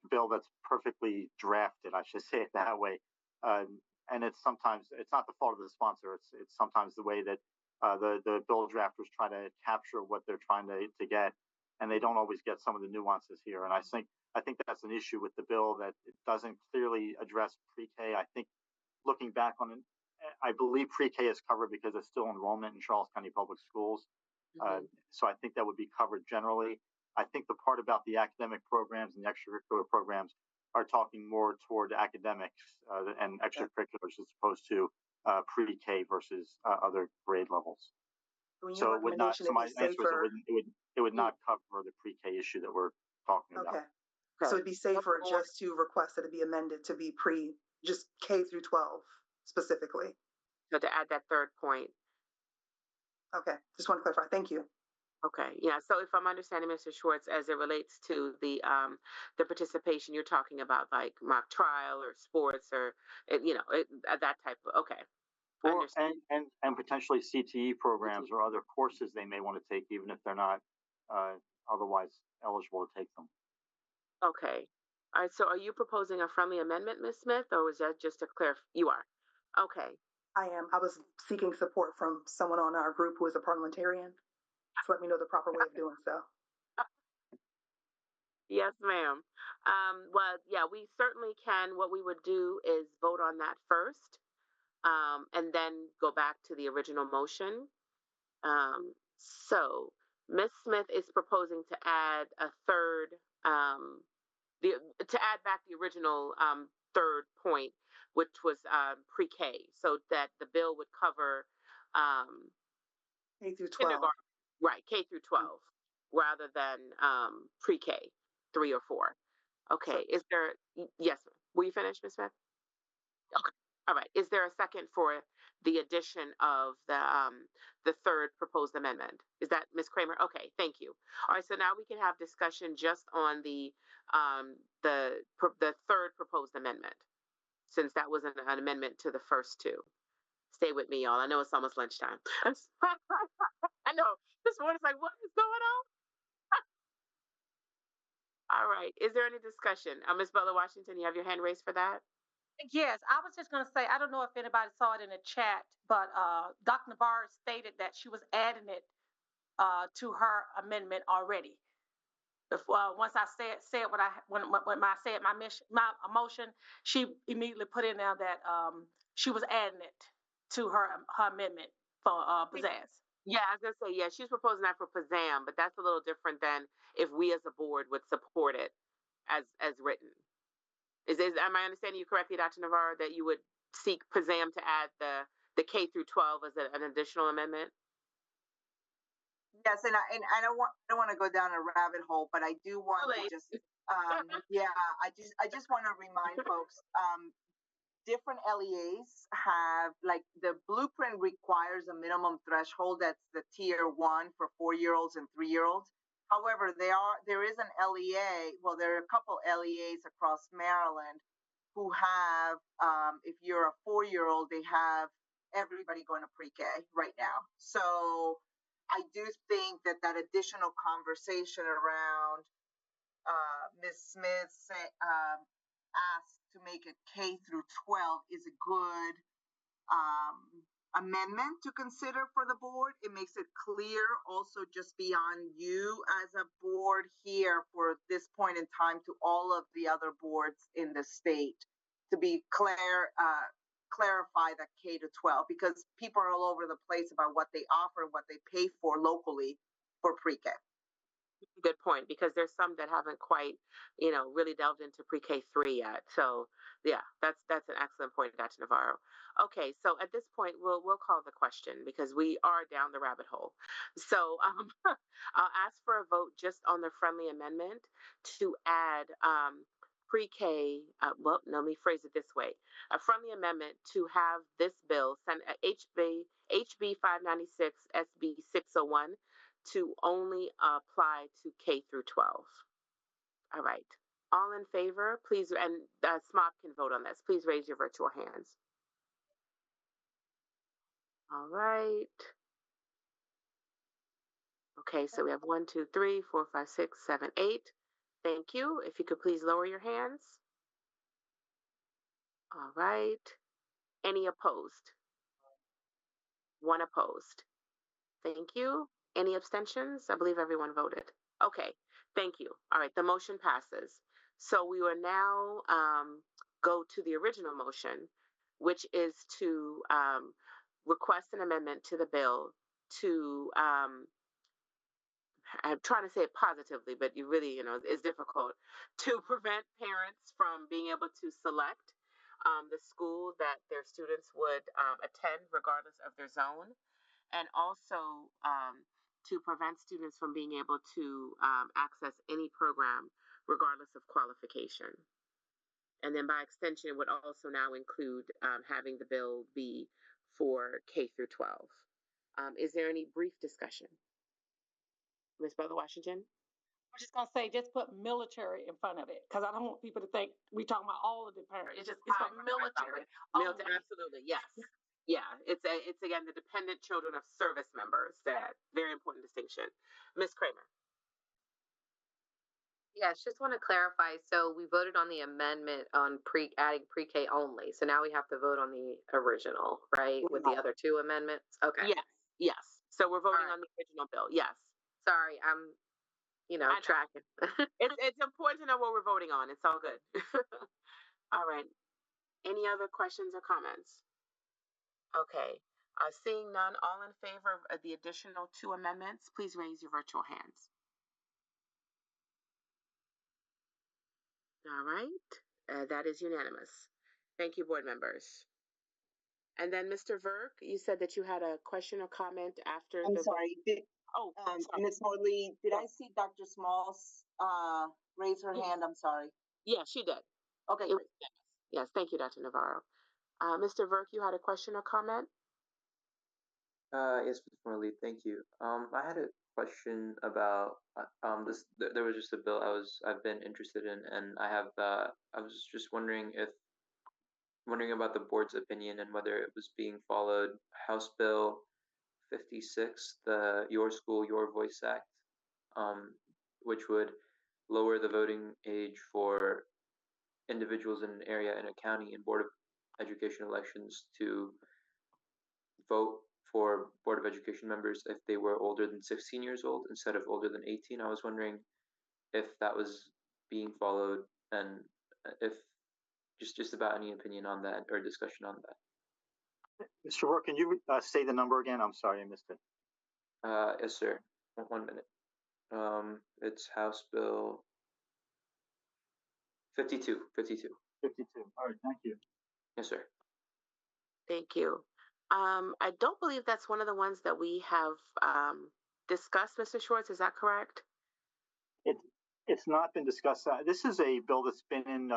bill that's perfectly drafted. I should say it that way. And it's not the fault of the sponsor. It's sometimes the way that the bill drafters try to capture what they're trying to get, and they don't always get some of the nuances here. And I think that's an issue with the bill, that it doesn't clearly address pre-K. I think looking back on it, I believe pre-K is covered because it's still enrollment in Charles County Public Schools. So I think that would be covered generally. I think the part about the academic programs and the extracurricular programs are talking more toward academics and extracurriculars as opposed to pre-K versus other grade levels. So it would not. So my answer is it would not cover the pre-K issue that we're talking about. Okay. So it'd be safer just to request that it be amended to be just K through 12 specifically. So to add that third point. Okay, just want to clarify. Thank you. Okay, yeah. So if I'm understanding Mr. Schwartz, as it relates to the participation, you're talking about like mock trial or sports or that type of. Okay. Or, and potentially CTE programs or other courses they may want to take, even if they're not otherwise eligible to take them. Okay. All right. So are you proposing a friendly amendment, Ms. Smith, or was that just a clear? You are. Okay. I am. I was seeking support from someone on our group who is a parliamentarian. So let me know the proper way of doing so. Yes, ma'am. Well, yeah, we certainly can. What we would do is vote on that first, and then go back to the original motion. So Ms. Smith is proposing to add a third, to add back the original third point, which was pre-K, so that the bill would cover K through 12. Right, K through 12, rather than pre-K 3 or 4. Okay, is there? Yes, will you finish, Ms. Smith? Okay, all right. Is there a second for the addition of the third proposed amendment? Is that Ms. Kramer? Okay, thank you. All right, so now we can have discussion just on the third proposed amendment, since that was an amendment to the first two. Stay with me, y'all. I know it's almost lunchtime. I know. This morning's like, what is going on? All right. Is there any discussion? Ms. Butler-Washington, you have your hand raised for that? Yes, I was just going to say, I don't know if anybody saw it in the chat, but Dr. Navarro stated that she was adding it to her amendment already. Once I said what I said my motion, she immediately put in there that she was adding it to her amendment for pizzazz. Yeah, I was gonna say, yeah, she's proposing that for PZAM, but that's a little different than if we as a board would support it as written. Am I understanding you correctly, Dr. Navarro, that you would seek PZAM to add the K through 12 as an additional amendment? Yes, and I don't want to go down a rabbit hole, but I do want to just I just want to remind folks, different LEAs have, like, the blueprint requires a minimum threshold. That's the tier 1 for 4-year-olds and 3-year-olds. However, there is an LEA. Well, there are a couple LEAs across Maryland who have, if you're a 4-year-old, they have everybody going to pre-K right now. So I do think that additional conversation around Ms. Smith's asked to make it K through 12 is a good amendment to consider for the board. It makes it clear also just beyond you as a board here for this point in time to all of the other boards in the state to be clarify that K to 12, because people are all over the place about what they offer and what they pay for locally for pre-K. Good point, because there's some that haven't quite, really delved into pre-K 3 yet. So yeah, that's an excellent point, Dr. Navarro. Okay, so at this point, we'll call the question because we are down the rabbit hole. So I'll ask for a vote just on the friendly amendment to add pre-K. Well, no, let me phrase it this way: a friendly amendment to have this bill, HB 596 SB 601, to only apply to K through 12. All right. All in favor, please, and SMOP can vote on this. Please raise your virtual hands. All right. Okay, so we have 1, 2, 3, 4, 5, 6, 7, 8. Thank you. If you could please lower your hands. All right. Any opposed? One opposed. Thank you. Any abstentions? I believe everyone voted. Okay, thank you. All right, the motion passes. So we will now go to the original motion, which is to request an amendment to the bill to, I'm trying to say it positively, but you really, it's difficult, to prevent parents from being able to select the school that their students would attend regardless of their zone, and also to prevent students from being able to access any program regardless of qualification. And then by extension, it would also now include having the bill be for K through 12. Is there any brief discussion? Ms. Butler Washington? I'm just gonna say, just put military in front of it, because I don't want people to think we talking about all of the parents. It's for military. Absolutely, yes. Yeah, it's again the dependent children of service members. That very important distinction. Ms. Kramer. Yes, just want to clarify. So we voted on the amendment on adding pre-K only. So now we have to vote on the original, right? With the other two amendments? Okay. Yes. So we're voting on the original bill. Yes. Sorry, I'm, tracking. It's important to know what we're voting on. It's all good. All right. Any other questions or comments? Okay. Seeing none, all in favor of the additional two amendments, please raise your virtual hands. All right. That is unanimous. Thank you, board members. And then, Mr. Verk, you said that you had a question or comment after I'm sorry. Ms. Morley, did I see Dr. Smalls raise her hand? I'm sorry. Yeah, she did. Okay, great. Yes, thank you, Dr. Navarro. Mr. Verk, you had a question or comment? Yes, Ms. Morley, thank you. I had a question about this. There was just a bill I've been interested in, and I was just wondering about the board's opinion and whether it was being followed. House Bill 56, the Your School, Your Voice Act, which would lower the voting age for individuals in an area in a county in Board of Education elections to vote for Board of Education members if they were older than 16 years old instead of older than 18. I was wondering if that was being followed, and if just about any opinion on that or discussion on that. Mr. Work, can you say the number again? I'm sorry, I missed it. Yes, sir. 1 minute. It's House Bill 52. 52. All right, thank you. Yes, sir. Thank you. I don't believe that's one of the ones that we have discussed, Mr. Schwartz. Is that correct? It's not been discussed. This is a bill that's been in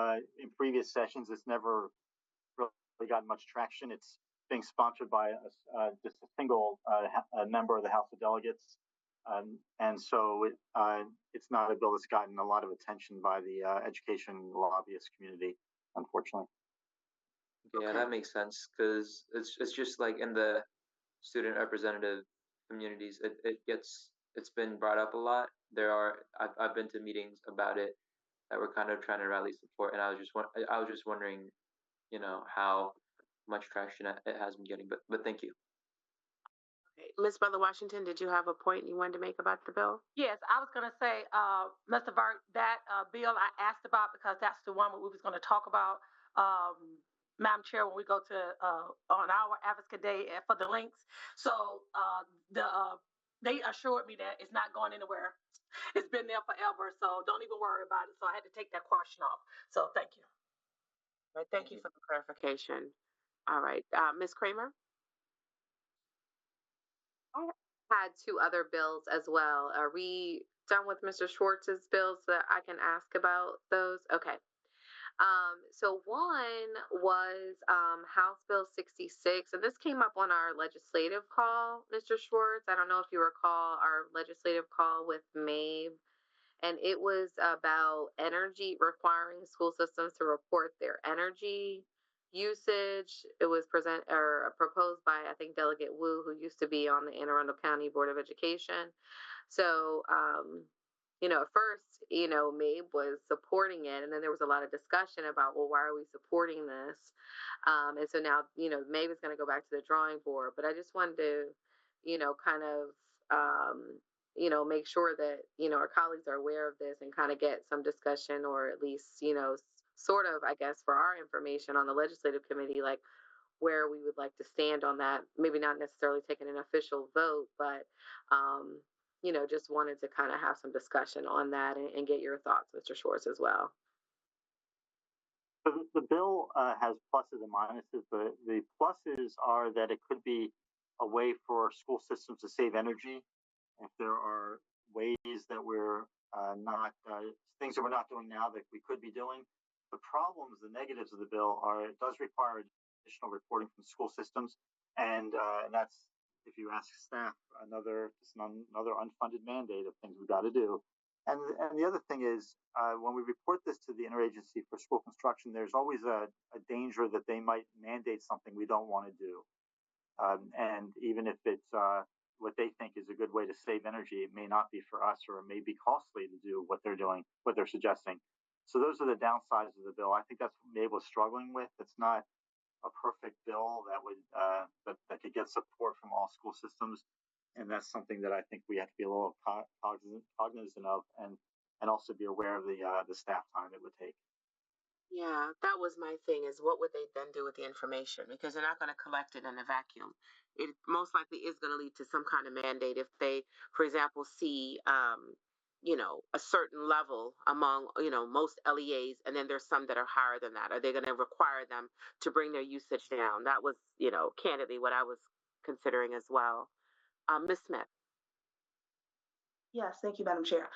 previous sessions. It's never really gotten much traction. It's being sponsored by just a single member of the House of Delegates. And so it's not a bill that's gotten a lot of attention by the education lobbyist community, unfortunately. Yeah, that makes sense, because it's just like in the student representative communities, it's been brought up a lot. I've been to meetings about it that were kind of trying to rally support, and I was just wondering, how much traction it has been getting. But thank you. Okay. Ms. Butler Washington, did you have a point you wanted to make about the bill? Yes, I was going to say, Mr. Burke, that bill I asked about, because that's the one we was going to talk about, Madam Chair, when we go to on our Advocate Day for the links. So the they assured me that it's not going anywhere. It's been there forever, so don't even worry about it. So I had to take that question off. So thank you. All right, thank you for the clarification. All right, Ms. Kramer? I had two other bills as well. Are we done with Mr. Schwartz's bills that I can ask about those? Okay. So one was House Bill 66, and this came up on our legislative call, Mr. Schwartz. I don't know if you recall our legislative call with Maeve, and it was about energy, requiring school systems to report their energy usage. It was proposed by, I think, Delegate Wu, who used to be on the Anne Arundel County Board of Education. So, at first, Mabe was supporting it, and then there was a lot of discussion about, well, why are we supporting this? And so now, Mabe is going to go back to the drawing board. But I just wanted to, kind of, make sure that, our colleagues are aware of this and kind of get some discussion, or at least, sort of, I guess, for our information on the legislative committee, like where we would like to stand on that. Maybe not necessarily taking an official vote, but just wanted to kind of have some discussion on that and get your thoughts, Mr. Schwartz, as well. So the bill has pluses and minuses. The pluses are that it could be a way for school systems to save energy. If there are ways that we're things that we're not doing now that we could be doing. The problems, the negatives of the bill are it does require additional reporting from school systems, and that's, if you ask staff, another unfunded mandate of things we've got to do. And the other thing is, when we report this to the Interagency for School Construction, there's always a danger that they might mandate something we don't want to do. And even if it's what they think is a good way to save energy, it may not be for us, or it may be costly to do what they're doing, what they're suggesting. So those are the downsides of the bill. I think that's what Mabe was struggling with. It's not a perfect bill that would that could get support from all school systems, and that's something that I think we have to be a little cognizant of, and also be aware of the staff time it would take. Yeah, that was my thing, is what would they then do with the information? Because they're not going to collect it in a vacuum. It most likely is going to lead to some kind of mandate if they, for example, see, a certain level among, most LEAs, and then there's some that are higher than that. Are they going to require them to bring their usage down? That was, candidly what I was considering as well. Ms. Smith. Yes, thank you, Madam Chair.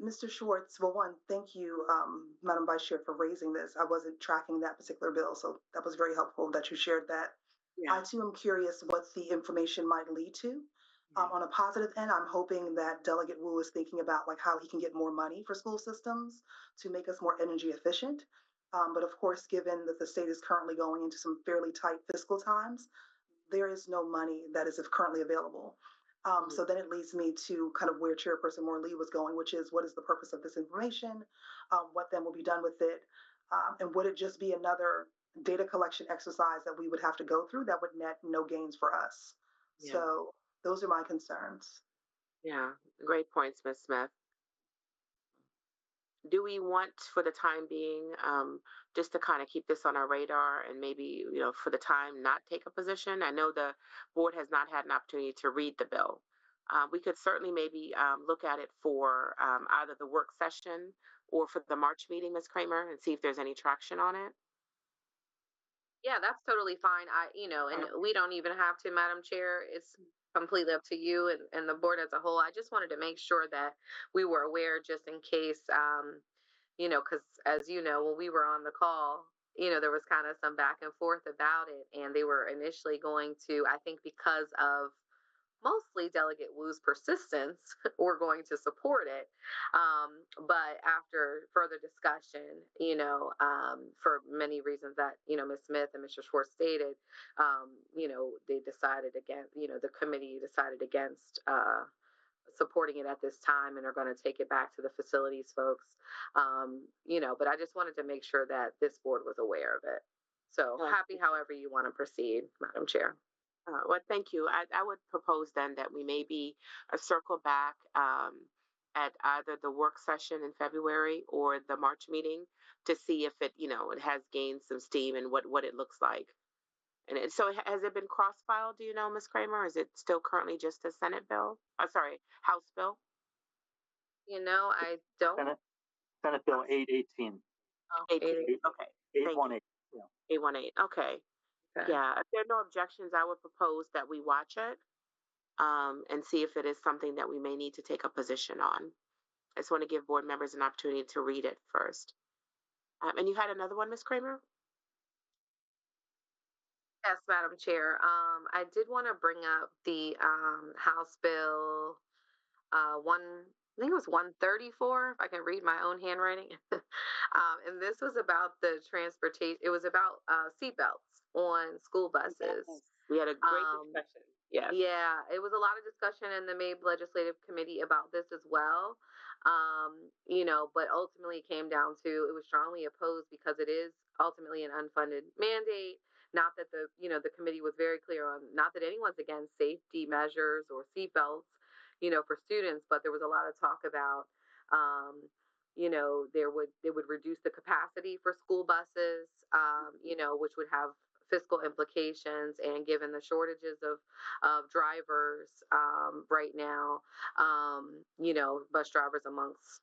Mr. Schwartz, well, one, thank you, Madam Vice Chair, for raising this. I wasn't tracking that particular bill, so that was very helpful that you shared that. Yeah. I, too, am curious what the information might lead to. On a positive end, I'm hoping that Delegate Wu is thinking about like how he can get more money for school systems to make us more energy efficient. But of course, given that the state is currently going into some fairly tight fiscal times, there is no money that is currently available. So then it leads me to kind of where Chairperson Morley was going, which is what is the purpose of this information? What then will be done with it? And would it just be another data collection exercise that we would have to go through that would net no gains for us? Yeah. So those are my concerns. Yeah, great points, Ms. Smith. Do we want, for the time being, just to kind of keep this on our radar and maybe, for the time not take a position? I know the board has not had an opportunity to read the bill. We could certainly maybe look at it for either the work session or for the March meeting, Ms. Kramer, and see if there's any traction on it. Yeah, that's totally fine. And we don't even have to, Madam Chair. It's completely up to you and the board as a whole. I just wanted to make sure that we were aware, just in case, because as you know, when we were on the call, there was kind of some back and forth about it, and they were initially going to, I think because of mostly Delegate Wu's persistence, we're going to support it. But after further discussion, for many reasons that, Ms. Smith and Mr. Schwartz stated, they decided against, the committee decided against supporting it at this time, and are going to take it back to the facilities folks. But I just wanted to make sure that this board was aware of it. So happy however you want to proceed, Madam Chair. Well, thank you. I would propose then that we maybe circle back at either the work session in February or the March meeting to see if it, it has gained some steam and what it looks like. And so has it been cross-filed, do you know, Ms. Kramer? Is it still currently just a Senate bill? Sorry, House bill? You know, I don't. Senate Bill 818. Oh, 18, okay. 818. Yeah. 818, okay. Okay. Yeah, if there are no objections, I would propose that we watch it and see if it is something that we may need to take a position on. I just want to give board members an opportunity to read it first. And you had another one, Ms. Kramer? Yes, Madam Chair. I did want to bring up the House Bill I think it was 134, if I can read my own handwriting. And this was about the transportation. It was about seatbelts on school buses. Yes. We had a great discussion. Yes. Yeah, it was a lot of discussion in the MABE Legislative Committee about this as well. But ultimately it came down to it was strongly opposed because it is ultimately an unfunded mandate. Not that the committee was very clear on, not that anyone's against safety measures or seatbelts, for students, but there was a lot of talk about, it would reduce the capacity for school buses, which would have fiscal implications. And given the shortages of drivers right now, bus drivers amongst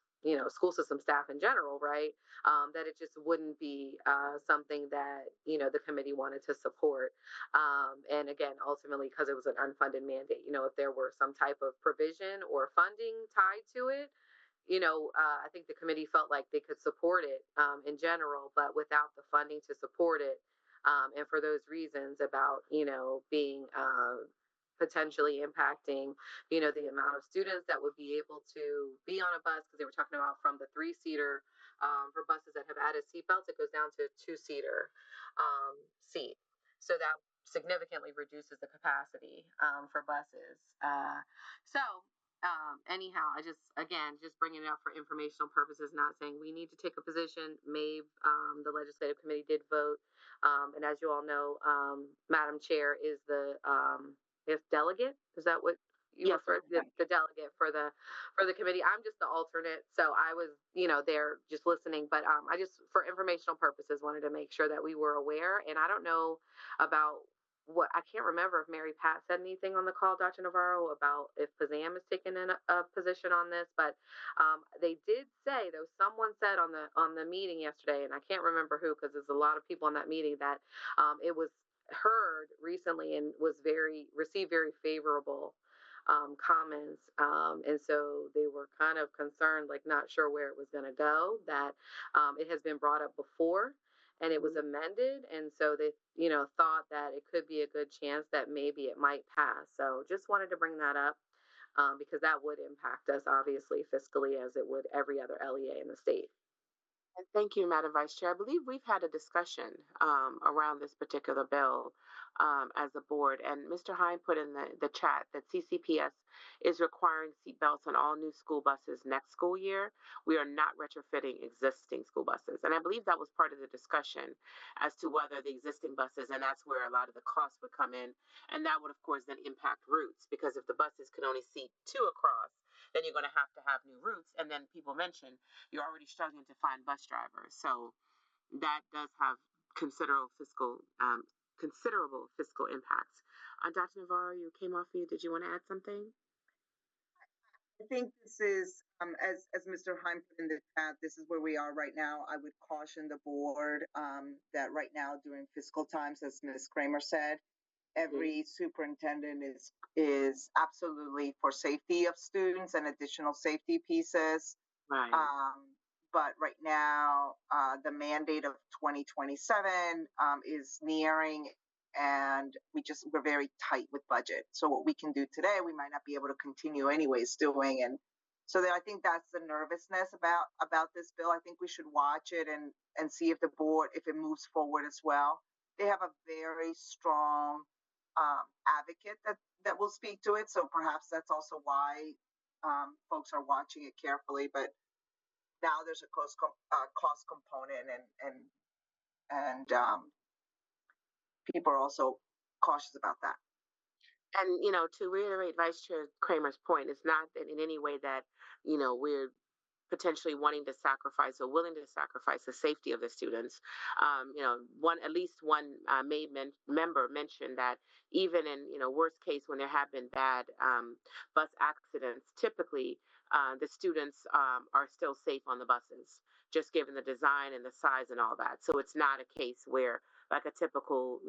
school system staff in general, right? That it just wouldn't be something that, the committee wanted to support. And again, ultimately, because it was an unfunded mandate, if there were some type of provision or funding tied to it, I think the committee felt like they could support it in general, but without the funding to support it. And for those reasons about, being potentially impacting, the amount of students that would be able to be on a bus, because they were talking about from the 3-seater for buses that have added seatbelts, it goes down to 2-seater seat. So that significantly reduces the capacity for buses. Anyhow, I just bringing it up for informational purposes, not saying we need to take a position. MABE, the legislative committee did vote. And as you all know, Madam Chair is the delegate. Is that what you refer to? The delegate for the committee. I'm just the alternate. So I was, there just listening, but I just, for informational purposes, wanted to make sure that we were aware. And I don't know about I can't remember if Mary Pat said anything on the call, Dr. Navarro, about if PAZAM is taking a position on this, but they did say, though someone said on the meeting yesterday, and I can't remember who, because there's a lot of people on that meeting, that it was heard recently and received very favorable comments. And so they were kind of concerned, like not sure where it was going to go, that it has been brought up before and it was amended. And so they, thought that it could be a good chance that maybe it might pass. So just wanted to bring that up because that would impact us obviously fiscally as it would every other LEA in the state. And thank you, Madam Vice Chair. I believe we've had a discussion around this particular bill as a board, and Mr. Hine put in the chat that CCPS is requiring seatbelts on all new school buses next school year. We are not retrofitting existing school buses, and I believe that was part of the discussion as to whether the existing buses, and that's where a lot of the costs would come in, and that would, of course, then impact routes, because if the buses can only seat 2 across, then you're going to have new routes, and then people mention you're already struggling to find bus drivers. So that does have considerable fiscal impacts. Dr. Navarro, you came off mute. Did you want to add something? I think this is, as Mr. Heim put in the chat, this is where we are right now. I would caution the board that right now during fiscal times, as Ms. Kramer said, every superintendent is absolutely for safety of students and additional safety pieces. Right. But right now, the mandate of 2027 is nearing, and we're very tight with budget. So what we can do today, we might not be able to continue anyways doing. And so I think that's the nervousness about this bill. I think we should watch it and see if the board, if it moves forward as well. They have a very strong advocate that will speak to it. So perhaps that's also why folks are watching it carefully. But now there's a cost component, and people are also cautious about that. And, to reiterate Vice Chair Kramer's point, it's not that in any way that, we're potentially wanting to sacrifice or willing to sacrifice the safety of the students. At least one member mentioned that even in worst case when there have been bad bus accidents, typically the students are still safe on the buses, just given the design and the size and all that. So it's not a case where like a typical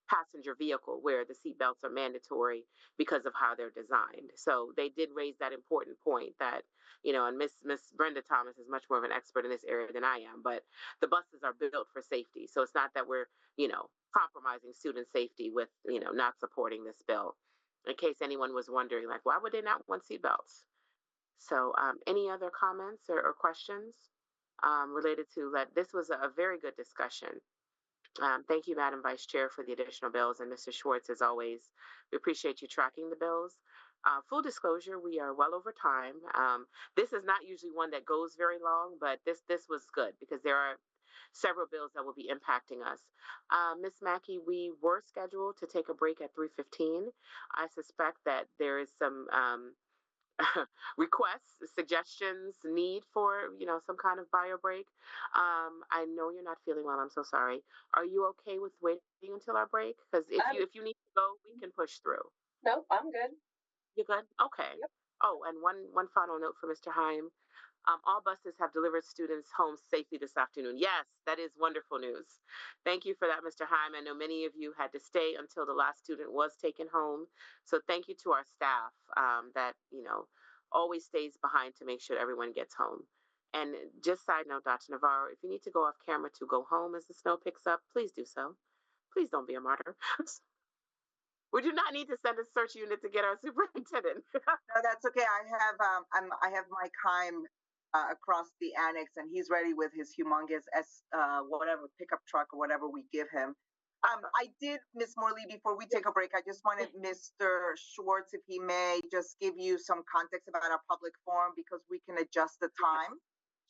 passenger vehicle where the seatbelts are mandatory because of how they're designed. So they did raise that important point that, and Miss Brenda Thomas is much more of an expert in this area than I am, but the buses are built for safety. So it's not that we're, compromising student safety with, not supporting this bill. In case anyone was wondering, like, why would they not want seatbelts? So any other comments or questions related to that? This was a very good discussion. Thank you, Madam Vice Chair, for the additional bills, and Mr. Schwartz, as always. We appreciate you tracking the bills. Full disclosure, we are well over time. This is not usually one that goes very long, but this was good because there are several bills that will be impacting us. Ms. Mackey, we were scheduled to take a break at 3:15. I suspect that there is some requests, suggestions, need for, some kind of bio break. I know you're not feeling well. I'm so sorry. Are you okay with waiting until our break? Because if you need to go, we can push through. Nope, I'm good. You're good? Okay. Yep. Oh, and one final note for Mr. Heim. All buses have delivered students home safely this afternoon. Yes, that is wonderful news. Thank you for that, Mr. Heim. I know many of you had to stay until the last student was taken home. So thank you to our staff that, always stays behind to make sure everyone gets home. And just side note, Dr. Navarro, if you need to go off camera to go home as the snow picks up, please do so. Please don't be a martyr. We do not need to send a search unit to get our superintendent. No, that's okay. I have Mike Heim across the annex, and he's ready with his humongous whatever pickup truck or whatever we give him. I did, Ms. Morley, before we take a break, I just wanted Mr. Schwartz, if he may, just give you some context about our public forum because we can adjust the time,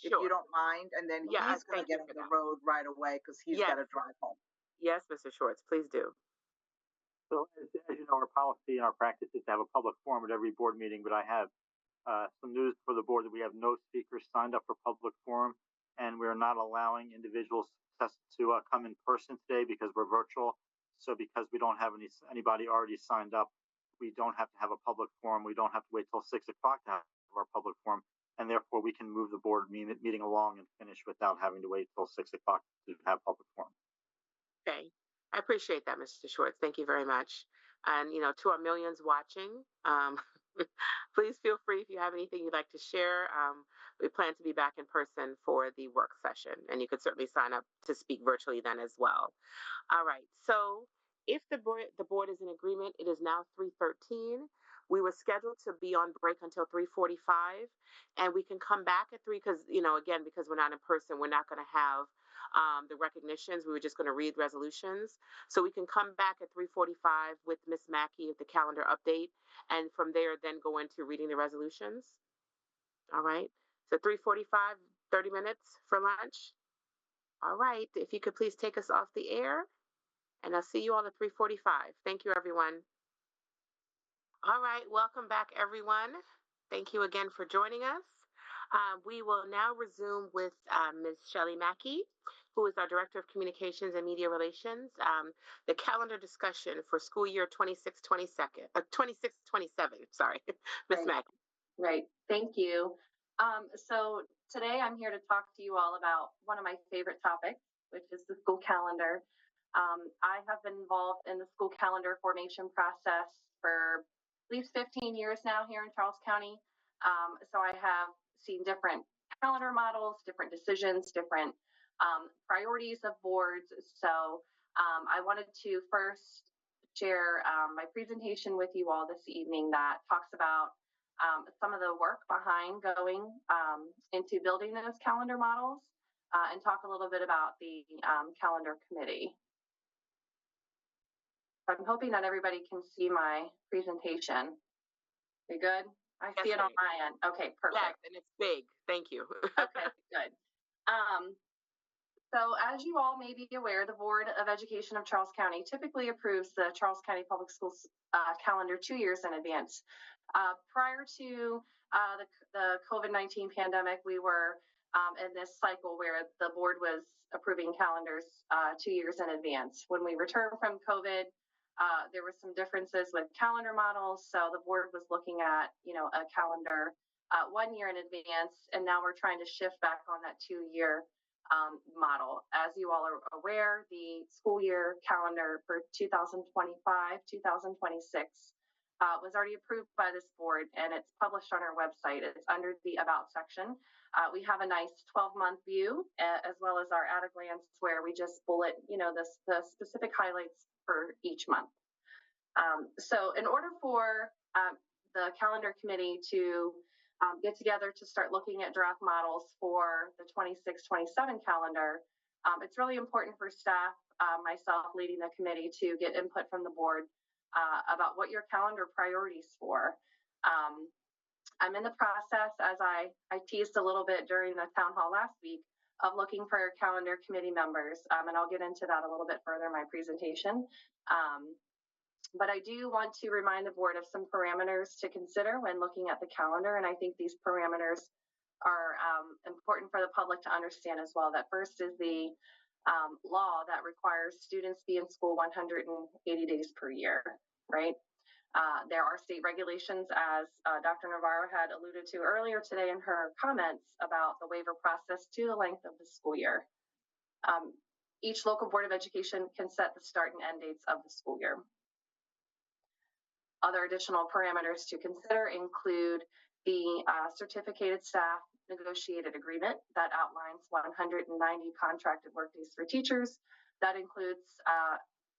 if you don't mind, and then he's going to get on the road right away because he's got to drive home. Yes, Mr. Schwartz, please do. So as you know, our policy and our practice is to have a public forum at every board meeting, but I have some news for the board that we have no speakers signed up for public forum, and we're not allowing individuals to come in person today because we're virtual. So because we don't have anybody already signed up, we don't have to have a public forum. We don't have to wait till 6 o'clock to have our public forum, and therefore we can move the board meeting along and finish without having to wait till 6 o'clock to have public forum. Okay. I appreciate that, Mr. Schwartz. Thank you very much. And, to our millions watching, please feel free if you have anything you'd like to share. We plan to be back in person for the work session, and you could certainly sign up to speak virtually then as well. All right. So if the board is in agreement, it is now 3:13. We were scheduled to be on break until 3:45, and we can come back at 3 because, again, because we're not in person, we're not going to have the recognitions. We were just going to read resolutions. So we can come back at 3:45 with Ms. Mackey at the calendar update, and from there then go into reading the resolutions. All right. So 3:45, 30 minutes for lunch. All right. If you could please take us off the air, and I'll see you all at 3:45. Thank you, everyone. All right. Welcome back, everyone. Thank you again for joining us. We will now resume with Ms. Shelley Mackey, who is our Director of Communications and Media Relations, the calendar discussion for school year 26-27. Sorry, Ms. Mackey. Right. Thank you. So today I'm here to talk to you all about one of my favorite topics, which is the school calendar. I have been involved in the school calendar formation process for at least 15 years now here in Charles County. So I have seen different calendar models, different decisions, different priorities of boards. So I wanted to first share my presentation with you all this evening that talks about some of the work behind going into building those calendar models and talk a little bit about the calendar committee. I'm hoping that everybody can see my presentation. You good? I see it on my end. Okay, perfect. Yes, and it's big. Thank you. Okay, good. So as you all may be aware, the Board of Education of Charles County typically approves the Charles County Public Schools calendar 2 years in advance. Prior to the COVID-19 pandemic, we were in this cycle where the board was approving calendars 2 years in advance. When we returned from COVID, there were some differences with calendar models. So the board was looking at, a calendar 1 year in advance, and now we're trying to shift back on that 2-year model. As you all are aware, the school year calendar for 2025-2026 was already approved by this board, and it's published on our website. It's under the About section. We have a nice 12-month view, as well as our at a glance, where we just bullet, the specific highlights for each month. So in order for the calendar committee to get together to start looking at draft models for the 26-27 calendar, it's really important for staff, myself leading the committee, to get input from the board about what your calendar priorities for. I'm in the process, as I teased a little bit during the town hall last week, of looking for calendar committee members, and I'll get into that a little bit further in my presentation. But I do want to remind the board of some parameters to consider when looking at the calendar, and I think these parameters are important for the public to understand as well. That first is the law that requires students be in school 180 days per year, right? There are state regulations, as Dr. Navarro had alluded to earlier today in her comments, about the waiver process to the length of the school year. Each local board of education can set the start and end dates of the school year. Other additional parameters to consider include the certificated staff negotiated agreement that outlines 190 contracted workdays for teachers. That includes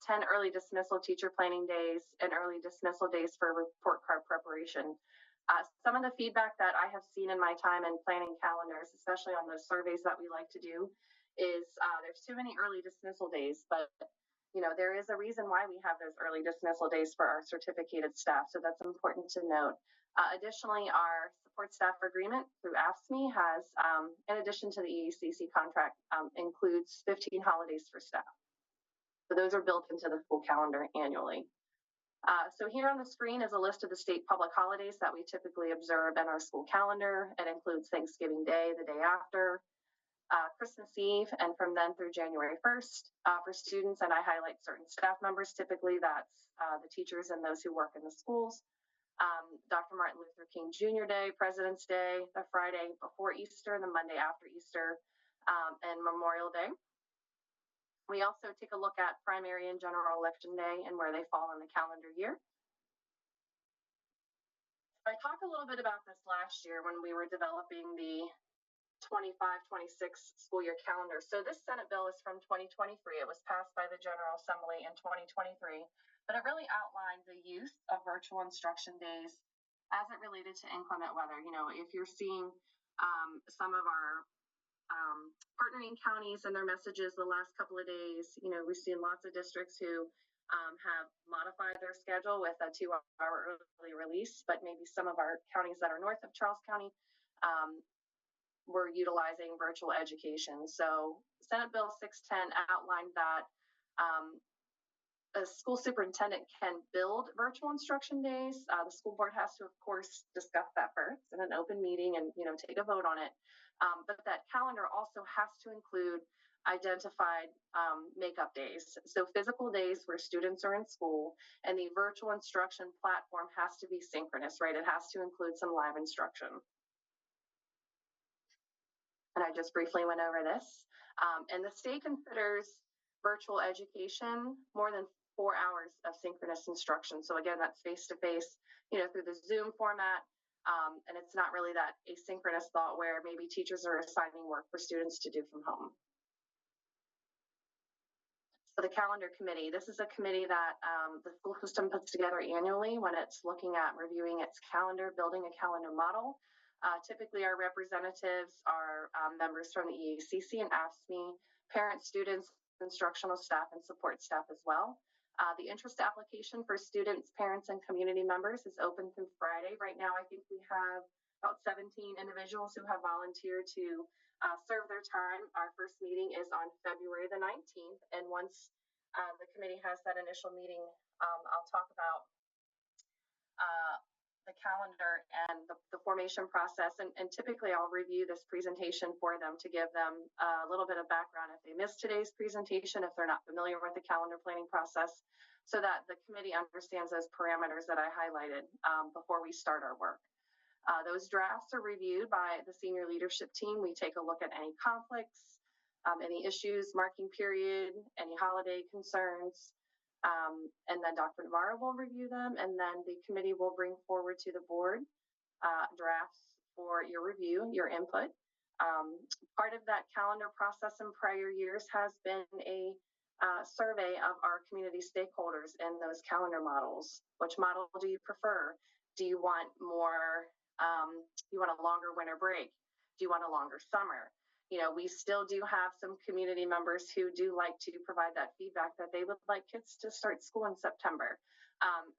10 early dismissal teacher planning days and early dismissal days for report card preparation. Some of the feedback that I have seen in my time in planning calendars, especially on those surveys that we like to do, is there's too many early dismissal days, but there is a reason why we have those early dismissal days for our certificated staff, so that's important to note. Additionally, our support staff agreement through AFSCME has, in addition to the EACC contract, includes 15 holidays for staff. So those are built into the school calendar annually. So here on the screen is a list of the state public holidays that we typically observe in our school calendar. It includes Thanksgiving Day, the day after, Christmas Eve, and from then through January 1st. For students, and I highlight certain staff members, typically that's the teachers and those who work in the schools. Dr. Martin Luther King Jr. Day, President's Day, the Friday before Easter, the Monday after Easter, and Memorial Day. We also take a look at primary and general election day and where they fall in the calendar year. I talked a little bit about this last year when we were developing the 25-26 school year calendar. So this Senate bill is from 2023. It was passed by the General Assembly in 2023, but it really outlined the use of virtual instruction days as it related to inclement weather. If you're seeing some of our partnering counties and their messages the last couple of days, we've seen lots of districts who have modified their schedule with a 2-hour early release, but maybe some of our counties that are north of Charles County were utilizing virtual education. So Senate Bill 610 outlined that a school superintendent can build virtual instruction days. The school board has to, of course, discuss that first in an open meeting and take a vote on it. But that calendar also has to include identified makeup days. So physical days where students are in school, and the virtual instruction platform has to be synchronous, right? It has to include some live instruction. And I just briefly went over this. And the state considers virtual education more than 4 hours of synchronous instruction. So again, that's face-to-face, through the Zoom format. And it's not really that asynchronous thought where maybe teachers are assigning work for students to do from home. So the calendar committee, this is a committee that the school system puts together annually when it's looking at reviewing its calendar, building a calendar model. Typically, our representatives are members from the EACC and AFSCME, parents, students, instructional staff, and support staff as well. The interest application for students, parents, and community members is open through Friday. Right now, I think we have about 17 individuals who have volunteered to serve their time. Our first meeting is on February the 19th. And once the committee has that initial meeting, I'll talk about the calendar and the formation process. And typically I'll review this presentation for them to give them a little bit of background if they missed today's presentation, if they're not familiar with the calendar planning process, so that the committee understands those parameters that I highlighted before we start our work. Those drafts are reviewed by the senior leadership team. We take a look at any conflicts, any issues, marking period, any holiday concerns, and then Dr. Navarro will review them, and then the committee will bring forward to the board drafts for your review, your input. Part of that calendar process in prior years has been a survey of our community stakeholders in those calendar models. Which model do you prefer? Do you want more, you want a longer winter break? Do you want a longer summer? You know, we still do have some community members who do like to provide that feedback that they would like kids to start school in September.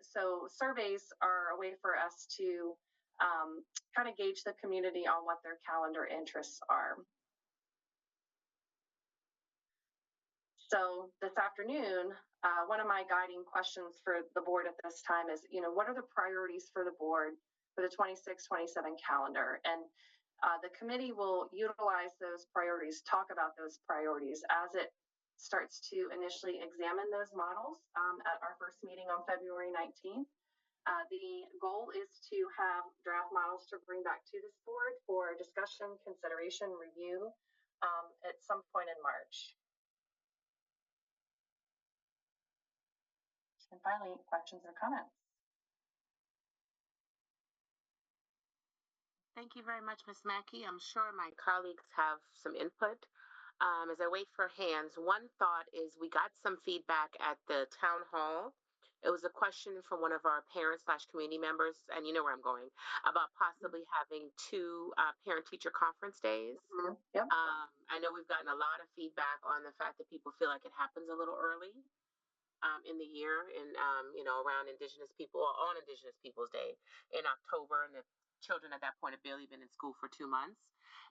So surveys are a way for us to kind of gauge the community on what their calendar interests are. So this afternoon, one of my guiding questions for the board at this time is, you know, what are the priorities for the board for the 26-27 calendar? And the committee will utilize those priorities, talk about those priorities as it starts to initially examine those models at our first meeting on February 19th. The goal is to have draft models to bring back to this board for discussion, consideration, review at some point in March. And finally, questions or comments? Thank you very much, Ms. Mackey. I'm sure my colleagues have some input. As I wait for hands, one thought is we got some feedback at the town hall. It was a question from one of our parents/community members, and you know where I'm going, about possibly having 2 parent-teacher conference days. Yep. I know we've gotten a lot of feedback on the fact that people feel like it happens a little early in the year, and you know, around Indigenous people, or on Indigenous Peoples Day in October, and the children at that point have barely been in school for 2 months,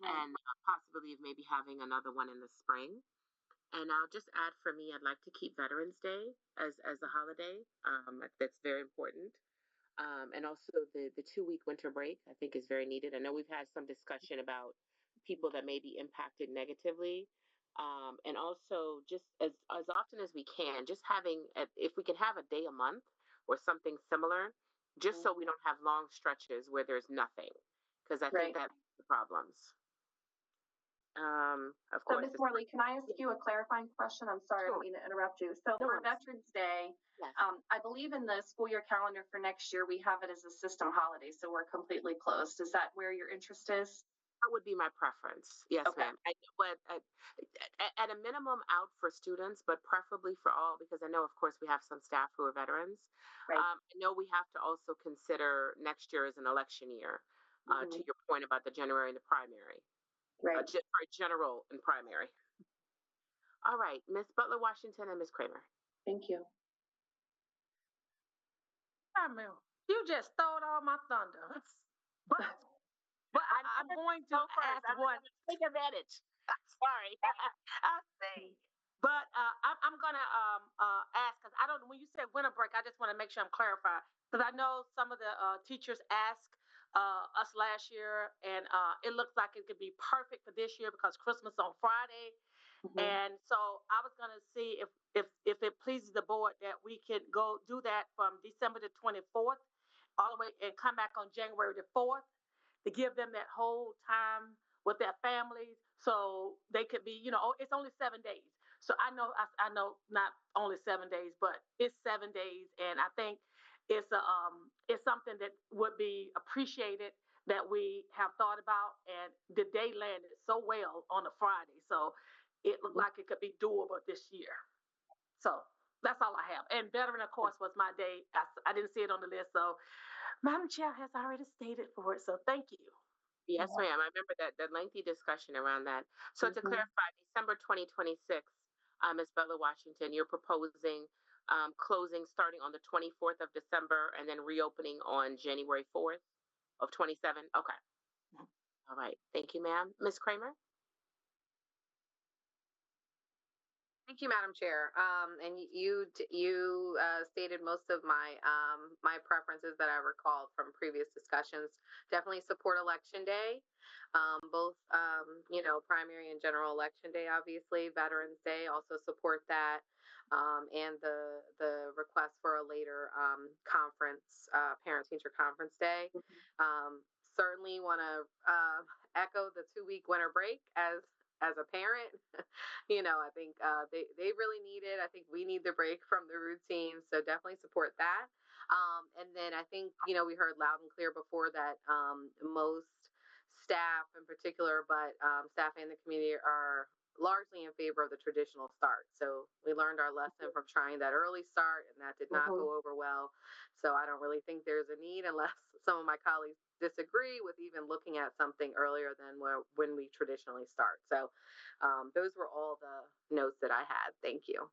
and possibly of maybe having another one in the spring. And I'll just add, for me, I'd like to keep Veterans Day as a holiday. That's very important. And also the 2-week winter break, I think, is very needed. I know we've had some discussion about people that may be impacted negatively. And also just as often as we can, just having, if we can have a day a month or something similar, just so we don't have long stretches where there's nothing, because I think that's the problems. Of course. So Ms. Morley, can I ask you a clarifying question? I'm sorry, I don't mean to interrupt you. So for Veterans Day, yes. I believe in the school year calendar for next year, we have it as a system holiday, so we're completely closed. Is that where your interest is? That would be my preference. Yes, ma'am. But at a minimum, out for students, but preferably for all, because I know, of course, we have some staff who are veterans. I know we have to also consider next year as an election year, to your point about the January and the primary. General and primary. All right, Ms. Butler-Washington and Ms. Kramer. Thank you. You just stole all my thunder. But I'm going to ask one. Take advantage. Sorry. I'll say. But I'm going to ask, because I don't, when you said winter break, I just want to make sure I'm clarified. Because I know some of the teachers asked us last year, and it looks like it could be perfect for this year because Christmas on Friday. And so I was going to see if it pleases the board that we could go do that from December the 24th all the way and come back on January the 4th to give them that whole time with their families, so they could be, you know, it's only 7 days. So I know not only 7 days, but it's 7 days, and I think it's something that would be appreciated that we have thought about, and the day landed so well on a Friday, so it looked like it could be doable this year. So that's all I have. And veteran, of course, was my day. I didn't see it on the list, so Madam Chair has already stated for it, so thank you. Yes, ma'am. I remember that lengthy discussion around that. So to clarify, December 2026, Ms. Butler-Washington, you're proposing closing starting on the 24th of December and then reopening on January 4th of 27? Okay. All right. Thank you, ma'am. Ms. Kramer? Thank you, Madam Chair. And you stated most of my my preferences that I recalled from previous discussions. Definitely support Election Day, both primary and general Election Day. Obviously, Veterans Day also support that, and the request for a later conference, parent teacher conference day. Certainly want to echo the 2-week winter break as a parent. I think they really need it. I think we need the break from the routine. So definitely support that. And then I think, we heard loud and clear before that most staff in particular, but staff and the community are largely in favor of the traditional start. So we learned our lesson from trying that early start, and that did not go over well. So I don't really think there's a need, unless some of my colleagues disagree, with even looking at something earlier than when we traditionally start. So those were all the notes that I had. Thank you.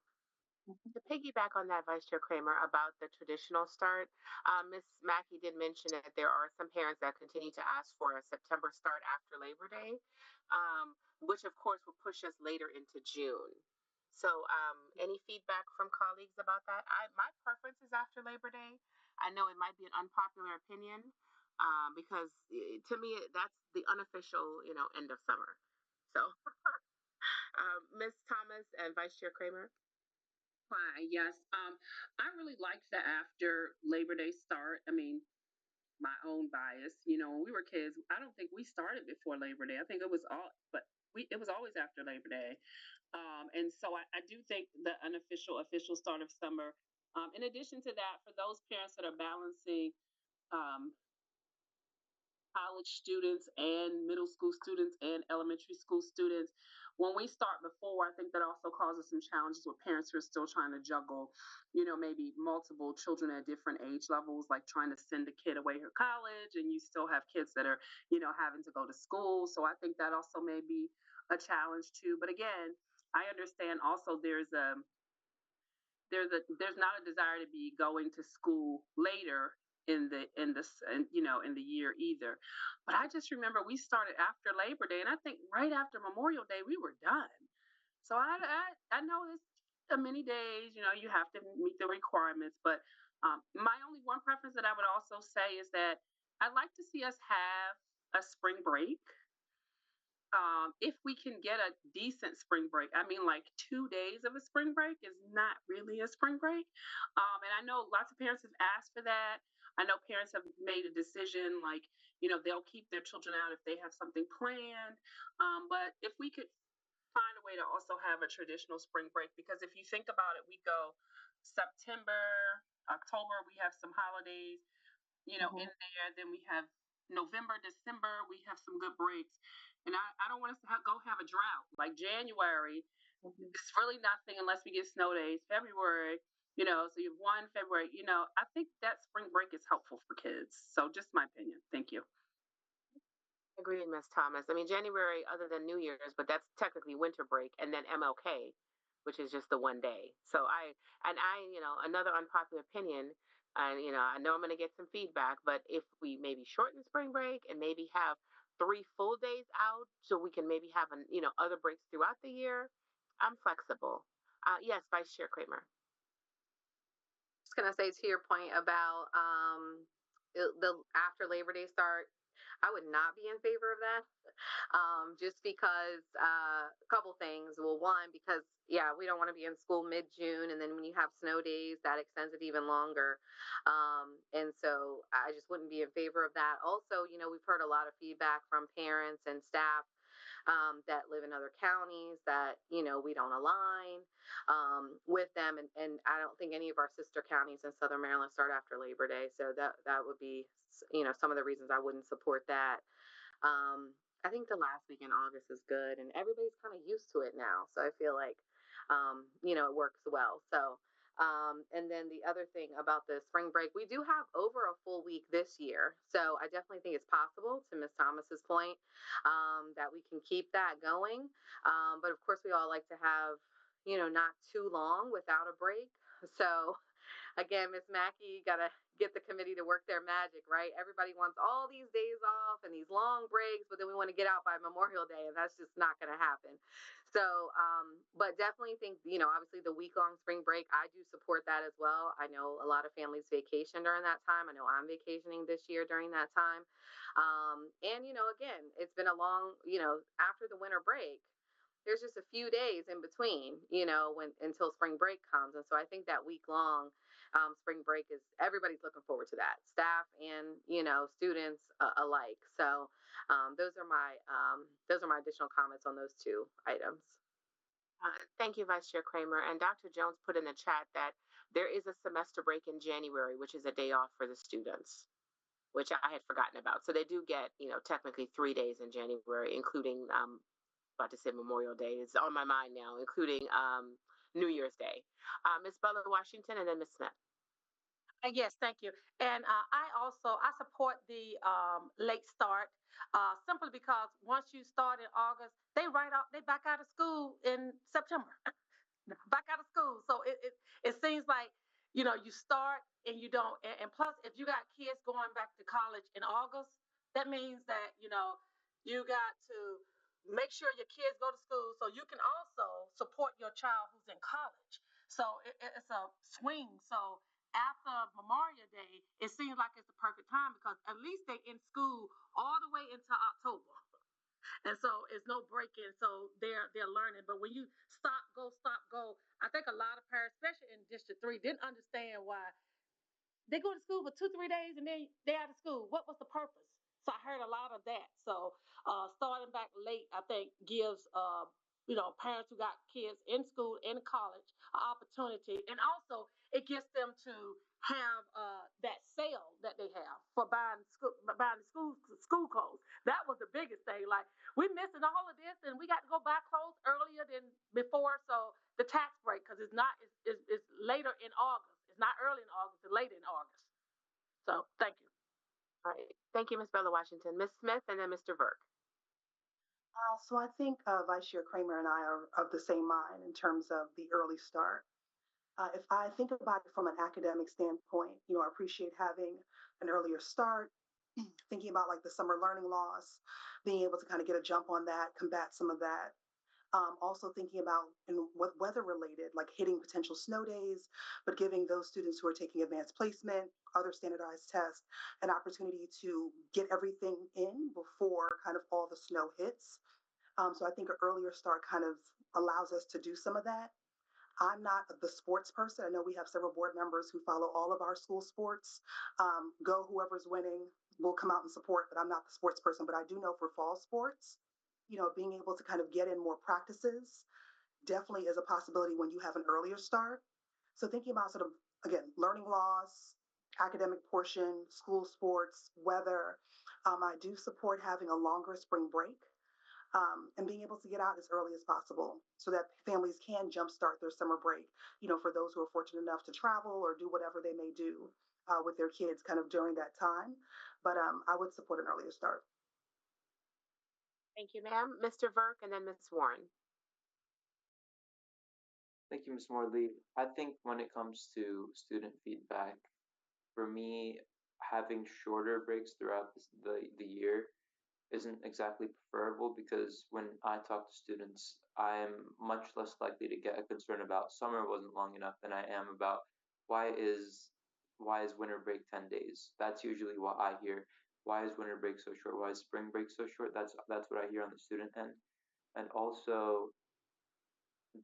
To piggyback on that, Vice Chair Kramer, about the traditional start, Ms. Mackey did mention that there are some parents that continue to ask for a September start after Labor Day, which of course will push us later into June. So any feedback from colleagues about that? My preference is after Labor Day. I know it might be an unpopular opinion, because to me, that's the unofficial, end of summer. So Ms. Thomas and Vice Chair Kramer? Hi, yes. I really liked the after Labor Day start. I mean, my own bias, when we were kids, I don't think we started before Labor Day. I think it was it was always after Labor Day. And so I do think the official start of summer. In addition to that, for those parents that are balancing college students and middle school students and elementary school students, when we start before, I think that also causes some challenges with parents who are still trying to juggle, maybe multiple children at different age levels, like trying to send a kid away to college, and you still have kids that are, having to go to school. So I think that also may be a challenge too. But again, I understand also there's not a desire to be going to school later in the year either. But I just remember we started after Labor Day, and I think right after Memorial Day we were done. So I know it's many days, you have to meet the requirements, but my only one preference that I would also say is that I'd like to see us have a spring break. If we can get a decent spring break, I mean, like 2 days of a spring break is not really a spring break. And I know lots of parents have asked for that. I know parents have made a decision, like, they'll keep their children out if they have something planned. But if we could find a way to also have a traditional spring break, because if you think about it, we go September, October, we have some holidays, in there. Then we have November, December, we have some good breaks. And I don't want us to go have a drought. Like January, it's really nothing unless we get snow days. February, so you have 1 February, I think that spring break is helpful for kids. So just my opinion. Thank you. Agreed, Ms. Thomas. I mean, January, other than New Year's, but that's technically winter break, and then MLK, which is just the 1 day. So another unpopular opinion, and I know I'm going to get some feedback, but if we maybe shorten spring break and maybe have 3 full days out, so we can maybe have other breaks throughout the year, I'm flexible. Yes, Vice Chair Kramer. Just gonna say to your point about the after Labor Day start, I would not be in favor of that. Just because a couple things. Well, one, because we don't want to be in school mid-June, and then when you have snow days, that extends it even longer. And so I just wouldn't be in favor of that. Also, we've heard a lot of feedback from parents and staff that live in other counties that we don't align with them, and I don't think any of our sister counties in Southern Maryland start after Labor Day. So that would be some of the reasons I wouldn't support that. I think the last week in August is good, and everybody's kind of used to it now. So I feel like, it works well. So, and then the other thing about the spring break, we do have over a full week this year. So I definitely think it's possible, to Ms. Thomas's point, that we can keep that going. But of course, we all like to have, not too long without a break. So again, Miss Mackey, you gotta get the committee to work their magic, right? Everybody wants all these days off and these long breaks, but then we want to get out by Memorial Day, and that's just not gonna happen. So, but definitely think, obviously the week-long spring break, I do support that as well. I know a lot of families vacation during that time. I know I'm vacationing this year during that time. And, again, it's been a long, after the winter break, there's just a few days in between, until spring break comes. And so I think that week long spring break is, everybody's looking forward to that, staff and, students alike. So those are my additional comments on those two items. Thank you, Vice Chair Kramer. And Dr. Jones put in the chat that there is a semester break in January, which is a day off for the students, which I had forgotten about. So they do get, technically 3 days in January, including, about to say Memorial Day. It's on my mind now, including New Year's Day. Ms. Butler Washington, and then Ms. Smith. Yes, thank you. And I support the late start simply because once you start in August, they back out of school in September. Back out of school. So it seems like, you start and you don't. And plus, if you got kids going back to college in August, that means that, you got to make sure your kids go to school so you can also support your child who's in college. So it's a swing. So after Memorial Day, it seems like it's the perfect time because at least they're in school all the way into October. And so it's no break-in, so they're learning. But when you stop, go, I think a lot of parents, especially in District 3, didn't understand why they go to school for 2-3 days and then they're out of school. What was the purpose? So I heard a lot of that. So starting back late, I think gives parents who got kids in school, in college, an opportunity. And also it gets them to have that sale that they have for buying school clothes. That was the biggest thing. Like, we're missing all of this and we got to go buy clothes earlier than before. So the tax break, because it's later in August. It's not early in August, it's late in August. So thank you. All right. Thank you, Ms. Bella Washington. Ms. Smith, and then Mr. Virk. So I think Vice Chair Kramer and I are of the same mind in terms of the early start. If I think about it from an academic standpoint, I appreciate having an earlier start, thinking about like the summer learning loss, being able to kind of get a jump on that, combat some of that. Also thinking about what weather related, like hitting potential snow days, but giving those students who are taking advanced placement, other standardized tests, an opportunity to get everything in before kind of all the snow hits. So I think an earlier start kind of allows us to do some of that. I'm not the sports person. I know we have several board members who follow all of our school sports. Go whoever's winning, we'll come out and support, but I'm not the sports person. But I do know for fall sports, being able to kind of get in more practices definitely is a possibility when you have an earlier start. So thinking about sort of, again, learning loss, academic portion, school sports, weather, I do support having a longer spring break. And being able to get out as early as possible so that families can jumpstart their summer break, for those who are fortunate enough to travel or do whatever they may do with their kids kind of during that time. But I would support an earlier start. Thank you, ma'am. Mr. Virk, and then Ms. Warren. Thank you, Ms. Morley. I think when it comes to student feedback, for me, having shorter breaks throughout the year isn't exactly preferable, because when I talk to students, I am much less likely to get a concern about summer wasn't long enough than I am about why is winter break 10 days. That's usually what I hear. Why is winter break so short? Why is spring break so short? That's what I hear on the student end. And also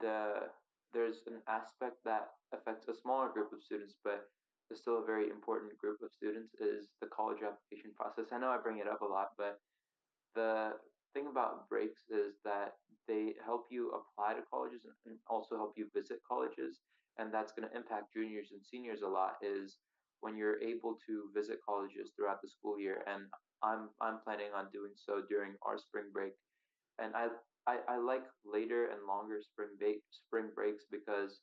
there's an aspect that affects a smaller group of students, but it's still a very important group of students, is the college application process. I know I bring it up a lot, but the thing about breaks is that they help you apply to colleges and also help you visit colleges. And that's going to impact juniors and seniors a lot, is when you're able to visit colleges throughout the school year. And I'm planning on doing so during our spring break. And I like later and longer spring breaks, because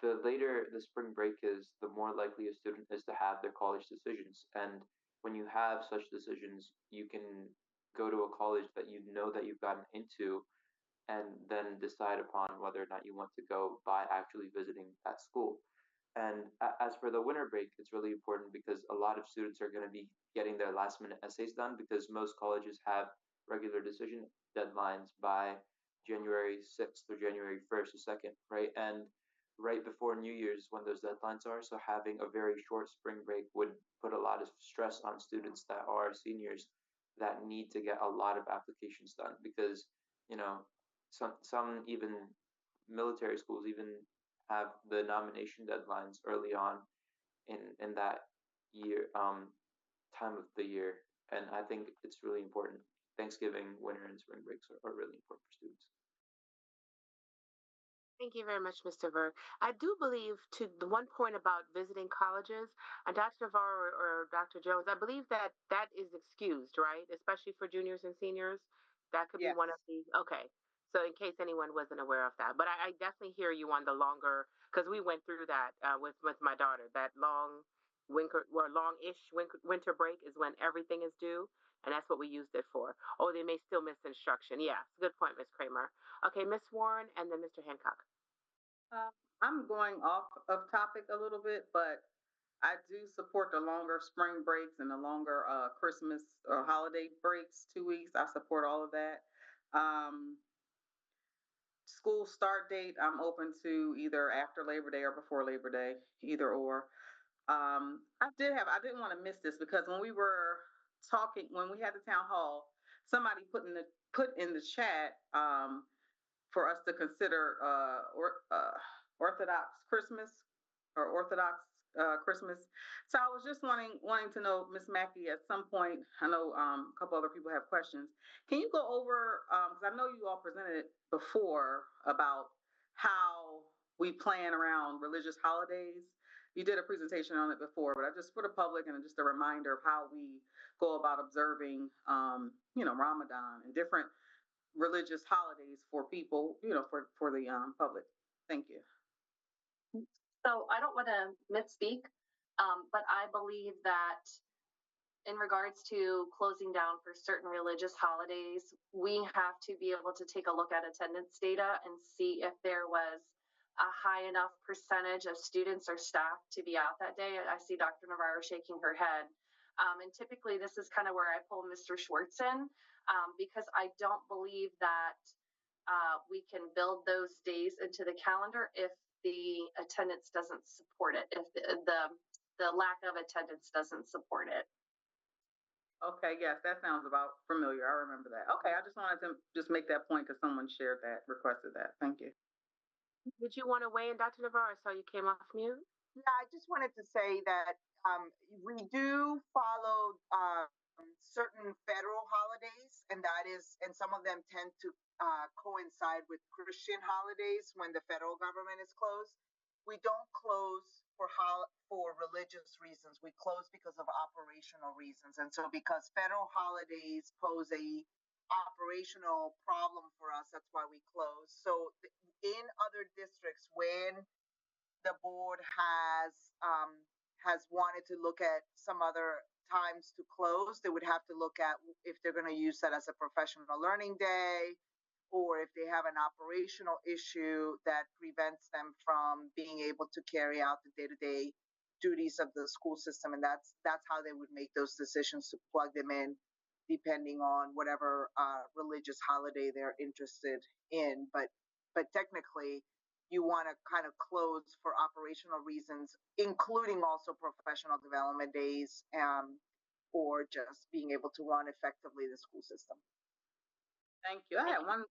the later the spring break is, the more likely a student is to have their college decisions. And when you have such decisions, you can go to a college that you know that you've gotten into, and then decide upon whether or not you want to go by actually visiting that school. And as for the winter break, it's really important because a lot of students are going to be getting their last minute essays done because most colleges have regular decision deadlines by January 6th or January 1st or 2nd, right? And right before New Year's when those deadlines are. So having a very short spring break would put a lot of stress on students that are seniors that need to get a lot of applications done because, you know, some even military schools even have the nomination deadlines early on in that year time of the year, and I think it's really important. Thanksgiving, winter, and spring breaks are really important for students. Thank you very much, Mr. Burke. I do believe to the one point about visiting colleges, and Dr. Navarro or Dr. Jones, I believe that that is excused, right? Especially for juniors and seniors. That could be Yes. one of the, okay. So in case anyone wasn't aware of that, but I definitely hear you on the longer, because we went through that with my daughter. That long winter, or long-ish winter break is when everything is due, and that's what we used it for. Oh, they may still miss instruction. Yeah, it's a good point, Ms. Kramer. Okay, Ms. Warren, and then Mr. Hancock. I'm going off of topic a little bit, but I do support the longer spring breaks and the longer Christmas or holiday breaks, 2 weeks. I support all of that. School start date, I'm open to either after Labor Day or before Labor Day, either or. I didn't want to miss this because when we were talking, when we had the town hall, somebody put in the chat for us to consider Orthodox Christmas or Orthodox Christmas. So I was just wanting to know, Ms. Mackey, at some point, I know a couple other people have questions. Can you go over, because I know you all presented before about how we plan around religious holidays. You did a presentation on it before, but I just for the public and just a reminder of how we go about observing, Ramadan and different religious holidays for people, for the public. Thank you. So I don't want to misspeak, but I believe that in regards to closing down for certain religious holidays, we have to be able to take a look at attendance data and see if there was a high enough percentage of students or staff to be out that day. I see Dr. Navarro shaking her head. And typically this is kind of where I pull Mr. Schwartz in, because I don't believe that we can build those days into the calendar if the attendance doesn't support it, if the lack of attendance doesn't support it. Okay, yes, that sounds about familiar. I remember that. Okay, I just wanted to just make that point because someone shared that, requested that. Thank you. Did you want to weigh in, Dr. Navarro? I saw you came off mute. Yeah, I just wanted to say that we do follow certain federal holidays, and some of them tend to coincide with Christian holidays when the federal government is closed. We don't close for religious reasons. We close because of operational reasons, and so because federal holidays pose a operational problem for us, that's why we close. So in other districts, when the board has wanted to look at some other times to close, they would have to look at if they're going to use that as a professional learning day, or if they have an operational issue that prevents them from being able to carry out the day-to-day duties of the school system. And that's how they would make those decisions to plug them in, depending on whatever religious holiday they're interested in. But technically, you want to kind of close for operational reasons, including also professional development days, or just being able to run effectively the school system. Thank you. I had one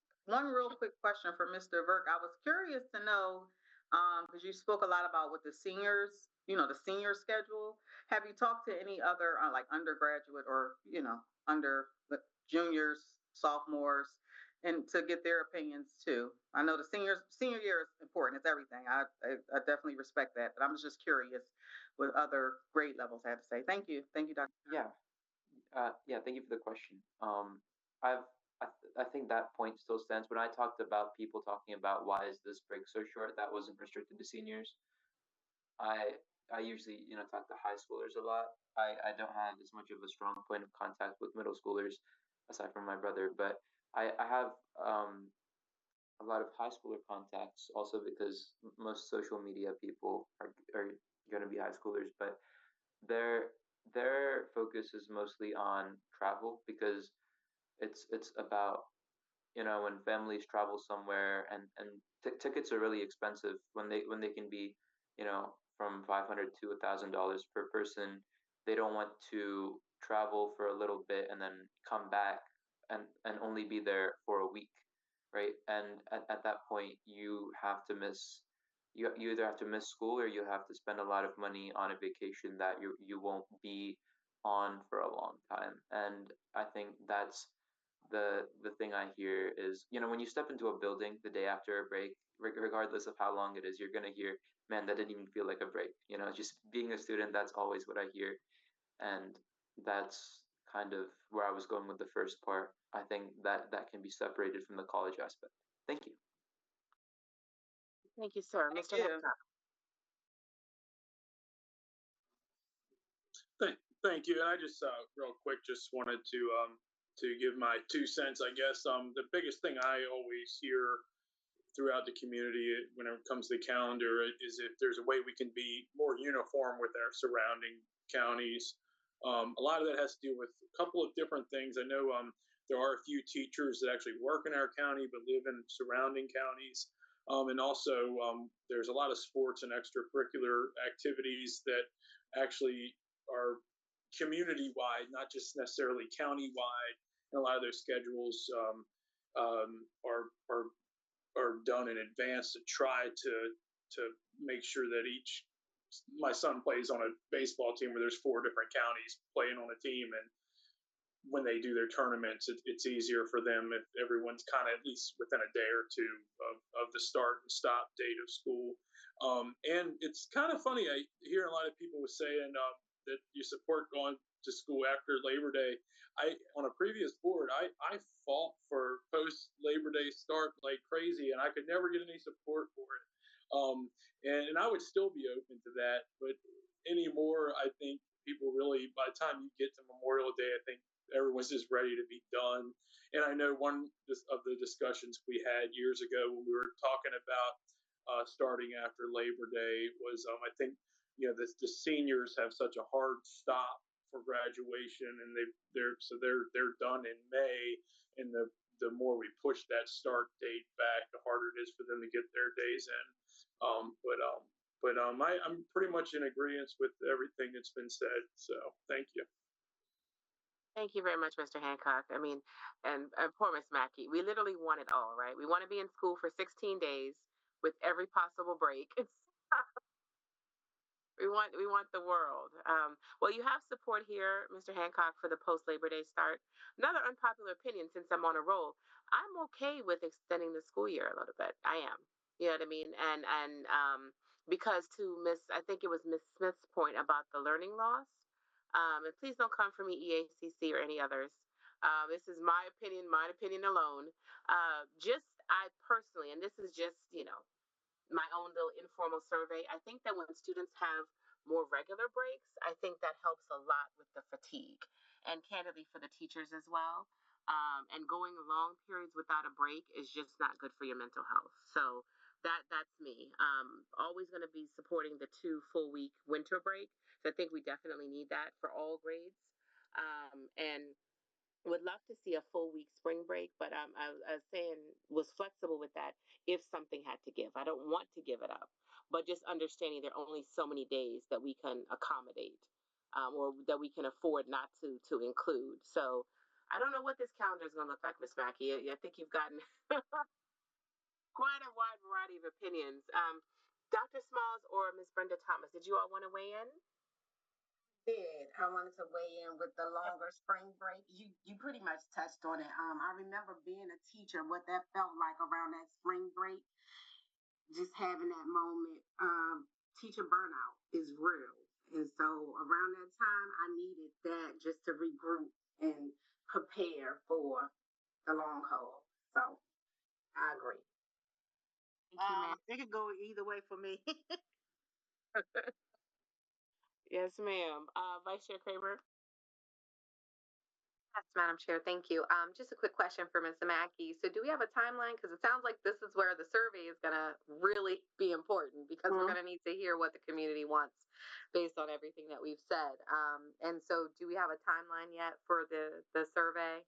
real quick question for Mr. Burke. I was curious to know, because you spoke a lot about with the seniors, the senior schedule. Have you talked to any other like undergraduate or under the juniors, sophomores, and to get their opinions too? I know the senior year is important. It's everything. I definitely respect that, but I'm just curious with other grade levels. I have to say, thank you, Dr. Yeah, thank you for the question. I think that point still stands. When I talked about people talking about why is this break so short, that wasn't restricted to seniors. I usually talk to high schoolers a lot. I don't have as much of a strong point of contact with middle schoolers aside from my brother, but I have a lot of high schooler contacts, also because most social media people are going to be high schoolers, but their focus is mostly on travel because it's about, you know, when families travel somewhere and tickets are really expensive when they can be, you know, from $500 to $1,000 per person. They don't want to travel for a little bit and then come back and only be there for a week, right? And at that point you have to miss, you either have to miss school or you have to spend a lot of money on a vacation that you won't be on for a long time. And I think that's the thing I hear is, you know, when you step into a building the day after a break, regardless of how long it is, you're gonna hear, "Man, that didn't even feel like a break." You know, just being a student, that's always what I hear, and that's kind of where I was going with the first part. I think that can be separated from the college aspect. Thank you. Thank you, sir. Thank Mr. you. Hancock. Thank you. And I just real quick just wanted to give my 2 cents, I guess. The biggest thing I always hear throughout the community when it comes to the calendar is if there's a way we can be more uniform with our surrounding counties. A lot of that has to do with a couple of different things. I know there are a few teachers that actually work in our county but live in surrounding counties. And also, there's a lot of sports and extracurricular activities that actually are community-wide, not just necessarily county-wide. And a lot of those schedules are done in advance to try to make sure that my son plays on a baseball team where there's 4 different counties playing on a team, and when they do their tournaments, it's easier for them if everyone's kind of at least within a day or two of the start and stop date of school. And it's kind of funny, I hear a lot of people was saying that you support going to school after Labor Day. On a previous board, I fought for post Labor Day start like crazy, and I could never get any support for it. And I would still be open to that, but anymore, I think people really, by the time you get to Memorial Day, I think everyone's just ready to be done. And I know one of the discussions we had years ago when we were talking about starting after Labor Day was, I think, you know, the seniors have such a hard stop for graduation, and they're done in May, and the more we push that start date back, the harder it is for them to get their days in. I'm pretty much in agreement with everything that's been said. So thank you. Thank you very much, Mr. Hancock. I mean, and poor Miss Mackey, we literally want it all, right? We want to be in school for 16 days with every possible break. We want the world. Well, you have support here, Mr. Hancock, for the post Labor Day start. Another unpopular opinion, since I'm on a roll, I'm okay with extending the school year a little bit. I am. You know what I mean? And because to I think it was Miss Smith's point about the learning loss. And please don't come for me, EACC or any others. This is my opinion alone. I personally, and this is just, you know, my own little informal survey, I think that when students have more regular breaks, I think that helps a lot with the fatigue and candidly for the teachers as well. And going long periods without a break is just not good for your mental health. So that's me. Always going to be supporting the 2 full week winter break. So I think we definitely need that for all grades. And would love to see a full week spring break, but I was saying was flexible with that if something had to give. I don't want to give it up, but just understanding there are only so many days that we can accommodate, or that we can afford not to include. So I don't know what this calendar is going to look like, Miss Mackey. I think you've gotten quite a wide variety of opinions. Dr. Smalls or Miss Brenda Thomas, did you all want to weigh in? I wanted to weigh in with the longer spring break. You pretty much touched on it. I remember being a teacher, what that felt like around that spring break, just having that moment. Teacher burnout is real. And so around that time, I needed that just to regroup and prepare for the long haul. So I agree. Thank you, ma'am. It could go either way for me. Yes, ma'am. Vice Chair Kramer. Yes, Madam Chair, thank you. Just a quick question for Ms. Mackey. So do we have a timeline? Because it sounds like this is where the survey is going to really be important because we're going to need to hear what the community wants based on everything that we've said. And so do we have a timeline yet for the survey?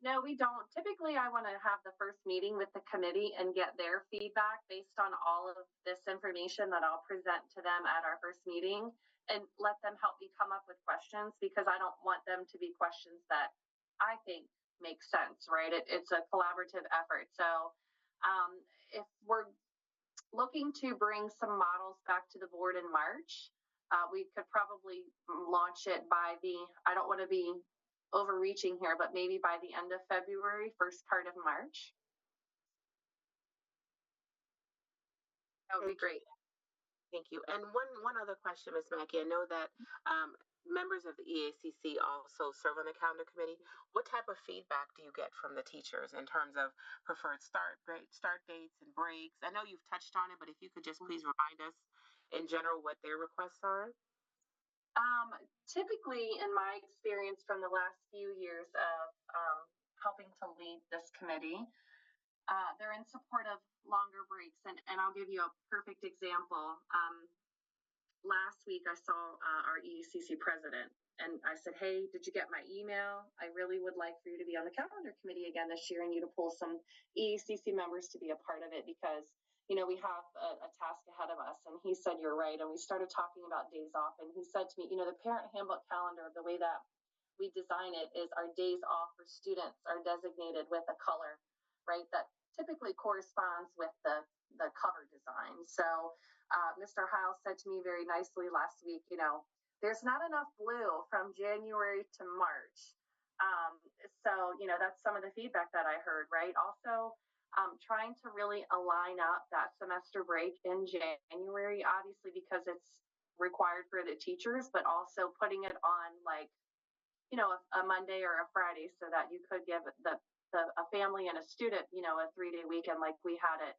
No, we don't. Typically, I want to have the first meeting with the committee and get their feedback based on all of this information that I'll present to them at our first meeting and let them help me come up with questions because I don't want them to be questions that I think make sense, right? It's a collaborative effort. So if we're looking to bring some models back to the board in March, we could probably launch it by I don't want to be overreaching here, but maybe by the end of February, first part of March. That would be great. Thank you. And one other question, Ms. Mackey. I know that members of the EACC also serve on the calendar committee. What type of feedback do you get from the teachers in terms of preferred start dates and breaks? I know you've touched on it, but if you could just please remind us in general what their requests are. Typically, in my experience from the last few years of helping to lead this committee, they're in support of longer breaks. And I'll give you a perfect example. Last week, I saw our EACC president, and I said, hey, did you get my email? I really would like for you to be on the calendar committee again this year and you to pull some EACC members to be a part of it because, you know, we have a task ahead of us. And he said, you're right. And we started talking about days off. And he said to me, you know, the parent handbook calendar, the way that we design it is our days off for students are designated with a color, right? That typically corresponds with the cover design. So Mr. Howell said to me very nicely last week, you know, there's not enough blue from January to March. So, you know, that's some of the feedback that I heard, right? Also, trying to really align up that semester break in January, obviously, because it's required for the teachers, but also putting it on like, you know, a Monday or a Friday so that you could give a family and a student, you know, a 3-day weekend like we had it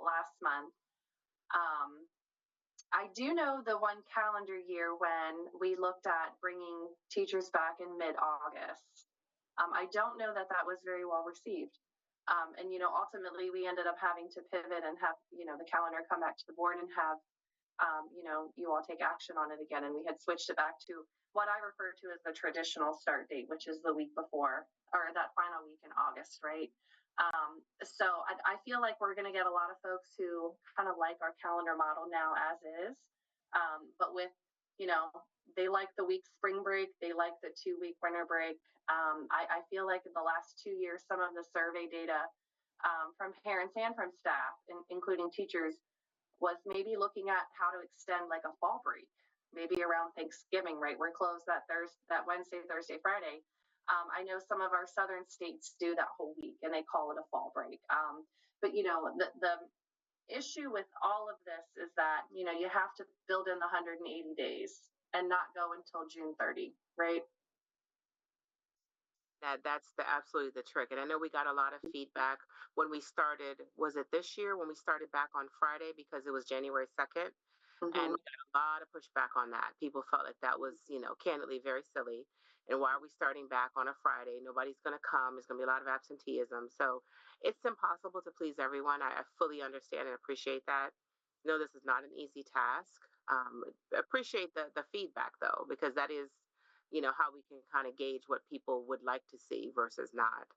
last month. I do know the one calendar year when we looked at bringing teachers back in mid-August. I don't know that that was very well received. And, you know, ultimately we ended up having to pivot and have, you know, the calendar come back to the board and have, you know, you all take action on it again. And we had switched it back to what I refer to as the traditional start date, which is the week before or that final week in August, right? So I feel like we're going to get a lot of folks who kind of like our calendar model now as is, but with, you know, they like the week spring break, they like the 2-week winter break. I feel like in the last 2 years, some of the survey data from parents and from staff, including teachers, was maybe looking at how to extend like a fall break, maybe around Thanksgiving, right? We're closed that Wednesday, Thursday, Friday. I know some of our southern states do that whole week and they call it a fall break. But, you know, the issue with all of this is that, you know, you have to build in the 180 days and not go until June 30, right? That's absolutely the trick. And I know we got a lot of feedback when we started, was it this year when we started back on Friday because it was January 2nd? And we got a lot of pushback on that. People felt like that was, you know, candidly very silly. And why are we starting back on a Friday? Nobody's going to come. There's going to be a lot of absenteeism. So it's impossible to please everyone. I fully understand and appreciate that. No, this is not an easy task. Appreciate the feedback, though, because that is, you know, how we can kind of gauge what people would like to see versus not.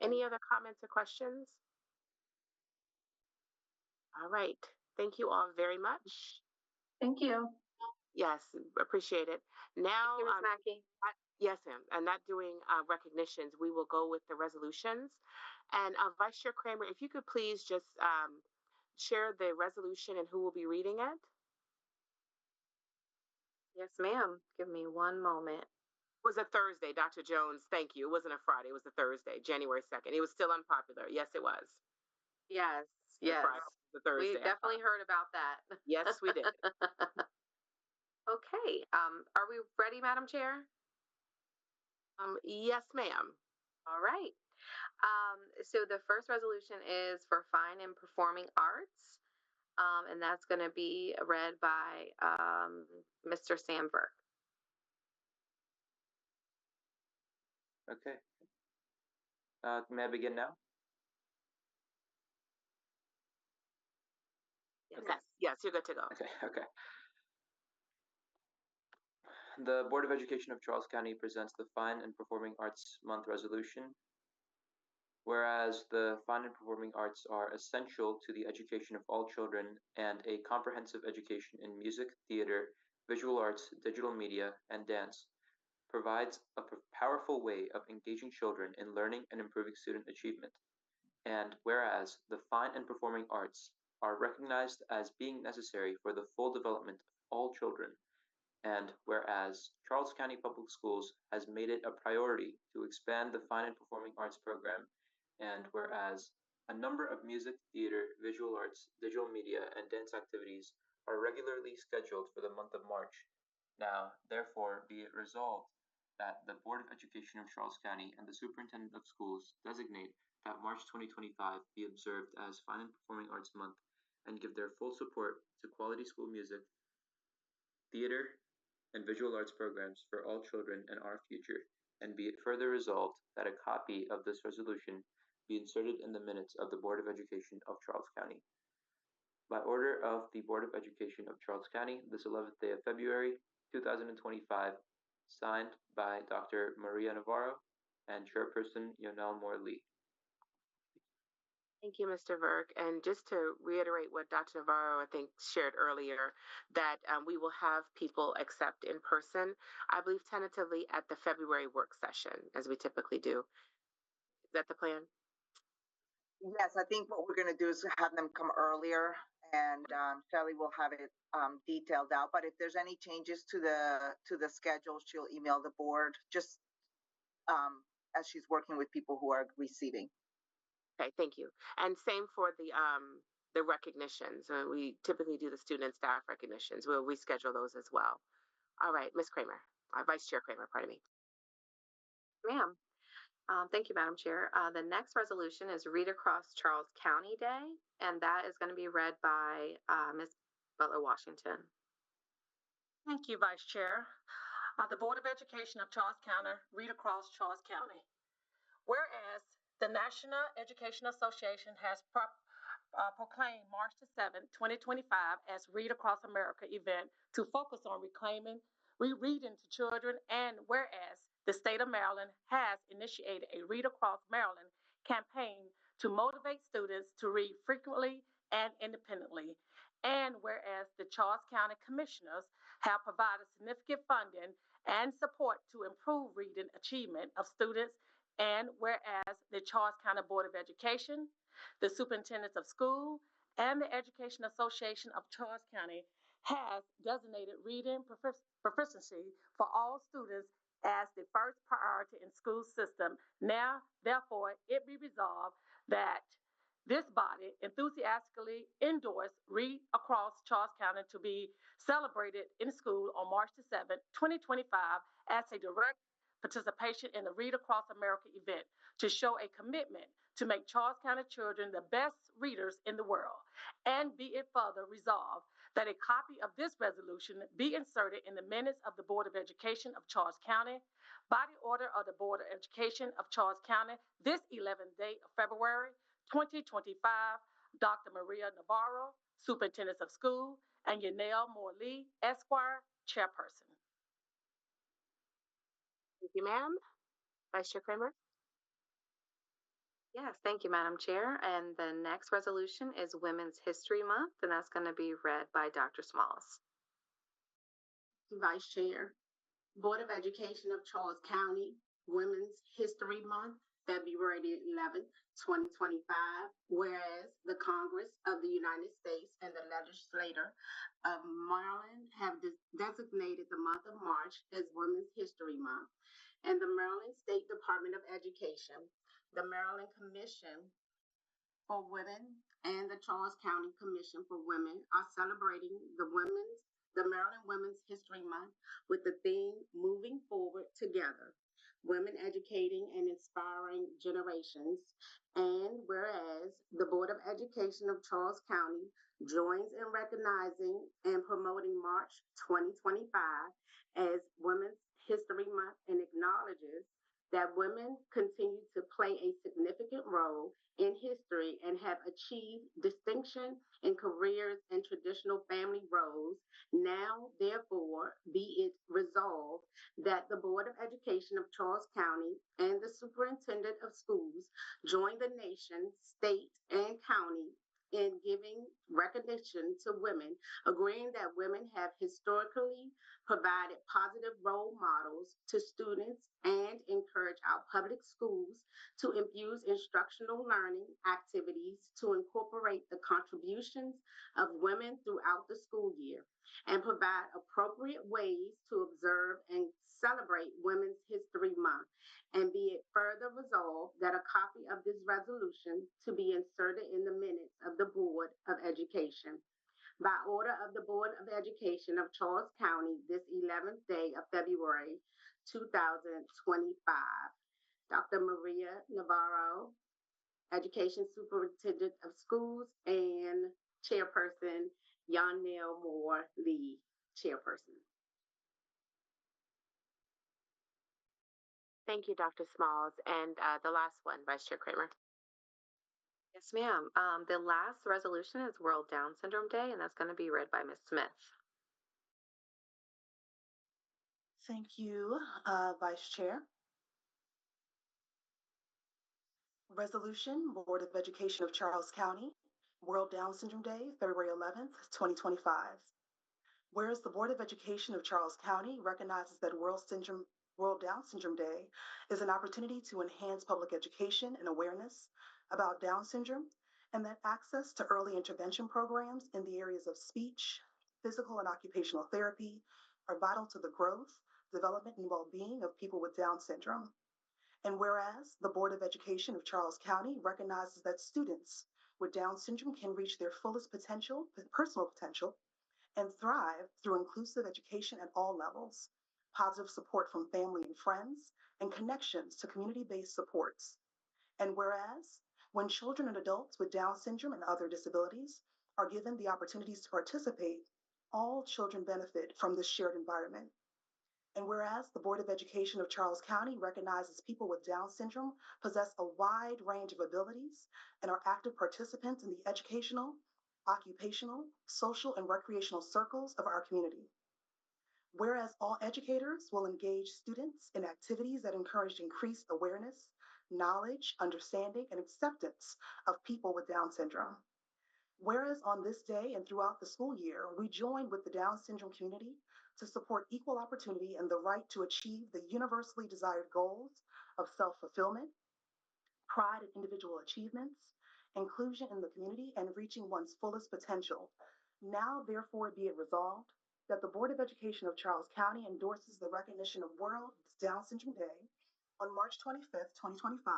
Any other comments or questions? All right. Thank you all very much. Thank you. Yes, appreciate it. Now, Thank you, Ms. Mackey. Yes, ma'am. And not doing recognitions, we will go with the resolutions. And Vice Chair Kramer, if you could please just share the resolution and who will be reading it. Yes, ma'am. Give me one moment. It was a Thursday, Dr. Jones. Thank you. It wasn't a Friday. It was a Thursday, January 2nd. It was still unpopular. Yes, it was. Yes, The yes. Friday, the Thursday. We definitely heard about that. Yes, we did. Okay. Are we ready, Madam Chair? Yes, ma'am. All right. So the first resolution is for fine and performing arts. And that's going to be read by Mr. Sandberg. Okay. May I begin now? Yes, you're good to go. Okay. The Board of Education of Charles County presents the Fine and Performing Arts Month resolution. Whereas the fine and performing arts are essential to the education of all children and a comprehensive education in music, theater, visual arts, digital media, and dance provides a powerful way of engaging children in learning and improving student achievement. And whereas the fine and performing arts are recognized as being necessary for the full development of all children, and whereas Charles County Public Schools has made it a priority to expand the fine and performing arts program, and whereas a number of music, theater, visual arts, digital media, and dance activities are regularly scheduled for the month of March. Now, therefore, be it resolved that the Board of Education of Charles County and the Superintendent of Schools designate that March 2025 be observed as Fine and Performing Arts Month and give their full support to quality school music, theater, and visual arts programs for all children and our future, and be it further resolved that a copy of this resolution be inserted in the minutes of the Board of Education of Charles County. By order of the Board of Education of Charles County, this 11th day of February, 2025, signed by Dr. Maria Navarro and Chairperson Yonel Moore-Lee. Thank you, Mr. Verk. And just to reiterate what Dr. Navarro, I think, shared earlier, that we will have people accept in person, I believe tentatively at the February work session, as we typically do. Is that the plan? Yes, I think what we're going to do is have them come earlier, and Shelley will have it detailed out. But if there's any changes to the schedule, she'll email the board just as she's working with people who are receiving. Okay, thank you. And same for the recognitions. We typically do the student and staff recognitions. We'll reschedule those as well. All right, Ms. Kramer, Vice Chair Kramer, pardon me. Ma'am. Thank you, Madam Chair. The next resolution is Read Across Charles County Day, and that is going to be read by Ms. Butler-Washington. Thank you, Vice Chair. The Board of Education of Charles County, Read Across Charles County. Whereas the National Education Association has proclaimed March the 7th, 2025 as Read Across America event to focus on reclaiming, rereading to children, and whereas the state of Maryland has initiated a Read Across Maryland campaign to motivate students to read frequently and independently, and whereas the Charles County Commissioners have provided significant funding and support to improve reading achievement of students, and whereas the Charles County Board of Education, the Superintendents of School, and the Education Association of Charles County has designated reading proficiency for all students as the first priority in school system. Now, therefore, it be resolved that this body enthusiastically endorsed Read Across Charles County to be celebrated in school on March the 7th, 2025 as a direct participation in the Read Across America event to show a commitment to make Charles County children the best readers in the world. And be it further resolved that a copy of this resolution be inserted in the minutes of the Board of Education of Charles County by the order of the Board of Education of Charles County this 11th day of February 2025, Dr. Maria Navarro, Superintendent of School, and Yonel Moore-Lee, Esquire, Chairperson. Thank you, ma'am. Vice Chair Kramer? Yes, thank you, Madam Chair. And the next resolution is Women's History Month, and that's going to be read by Dr. Smalls. Vice Chair, Board of Education of Charles County, Women's History Month, February 11th, 2025, whereas the Congress of the United States and the Legislature of Maryland have designated the month of March as Women's History Month, and the Maryland State Department of Education, the Maryland Commission for Women, and the Charles County Commission for Women are celebrating the Maryland Women's History Month with the theme Moving Forward Together, Women Educating and Inspiring Generations. And whereas the Board of Education of Charles County joins in recognizing and promoting March 2025 as Women's History Month and acknowledges that women continue to play a significant role in history and have achieved distinction in careers and traditional family roles. Now, therefore, be it resolved that the Board of Education of Charles County and the Superintendent of Schools join the nation, state, and county in giving recognition to women, agreeing that women have historically provided positive role models to students and encourage our public schools to infuse instructional learning activities to incorporate the contributions of women throughout the school year and provide appropriate ways to observe and celebrate Women's History Month. And be it further resolved that a copy of this resolution to be inserted in the minutes of the Board of Education. By order of the Board of Education of Charles County, this 11th day of February 2025. Dr. Maria Navarro, Education Superintendent of Schools, and Chairperson Yonnell Moore Lee, Chairperson. Thank you, Dr. Smalls. And the last one, Vice Chair Kramer. Yes, ma'am. The last resolution is World Down Syndrome Day, and that's going to be read by Ms. Smith. Thank you, Vice Chair. Resolution, Board of Education of Charles County, World Down Syndrome Day, February 11th, 2025. Whereas the Board of Education of Charles County recognizes that World Down Syndrome Day is an opportunity to enhance public education and awareness about Down syndrome, and that access to early intervention programs in the areas of speech, physical and occupational therapy are vital to the growth, development, and well-being of people with Down syndrome. And whereas the Board of Education of Charles County recognizes that students with Down syndrome can reach their fullest potential, personal potential, and thrive through inclusive education at all levels, positive support from family and friends, and connections to community-based supports. And whereas when children and adults with Down syndrome and other disabilities are given the opportunities to participate, all children benefit from this shared environment. And whereas the Board of Education of Charles County recognizes people with Down syndrome possess a wide range of abilities and are active participants in the educational, occupational, social, and recreational circles of our community. Whereas all educators will engage students in activities that encourage increased awareness, knowledge, understanding, and acceptance of people with Down syndrome. Whereas on this day and throughout the school year, we join with the Down syndrome community to support equal opportunity and the right to achieve the universally desired goals of self-fulfillment, pride in individual achievements, inclusion in the community, and reaching one's fullest potential. Now, therefore, be it resolved that the Board of Education of Charles County endorses the recognition of World Down Syndrome Day on March 25th, 2025,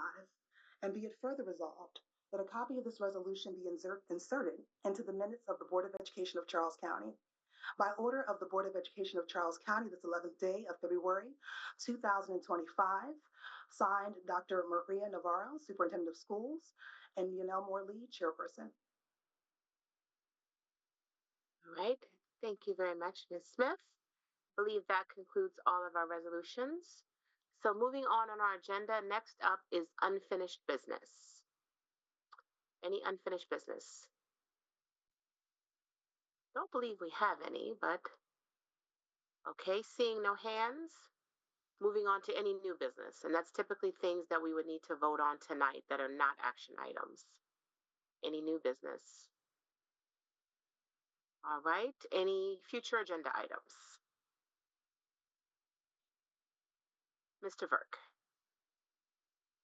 and be it further resolved that a copy of this resolution be inserted into the minutes of the Board of Education of Charles County. By order of the Board of Education of Charles County, this 11th day of February 2025, signed Dr. Maria Navarro, Superintendent of Schools, and Yonnell Moore Lee, Chairperson. All right. Thank you very much, Ms. Smith. I believe that concludes all of our resolutions. So moving on our agenda, next up is unfinished business. Any unfinished business? Don't believe we have any, but okay, seeing no hands, moving on to any new business. And that's typically things that we would need to vote on tonight that are not action items. Any new business? All right, any future agenda items? Mr. Verk.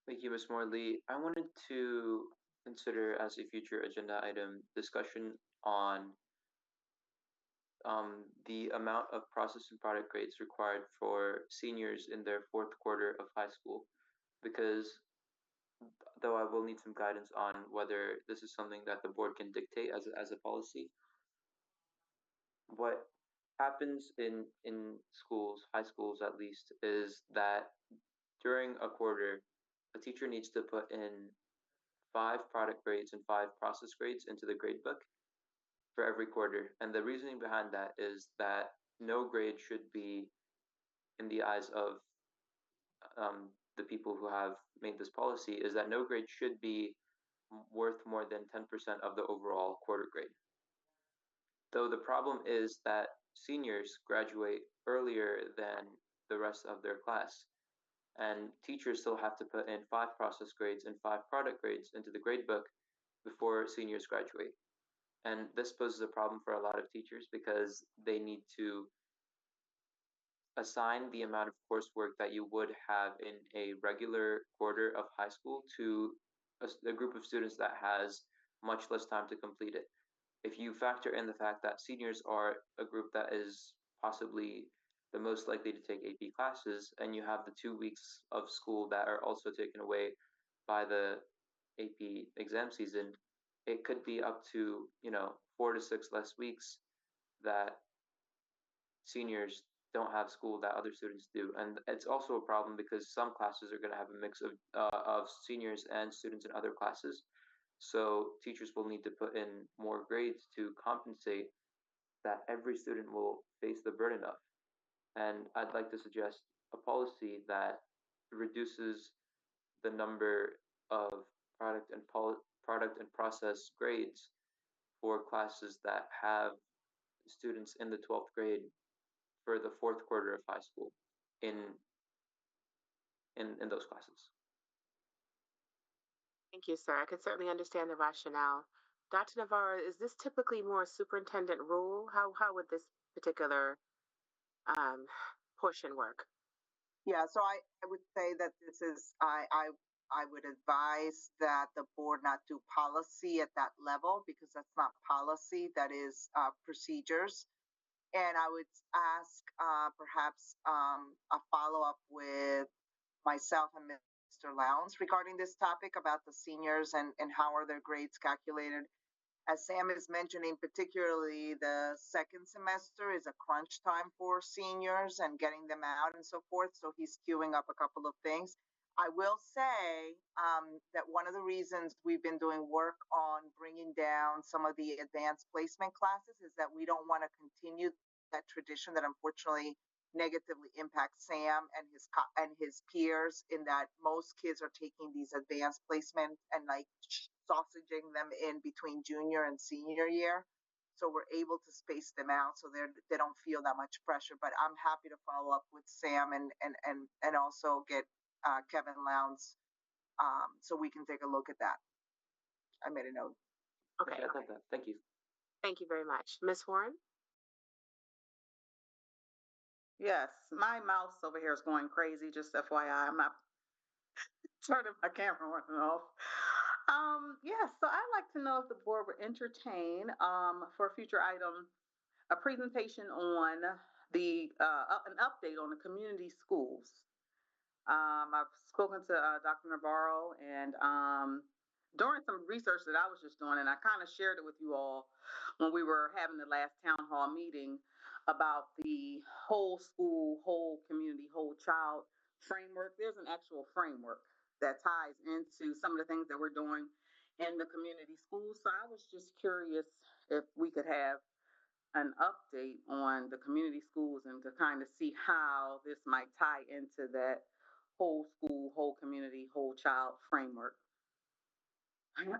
Thank you, Ms. Morley. I wanted to consider as a future agenda item discussion on the amount of process and product grades required for seniors in their fourth quarter of high school, because though I will need some guidance on whether this is something that the board can dictate as a policy. What happens in schools, high schools at least, is that during a quarter, a teacher needs to put in 5 product grades and 5 process grades into the grade book for every quarter. And the reasoning behind that is that no grade should be, in the eyes of the people who have made this policy is that no grade should be worth more than 10% of the overall quarter grade. Though the problem is that seniors graduate earlier than the rest of their class, and teachers still have to put in 5 process grades and 5 product grades into the grade book before seniors graduate. And this poses a problem for a lot of teachers because they need to assign the amount of coursework that you would have in a regular quarter of high school to a group of students that has much less time to complete it. If you factor in the fact that seniors are a group that is possibly the most likely to take AP classes, and you have the 2 weeks of school that are also taken away by the AP exam season, it could be up to 4 to 6 less weeks that seniors don't have school that other students do. And it's also a problem because some classes are going to have a mix of seniors and students in other classes. So teachers will need to put in more grades to compensate that every student will face the burden of. And I'd like to suggest a policy that reduces the number of product and process grades for classes that have students in the 12th grade for the 4th quarter of high school in those classes. Thank you, sir. I can certainly understand the rationale. Dr. Navarro, is this typically more superintendent rule? How would this particular portion work? Yeah, so I would say that this is, I would advise that the board not do policy at that level because that's not policy, that is procedures. And I would ask perhaps a follow-up with myself and Mr. Lowndes regarding this topic about the seniors and how are their grades calculated. As Sam is mentioning, particularly the second semester is a crunch time for seniors and getting them out and so forth. So he's queuing up a couple of things. I will say that one of the reasons we've been doing work on bringing down some of the advanced placement classes is that we don't want to continue that tradition that unfortunately negatively impacts Sam and his peers, in that most kids are taking these advanced placements and like sausaging them in between junior and senior year. So we're able to space them out so they don't feel that much pressure. But I'm happy to follow up with Sam and also get Kevin Lowndes so we can take a look at that. I made a note. Okay. Thank you. Thank you very much. Ms. Warren? Yes, my mouse over here is going crazy, just FYI. I'm not turning my camera on and off. Yes, so I'd like to know if the board would entertain for a future item a presentation on an update on the community schools. I've spoken to Dr. Navarro, and during some research that I was just doing, and I kind of shared it with you all when we were having the last town hall meeting about the whole school, whole community, whole child framework. There's an actual framework that ties into some of the things that we're doing in the community schools. So I was just curious if we could have an update on the community schools and to kind of see how this might tie into that whole school, whole community, whole child framework. Okay.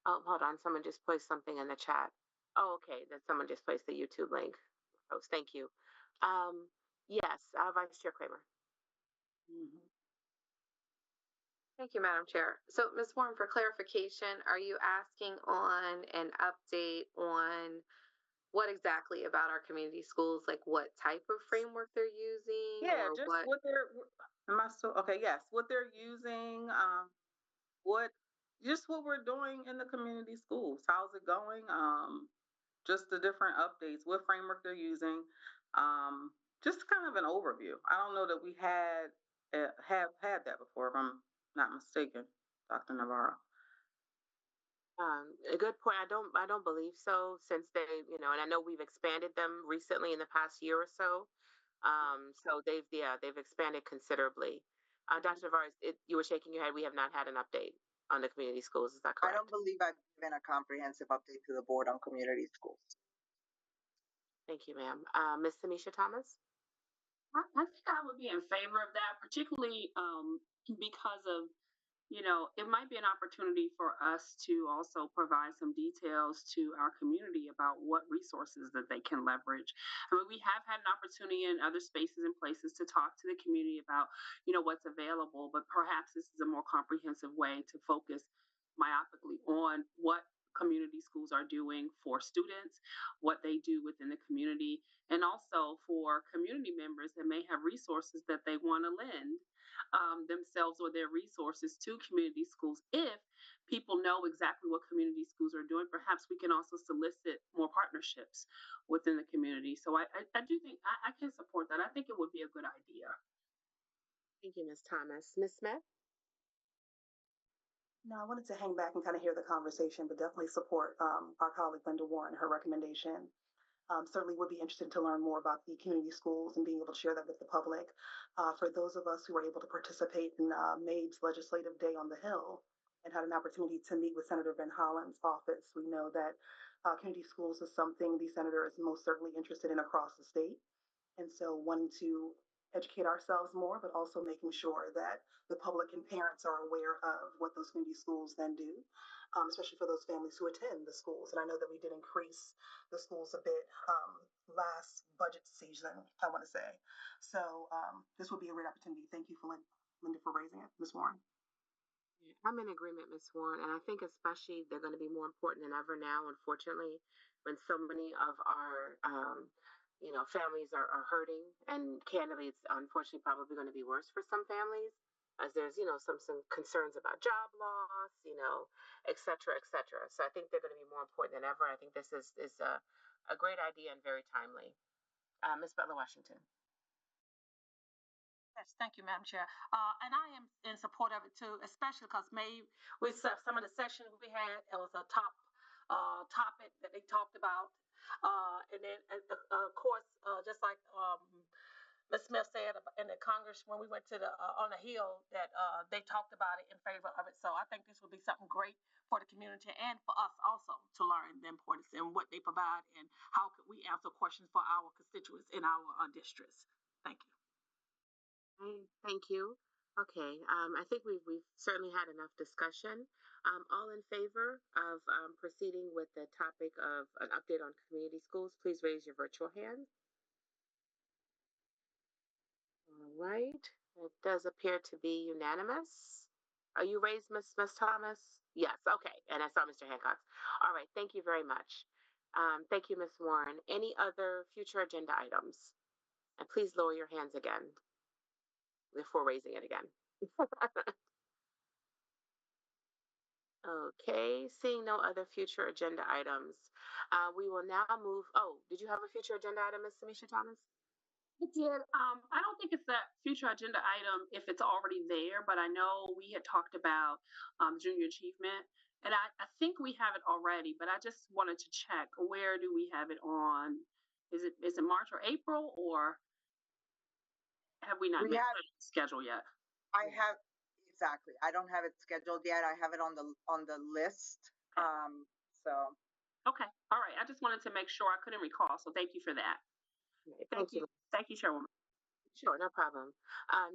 Hold on. Someone just placed something in the chat. Oh, okay. That someone just placed the YouTube link. Thank you. Yes, Vice Chair Kramer. Thank you, Madam Chair. So, Ms. Warren, for clarification, are you asking on an update on what exactly about our community schools, like what type of framework they're using? Yeah, or just what they're, am I still, okay, yes, what they're using, what we're doing in the community schools. How's it going? Just the different updates, what framework they're using, just kind of an overview. I don't know that we have had that before, if I'm not mistaken, Dr. Navarro. A good point. I don't believe so, since they, and I know we've expanded them recently in the past year or so. So they've expanded considerably. Dr. Navarro, you were shaking your head. We have not had an update on the community schools. Is that correct? I don't believe I've given a comprehensive update to the board on community schools. Thank you, ma'am. Ms. Tamisha Thomas? I think I would be in favor of that, particularly because of, it might be an opportunity for us to also provide some details to our community about what resources that they can leverage. I mean, we have had an opportunity in other spaces and places to talk to the community about, what's available, but perhaps this is a more comprehensive way to focus myopically on what community schools are doing for students, what they do within the community, and also for community members that may have resources that they want to lend themselves or their resources to community schools. If people know exactly what community schools are doing, perhaps we can also solicit more partnerships within the community. So I do think I can support that. I think it would be a good idea. Thank you, Ms. Thomas. Ms. Smith? No, I wanted to hang back and kind of hear the conversation, but definitely support our colleague Linda Warren, her recommendation. Certainly would be interested to learn more about the community schools and being able to share that with the public. For those of us who were able to participate in Mabe's Legislative Day on the Hill and had an opportunity to meet with Senator Van Hollen's office, we know that community schools is something the senator is most certainly interested in across the state. And so wanting to educate ourselves more, but also making sure that the public and parents are aware of what those community schools then do, especially for those families who attend the schools. And I know that we did increase the schools a bit last budget season, I want to say. So this will be a great opportunity. Thank you, for Linda, for raising it, Ms. Warren. I'm in agreement, Ms. Warren, and I think especially they're going to be more important than ever now, unfortunately, when so many of our families are hurting, and candidly, it's unfortunately probably going to be worse for some families, as there's, some concerns about job loss, et cetera, et cetera. So I think they're going to be more important than ever. I think this is a great idea and very timely. Ms. Butler-Washington. Yes, thank you, Madam Chair. And I am in support of it too, especially because with some of the sessions we had, it was a top topic that they talked about. And then, of course, just like Ms. Smith said in the Congress when we went to the on the Hill, that they talked about it in favor of it. So I think this would be something great for the community and for us also to learn the importance and what they provide and how could we answer questions for our constituents in our districts. Thank you. Thank you. Okay, I think we've certainly had enough discussion. All in favor of proceeding with the topic of an update on community schools, please raise your virtual hand. All right, it does appear to be unanimous. Are you raised, Ms. Thomas? Yes, okay, and I saw Mr. Hancock. All right, thank you very much. Thank you, Ms. Warren. Any other future agenda items? And please lower your hands again before raising it again. Okay, seeing no other future agenda items, we will now move. Oh, did you have a future agenda item, Ms. Samisha Thomas? It did. I don't think it's that future agenda item if it's already there, but I know we had talked about junior achievement, and I think we have it already, but I just wanted to check, where do we have it on? Is it March or April, or have we not made the schedule yet? I have, exactly. I don't have it scheduled yet. I have it on the list. So. Okay. All right. I just wanted to make sure. I couldn't recall. So thank you for that. Thank you. Thank you, Chairwoman. Sure, no problem.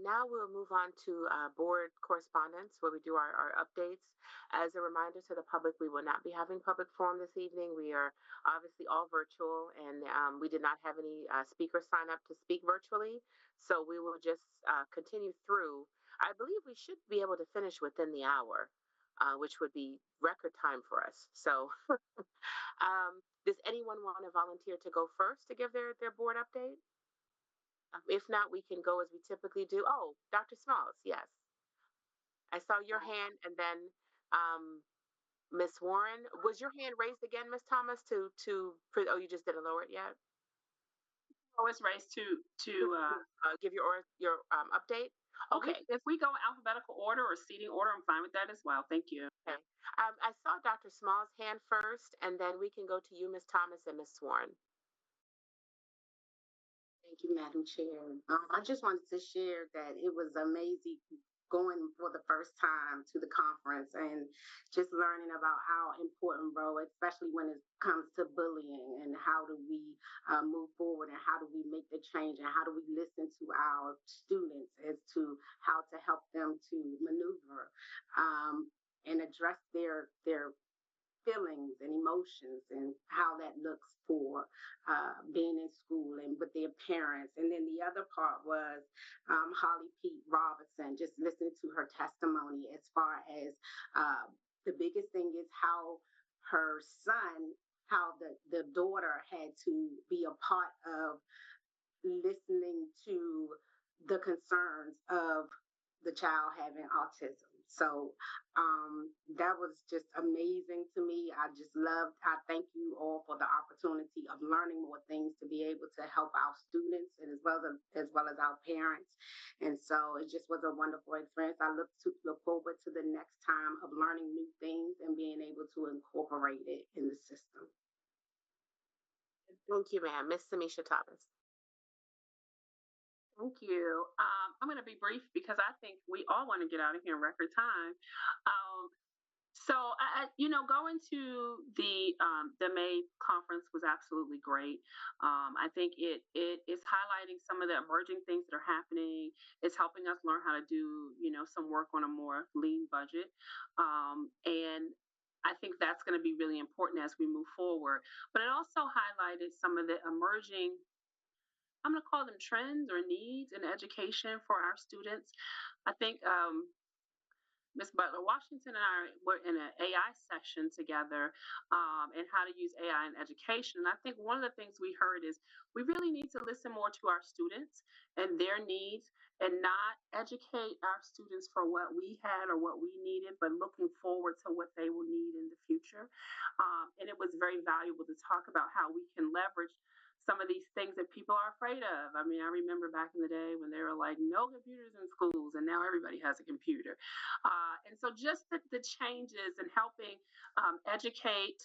Now we'll move on to board correspondence, where we do our updates. As a reminder to the public, we will not be having public forum this evening. We are obviously all virtual, and we did not have any speakers sign up to speak virtually. So we will just continue through. I believe we should be able to finish within the hour, which would be record time for us. So does anyone want to volunteer to go first to give their board update? If not, we can go as we typically do. Oh, Dr. Smalls, yes. I saw your hand, and then Ms. Warren. Was your hand raised again, Ms. Thomas, oh, you just didn't lower it yet? Oh, it's raised to give your update? Okay. If we go in alphabetical order or seating order, I'm fine with that as well. Thank you. Okay. I saw Dr. Small's hand first, and then we can go to you, Ms. Thomas, and Ms. Warren. Thank you, Madam Chair. I just wanted to share that it was amazing going for the first time to the conference and just learning about how important role, especially when it comes to bullying, and how do we move forward, and how do we make the change, and how do we listen to our students as to how to help them to maneuver and address their feelings and emotions, and how that looks for being in school and with their parents. And then the other part was Holly Pete Robinson, just listening to her testimony as far as the biggest thing is how her son, how the daughter had to be a part of listening to the concerns of the child having autism. So that was just amazing to me. I thank you all for the opportunity of learning more things to be able to help our students, and as well as our parents. And so it just was a wonderful experience. I look forward to the next time of learning new things and being able to incorporate it in the system. Thank you, ma'am. Miss Samisha Thomas. Thank you. I'm going to be brief because I think we all want to get out of here in record time. So, going to the May conference was absolutely great. I think it is highlighting some of the emerging things that are happening. It's helping us learn how to do, some work on a more lean budget. And I think that's going to be really important as we move forward. But it also highlighted some of the emerging, I'm going to call them trends or needs in education for our students. I think Ms. Butler Washington and I were in an AI session together and how to use AI in education. And I think one of the things we heard is we really need to listen more to our students and their needs, and not educate our students for what we had or what we needed, but looking forward to what they will need in the future. And it was very valuable to talk about how we can leverage some of these things that people are afraid of. I mean, I remember back in the day when they were like, no computers in schools, and now everybody has a computer. And so just the changes and helping educate,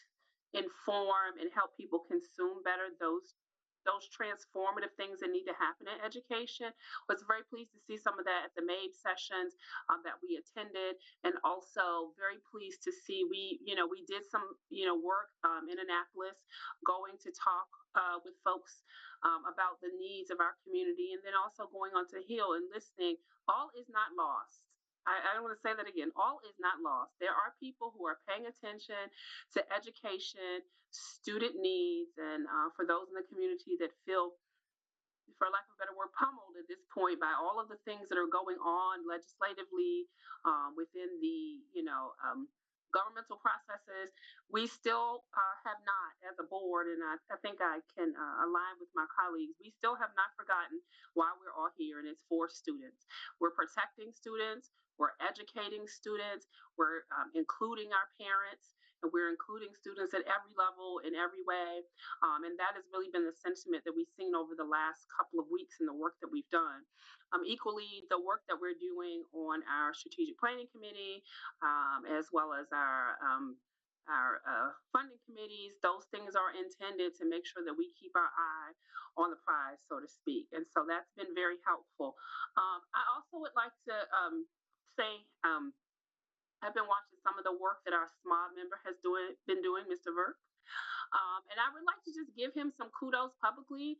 inform, and help people consume better those transformative things that need to happen in education. Was very pleased to see some of that at the MABE sessions that we attended, and also very pleased to see we did some work in Annapolis, going to talk with folks about the needs of our community, and then also going on to Hill and listening. All is not lost. I want to say that again. All is not lost. There are people who are paying attention to education, student needs, and for those in the community that feel, for lack of a better word, pummeled at this point by all of the things that are going on legislatively within the governmental processes. We still have not, as a board, and I think I can align with my colleagues, we still have not forgotten why we're all here, and it's for students. We're protecting students, we're educating students, we're including our parents, and we're including students at every level, in every way. And that has really been the sentiment that we've seen over the last couple of weeks in the work that we've done. Equally, the work that we're doing on our strategic planning committee, as well as our funding committees, those things are intended to make sure that we keep our eye on the prize, so to speak. And so that's been very helpful. I also would like to say I've been watching some of the work that our SMOD member has been doing, Mr. Verk. And I would like to just give him some kudos publicly.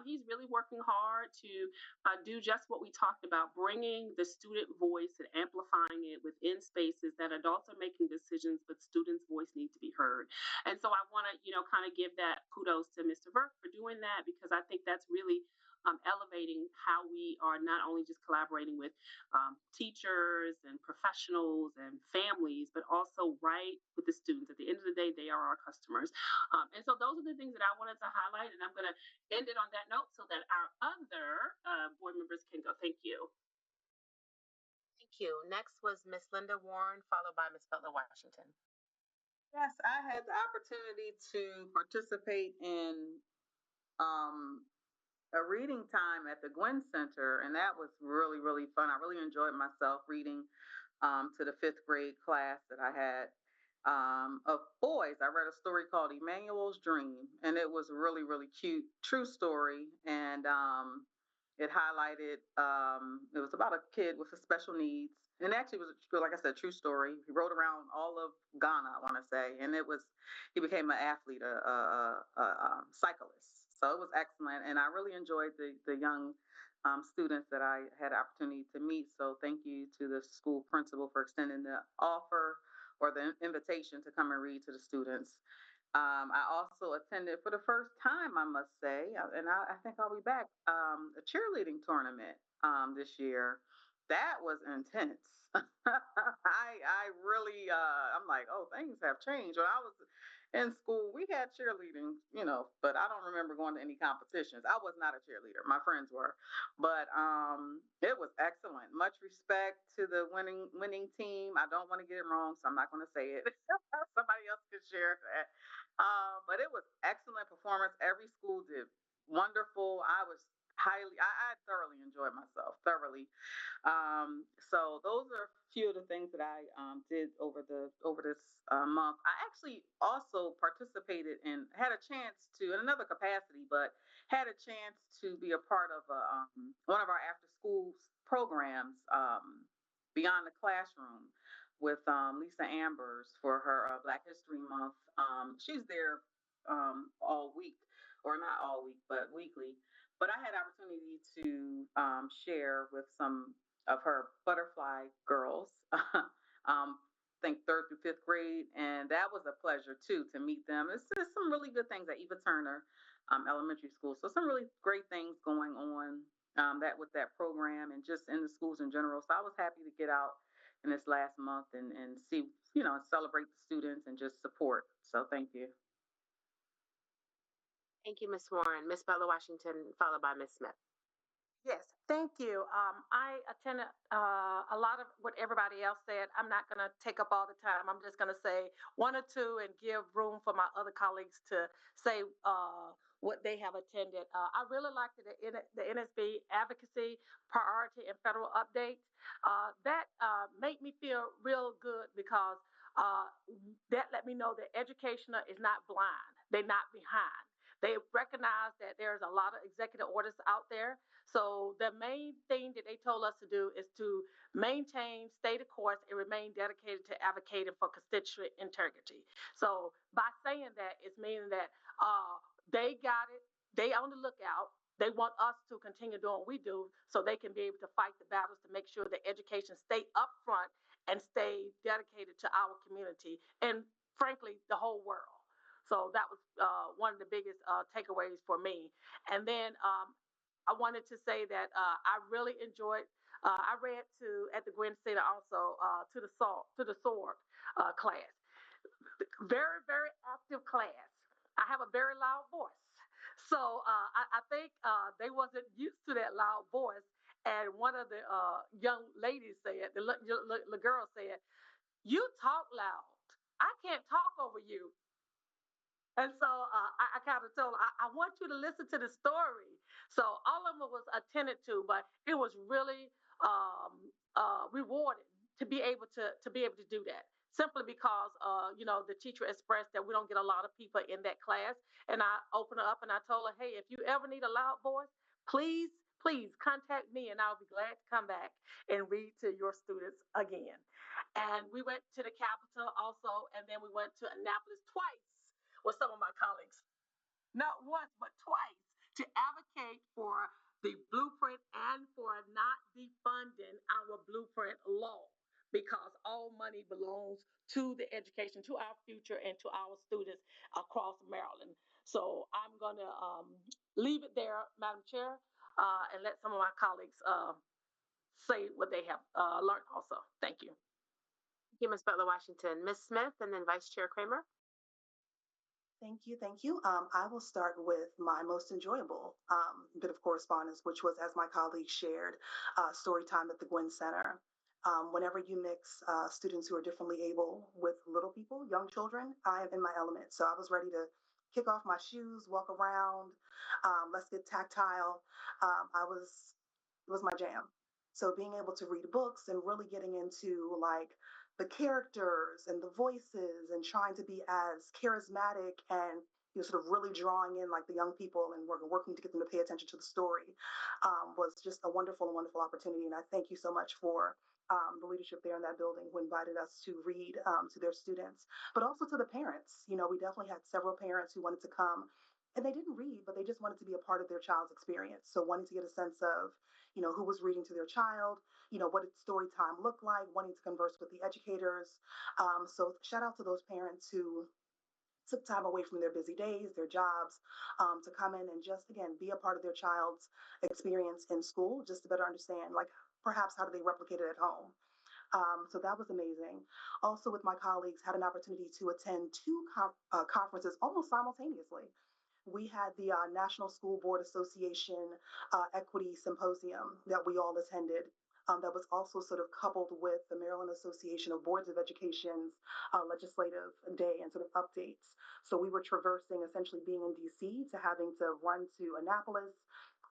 He's really working hard to do just what we talked about, bringing the student voice and amplifying it within spaces that adults are making decisions, but students' voice needs to be heard. And so I want to, kind of give that kudos to Mr. Verk for doing that, because I think that's really elevating how we are not only just collaborating with teachers and professionals and families, but also right with the students. At the end of the day, they are our customers. And so those are the things that I wanted to highlight, and I'm going to end it on that note so that our other board members can go. Thank you. Thank you. Next was Miss Linda Warren, followed by Miss Butler Washington. Yes, I had the opportunity to participate in a reading time at the Gwen Center, and that was really, really fun. I really enjoyed myself reading to the 5th grade class that I had of boys. I read a story called Emmanuel's Dream, and it was a really, really cute, true story. And It highlighted, it was about a kid with special needs. And actually it was, like I said, a true story. He rode around all of Ghana, I want to say. And he became an athlete, a cyclist. So it was excellent. And I really enjoyed the young students that I had the opportunity to meet. So thank you to the school principal for extending the offer or the invitation to come and read to the students. I also attended for the first time, I must say, and I think I'll be back, a cheerleading tournament this year. That was intense. I really, I'm like, oh, things have changed. When I was in school, we had cheerleading, but I don't remember going to any competitions. I was not a cheerleader. My friends were, but it was excellent. Much respect to the winning team. I don't want to get it wrong, so I'm not going to say it. Somebody else could share that. But it was excellent performance. Every school did wonderful. I thoroughly enjoyed myself, thoroughly. So those are a few of the things that I did over this month. I actually also participated and had a chance to, in another capacity, but had a chance to be a part of one of our after school programs, Beyond the Classroom, with Lisa Ambers for her Black History Month. She's there all week, or not all week, but weekly. But I had opportunity to share with some of her butterfly girls, I think third through fifth grade, and that was a pleasure too to meet them. It's just some really good things at Eva Turner Elementary School. So some really great things going on that with that program and just in the schools in general. So I was happy to get out in this last month and see, celebrate the students and just support. So thank you. Thank you, Ms. Warren. Ms. Butler Washington, followed by Ms. Smith. Yes, thank you. I attended a lot of what everybody else said. I'm not going to take up all the time. I'm just going to say one or two and give room for my other colleagues to say what they have attended. I really liked the NSB advocacy, priority, and federal update. That made me feel real good because that let me know that education is not blind. They're not behind. They recognize that there's a lot of executive orders out there. So the main thing that they told us to do is to maintain, stay the course, and remain dedicated to advocating for constituent integrity. So by saying that, it's meaning that they got it, they on the lookout. They want us to continue doing what we do so they can be able to fight the battles to make sure that education stay up front and stay dedicated to our community and, frankly, the whole world. So that was one of the biggest takeaways for me. And then I wanted to say that I really enjoyed. I read at the Gwen Center also to the SWORD class. Very, very active class. I have a very loud voice, so I think they wasn't used to that loud voice. And one of the young ladies said, the girl said, "You talk loud. I can't talk over you." And so I kind of told her, I want you to listen to the story. So all of them was attended to, but it was really rewarding to be able to do that. Simply because the teacher expressed that we don't get a lot of people in that class, and I opened her up and I told her, hey, if you ever need a loud voice, please contact me, and I'll be glad to come back and read to your students again. And we went to the Capitol also, and then we went to Annapolis twice with some of my colleagues, not once, but twice, to advocate for the blueprint and for not defunding our blueprint law, because all money belongs to the education, to our future, and to our students across Maryland. So I'm going to leave it there, Madam Chair, and let some of my colleagues say what they have learned also. Thank you. Thank you, Ms. Butler Washington. Ms. Smith, and then Vice Chair Kramer. Thank you. Thank you. I will start with my most enjoyable bit of correspondence, which was, as my colleagues shared, story time at the Gwen Center. Whenever you mix students who are differently able with little people, young children, I am in my element. So I was ready to kick off my shoes, walk around, let's get tactile. It was my jam. So being able to read books and really getting into like the characters and the voices and trying to be as charismatic and sort of really drawing in like the young people and working to get them to pay attention to the story was just a wonderful, wonderful opportunity. And I thank you so much for the leadership there in that building who invited us to read to their students, but also to the parents. We definitely had several parents who wanted to come and they didn't read, but they just wanted to be a part of their child's experience. So wanting to get a sense of, who was reading to their child, what did story time look like, wanting to converse with the educators. So shout out to those parents who took time away from their busy days, their jobs, to come in and just, again, be a part of their child's experience in school, just to better understand, like, perhaps how do they replicate it at home. So that was amazing. Also, with my colleagues, had an opportunity to attend two conferences almost simultaneously. We had the National School Board Association Equity Symposium that we all attended. That was also sort of coupled with the Maryland Association of Boards of Education's legislative day and sort of updates. So we were traversing, essentially being in DC to having to run to Annapolis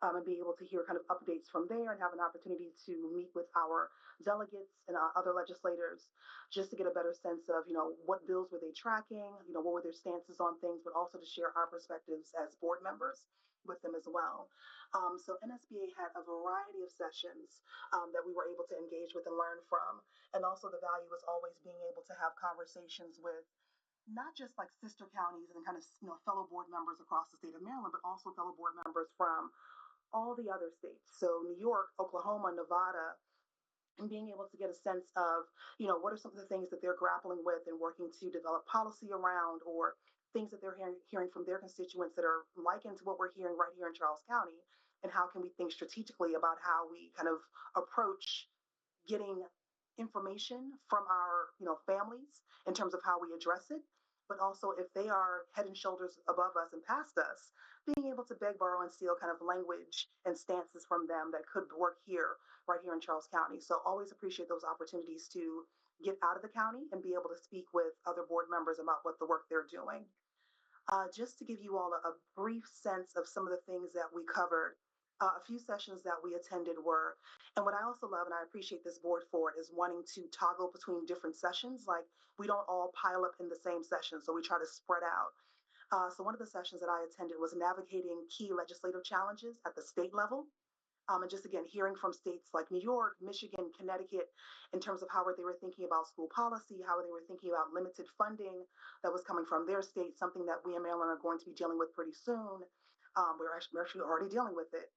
and be able to hear kind of updates from there and have an opportunity to meet with our delegates and other legislators just to get a better sense of, what bills were they tracking, what were their stances on things, but also to share our perspectives as board members with them as well. So NSBA had a variety of sessions that we were able to engage with and learn from. And also the value is always being able to have conversations with not just like sister counties and kind of, fellow board members across the state of Maryland, but also fellow board members from all the other states. So New York, Oklahoma, Nevada, and being able to get a sense of, what are some of the things that they're grappling with and working to develop policy around, or things that they're hearing from their constituents that are likened to what we're hearing right here in Charles County, and how can we think strategically about how we kind of approach getting information from our, families in terms of how we address it, but also if they are head and shoulders above us and past us, being able to beg, borrow, and steal kind of language and stances from them that could work here, right here in Charles County. So always appreciate those opportunities to get out of the county and be able to speak with other board members about what the work they're doing. Just to give you all a brief sense of some of the things that we covered, a few sessions that we attended were, and what I also love, and I appreciate this board for, is wanting to toggle between different sessions. Like, we don't all pile up in the same session, so we try to spread out. So one of the sessions that I attended was navigating key legislative challenges at the state level. And just, again, hearing from states like New York, Michigan, Connecticut, in terms of how they were thinking about school policy, how they were thinking about limited funding that was coming from their state, something that we in Maryland are going to be dealing with pretty soon. We're actually already dealing with it.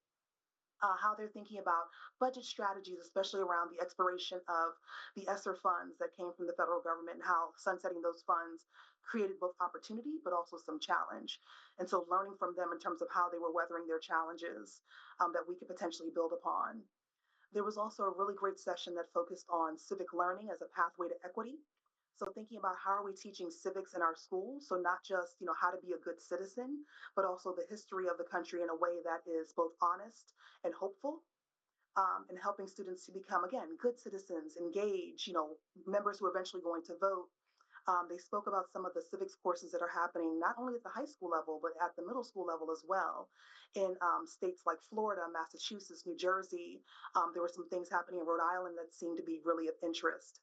How they're thinking about budget strategies, especially around the expiration of the ESSER funds that came from the federal government, and how sunsetting those funds created both opportunity but also some challenge. And so learning from them in terms of how they were weathering their challenges that we could potentially build upon. There was also a really great session that focused on civic learning as a pathway to equity. So thinking about how are we teaching civics in our schools? So not just, how to be a good citizen, but also the history of the country in a way that is both honest and hopeful, and helping students to become, again, good citizens, engage, members who are eventually going to vote. They spoke about some of the civics courses that are happening, not only at the high school level, but at the middle school level as well. In states like Florida, Massachusetts, New Jersey, there were some things happening in Rhode Island that seemed to be really of interest.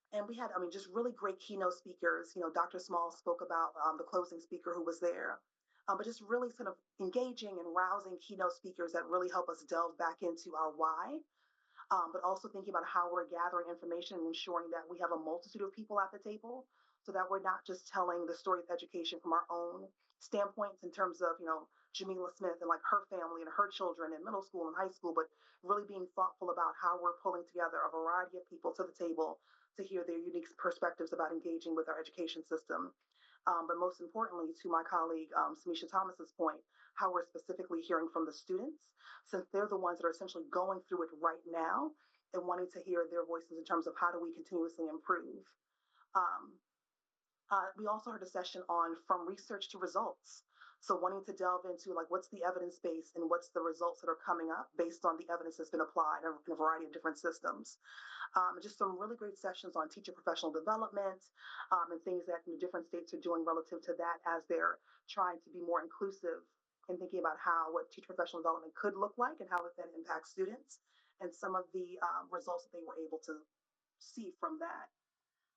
And we had, just really great keynote speakers. Dr. Small spoke about the closing speaker who was there. But just really sort of engaging and rousing keynote speakers that really help us delve back into our why, but also thinking about how we're gathering information and ensuring that we have a multitude of people at the table, so that we're not just telling the story of education from our own standpoints in terms of, Jamila Smith and like her family and her children in middle school and high school, but really being thoughtful about how we're pulling together a variety of people to the table to hear their unique perspectives about engaging with our education system. But most importantly, to my colleague, Samisha Thomas's point, how we're specifically hearing from the students, since they're the ones that are essentially going through it right now and wanting to hear their voices in terms of how do we continuously improve. We also heard a session on from research to results. So wanting to delve into like what's the evidence base and what's the results that are coming up based on the evidence that's been applied in a variety of different systems. Just some really great sessions on teacher professional development, and things that different states are doing relative to that as they're trying to be more inclusive and thinking about what teacher professional development could look like and how it then impacts students, and some of the results that they were able to see from that.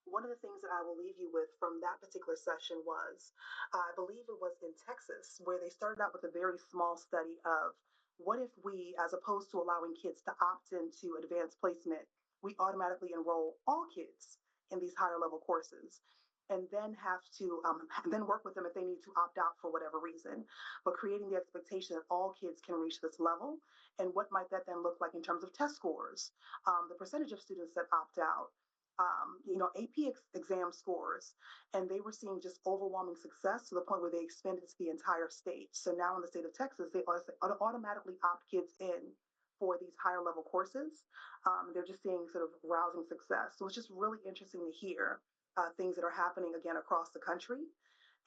one of the things that I will leave you with from that particular session was, I believe it was in Texas, where they started out with a very small study of what if we, as opposed to allowing kids to opt into advanced placement, we automatically enroll all kids in these higher level courses and then have to then work with them if they need to opt out for whatever reason, but creating the expectation that all kids can reach this level. And what might that then look like in terms of test scores, the percentage of students that opt out, AP exam scores, and they were seeing just overwhelming success to the point where they expanded to the entire state. So now in the state of Texas, they automatically opt kids in for these higher level courses. They're just seeing sort of rousing success. So it's just really interesting to hear things that are happening again across the country.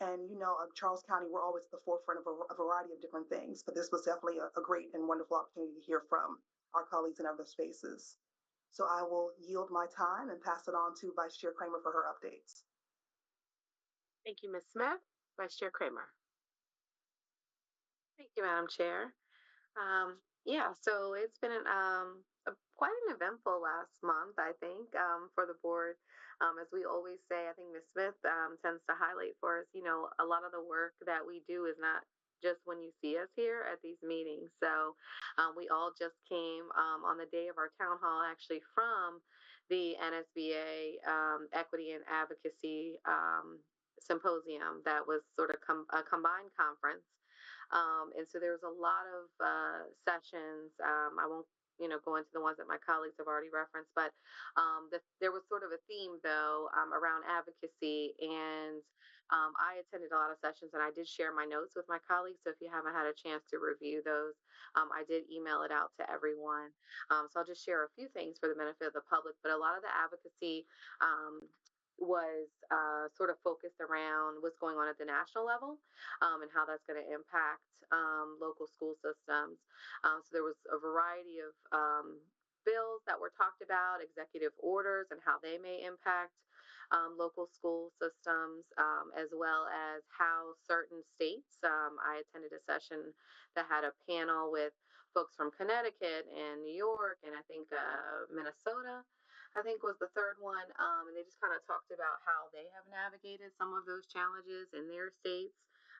And Charles County, we're always at the forefront of a variety of different things, but this was definitely a great and wonderful opportunity to hear from our colleagues in other spaces. So I will yield my time and pass it on to Vice Chair Kramer for her updates. Thank you, Ms. Smith. Vice Chair Kramer. Thank you, Madam Chair. So it's been quite an eventful last month, I think, for the board. As we always say, I think Ms. Smith tends to highlight for us, a lot of the work that we do is not just when you see us here at these meetings. So we all just came on the day of our town hall, actually from the NSBA Equity and Advocacy Symposium that was sort of a combined conference. And so there was a lot of sessions. I won't, go into the ones that my colleagues have already referenced, but there was sort of a theme, though, around advocacy. And I attended a lot of sessions, and I did share my notes with my colleagues. So if you haven't had a chance to review those, I did email it out to everyone. So I'll just share a few things for the benefit of the public. But a lot of the advocacy was sort of focused around what's going on at the national level and how that's going to impact local school systems. So there was a variety of bills that were talked about, executive orders, and how they may impact local school systems, as well as how certain states. I attended a session that had a panel with folks from Connecticut and New York, and I think Minnesota, I think was the third one. And they just kind of talked about how they have navigated some of those challenges in their states.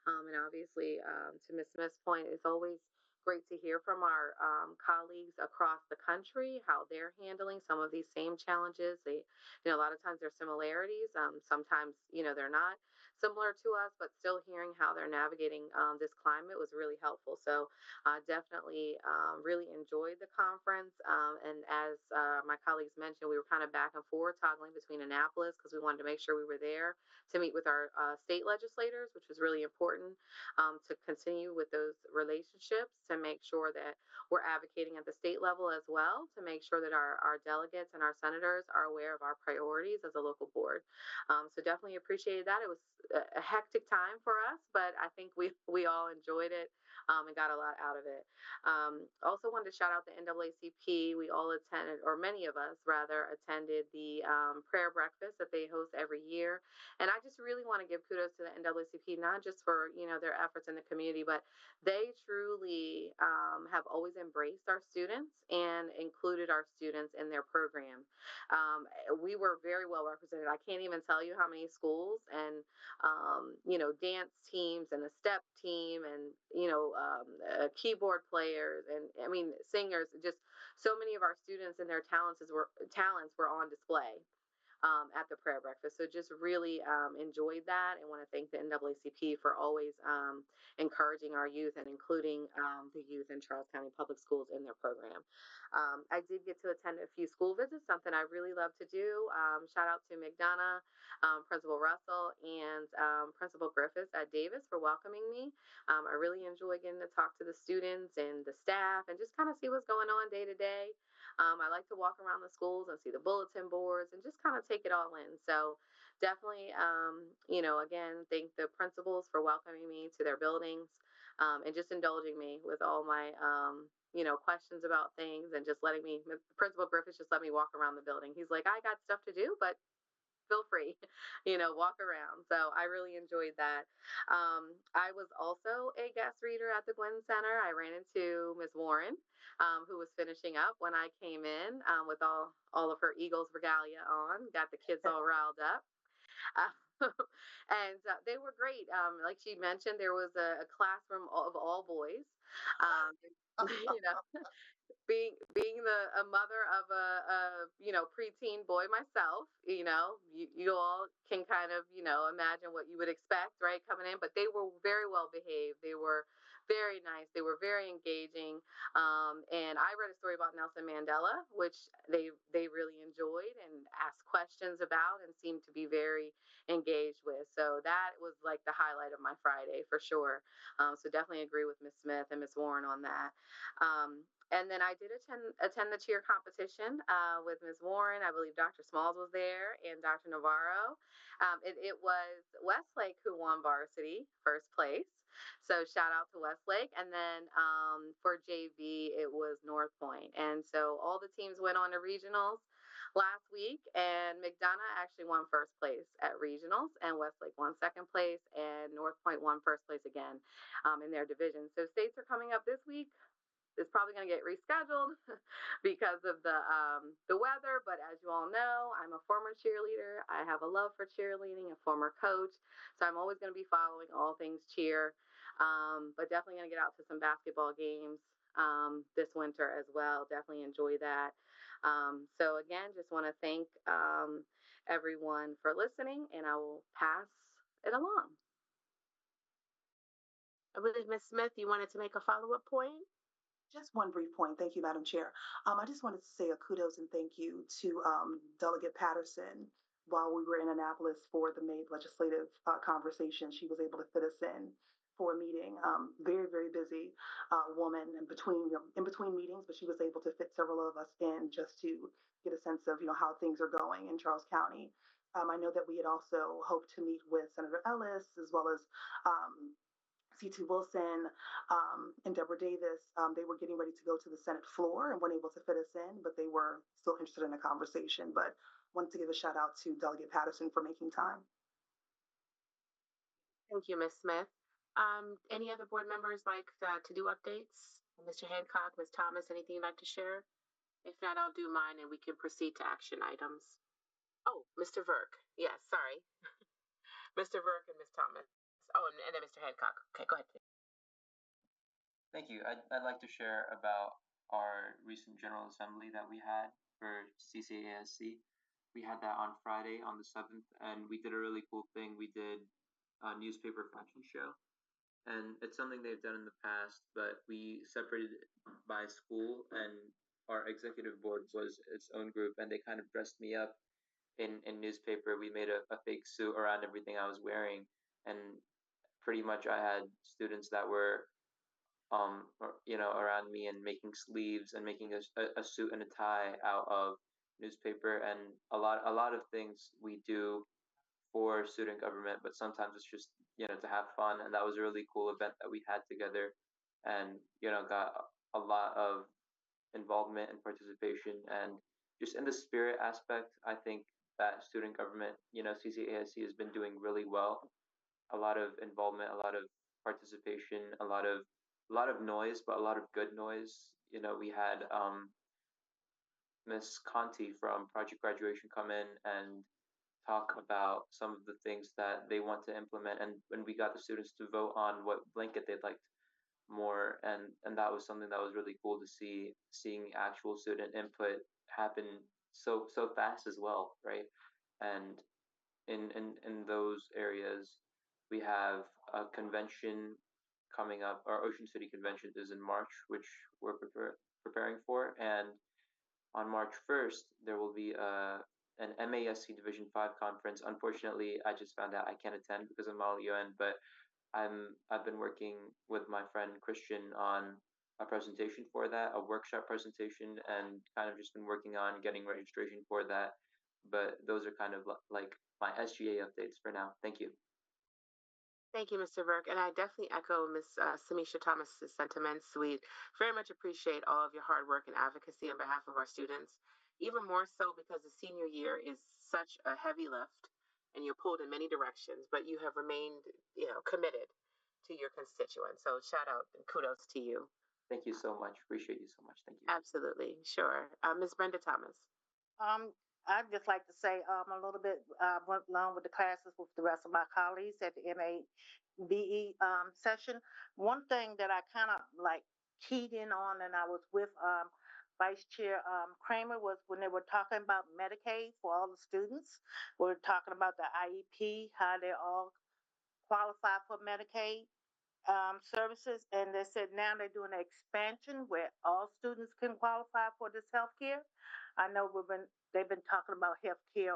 And obviously, to Ms. Smith's point, it's always great to hear from our colleagues across the country, how they're handling some of these same challenges. They, a lot of times there's similarities. Sometimes, they're not similar to us, but still hearing how they're navigating this climate was really helpful. So definitely really enjoyed the conference. And as my colleagues mentioned, we were kind of back and forth toggling between Annapolis because we wanted to make sure we were there to meet with our state legislators, which was really important to continue with those relationships, to make sure that we're advocating at the state level as well, to make sure that our delegates and our senators are aware of our priorities as a local board. So definitely appreciated that. It was a hectic time for us, but I think we all enjoyed it and got a lot out of it. Also wanted to shout out the NAACP. We all attended, or many of us rather, attended the prayer breakfast that they host every year. And I just really want to give kudos to the NAACP, not just for, their efforts in the community, but they truly have always embraced our students and included our students in their program. We were very well represented. I can't even tell you how many schools and, dance teams and a step team and, keyboard players and singers. Just so many of our students and their talents were on display at the prayer breakfast. So just really enjoyed that, and want to thank the NAACP for always encouraging our youth and including the youth in Charles County Public Schools in their program. I did get to attend a few school visits, something I really love to do. Shout out to McDonough, Principal Russell, and Principal Griffiths at Davis for welcoming me. I really enjoy getting to talk to the students and the staff and just kind of see what's going on day to day. I like to walk around the schools and see the bulletin boards and just kind of take it all in. So definitely, again, thank the principals for welcoming me to their buildings and just indulging me with all my, questions about things and just letting me, Principal Griffiths just let me walk around the building. He's like, I got stuff to do, but feel free, walk around. So I really enjoyed that. I was also a guest reader at the Gwen Center. I ran into Ms. Warren, who was finishing up when I came in with all of her Eagles regalia on, got the kids all riled up. And they were great. Like she mentioned, there was a classroom of all boys. You know, being a mother of a preteen boy myself, you all can kind of imagine what you would expect, right, coming in. But they were very well behaved. They were very nice. They were very engaging. And I read a story about Nelson Mandela, which they really enjoyed and asked questions about and seemed to be very engaged with. So that was like the highlight of my Friday for sure. So definitely agree with Ms. Smith and Ms. Warren on that. And then I did attend the cheer competition with Ms. Warren. I believe Dr. Smalls was there and Dr. Navarro. It was Westlake who won varsity first place. So shout out to Westlake. And then for JV, it was North Point. And so all the teams went on to regionals last week, and McDonough actually won first place at regionals, and Westlake won second place, and North Point won first place again in their division. So states are coming up this week. It's probably going to get rescheduled because of the weather. But as you all know, I'm a former cheerleader. I have a love for cheerleading, a former coach. So I'm always going to be following all things cheer. But definitely going to get out to some basketball games this winter as well. Definitely enjoy that. So again, just want to thank everyone for listening, and I will pass it along. I believe Ms. Smith, you wanted to make a follow-up point? Just one brief point. Thank you, Madam Chair. I just wanted to say a kudos and thank you to Delegate Patterson. While we were in Annapolis for the May legislative conversation, she was able to fit us in for a meeting. Very, very busy woman in between meetings, but she was able to fit several of us in just to get a sense of how things are going in Charles County. I know that we had also hoped to meet with Senator Ellis as well as C.T. Wilson and Deborah Davis. They were getting ready to go to the Senate floor and weren't able to fit us in, but they were still interested in the conversation. But wanted to give a shout out to Delegate Patterson for making time. Thank you, Ms. Smith. Any other board members like to do updates? Mr. Hancock, Ms. Thomas, anything you'd like to share? If not, I'll do mine and we can proceed to action items. Oh, Mr. Verk. Yes, sorry. Mr. Verk and Ms. Thomas. Oh, and then Mr. Hancock. Okay, go ahead, please. Thank you. I'd like to share about our recent General Assembly that we had for CCPS-TV. We had that on Friday on the 7th, and we did a really cool thing. We did a newspaper fashion show, and it's something they've done in the past, but we separated it by school, and our executive board was its own group, and they kind of dressed me up in newspaper. We made a fake suit around everything I was wearing, and pretty much I had students that were around me and making sleeves and making a suit and a tie out of newspaper. And a lot of things we do for student government, but sometimes it's just to have fun. And that was a really cool event that we had together, and got a lot of involvement and participation. And just in the spirit aspect, I think that student government, CCPS-TV has been doing really well. A lot of involvement, a lot of participation, a lot of noise, but a lot of good noise. We had Miss Conti from Project Graduation come in and talk about some of the things that they want to implement, and when we got the students to vote on what blanket they'd liked more, and that was something that was really cool to see, seeing actual student input happen so fast as well, right? And in those areas, we have a convention coming up. Our Ocean City convention is in March, which we're preparing for, and on March 1st there will be an MASC Division 5 conference. Unfortunately, I just found out I can't attend because I'm all UN, but I've been working with my friend Christian on a presentation for that, a workshop presentation, and kind of just been working on getting registration for that. But those are kind of like my SGA updates for now. Thank you. Thank you, Mr. Verk. And I definitely echo Ms. Samisha Thomas's sentiments. We very much appreciate all of your hard work and advocacy on behalf of our students, even more so because the senior year is such a heavy lift and you're pulled in many directions, but you have remained, committed to your constituents. So shout out and kudos to you. Thank you so much. Appreciate you so much. Thank you. Absolutely. Sure. Ms. Brenda Thomas. I'd just like to say a little bit went along with the classes with the rest of my colleagues at the MABE session. One thing that I kind of like keyed in on, and I was with Vice Chair Kramer, was when they were talking about Medicaid for all the students. We were talking about the IEP, how they all qualify for Medicaid services, and they said now they're doing an expansion where all students can qualify for this health care. I know they've been talking about health care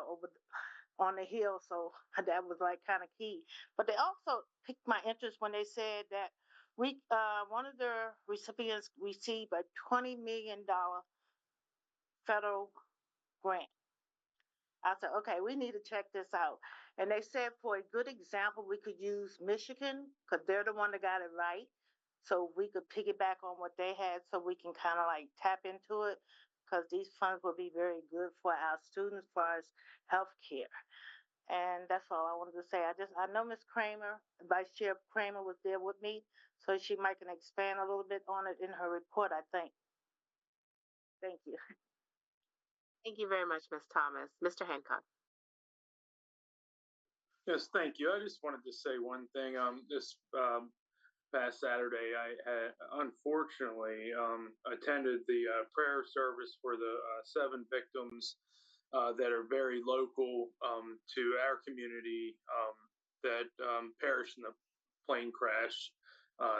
on the Hill, so that was like kind of key. But they also piqued my interest when they said that one of the recipients received a $20 million federal grant. I said, okay, we need to check this out. And they said for a good example, we could use Michigan because they're the one that got it right. So we could piggyback on what they had so we can kind of like tap into it because these funds will be very good for our students as far as health care. And that's all I wanted to say. I know Ms. Kramer, Vice Chair Kramer was there with me, so she might can expand a little bit on it in her report, I think. Thank you. Thank you very much, Ms. Thomas. Mr. Hancock. Yes, thank you. I just wanted to say one thing. This past Saturday, I had unfortunately attended the prayer service for the 7 victims that are very local to our community that perished in the plane crash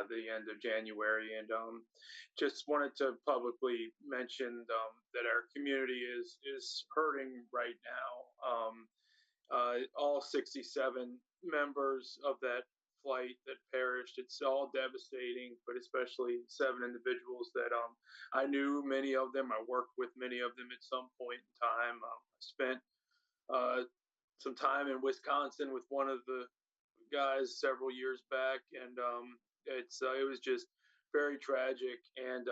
the end of January. And just wanted to publicly mention that our community is hurting right now. All 67 members of that flight that perished. It's all devastating, but especially 7 individuals that I knew many of them. I worked with many of them at some point in time. I spent some time in Wisconsin with one of the guys several years back, and it was just very tragic. And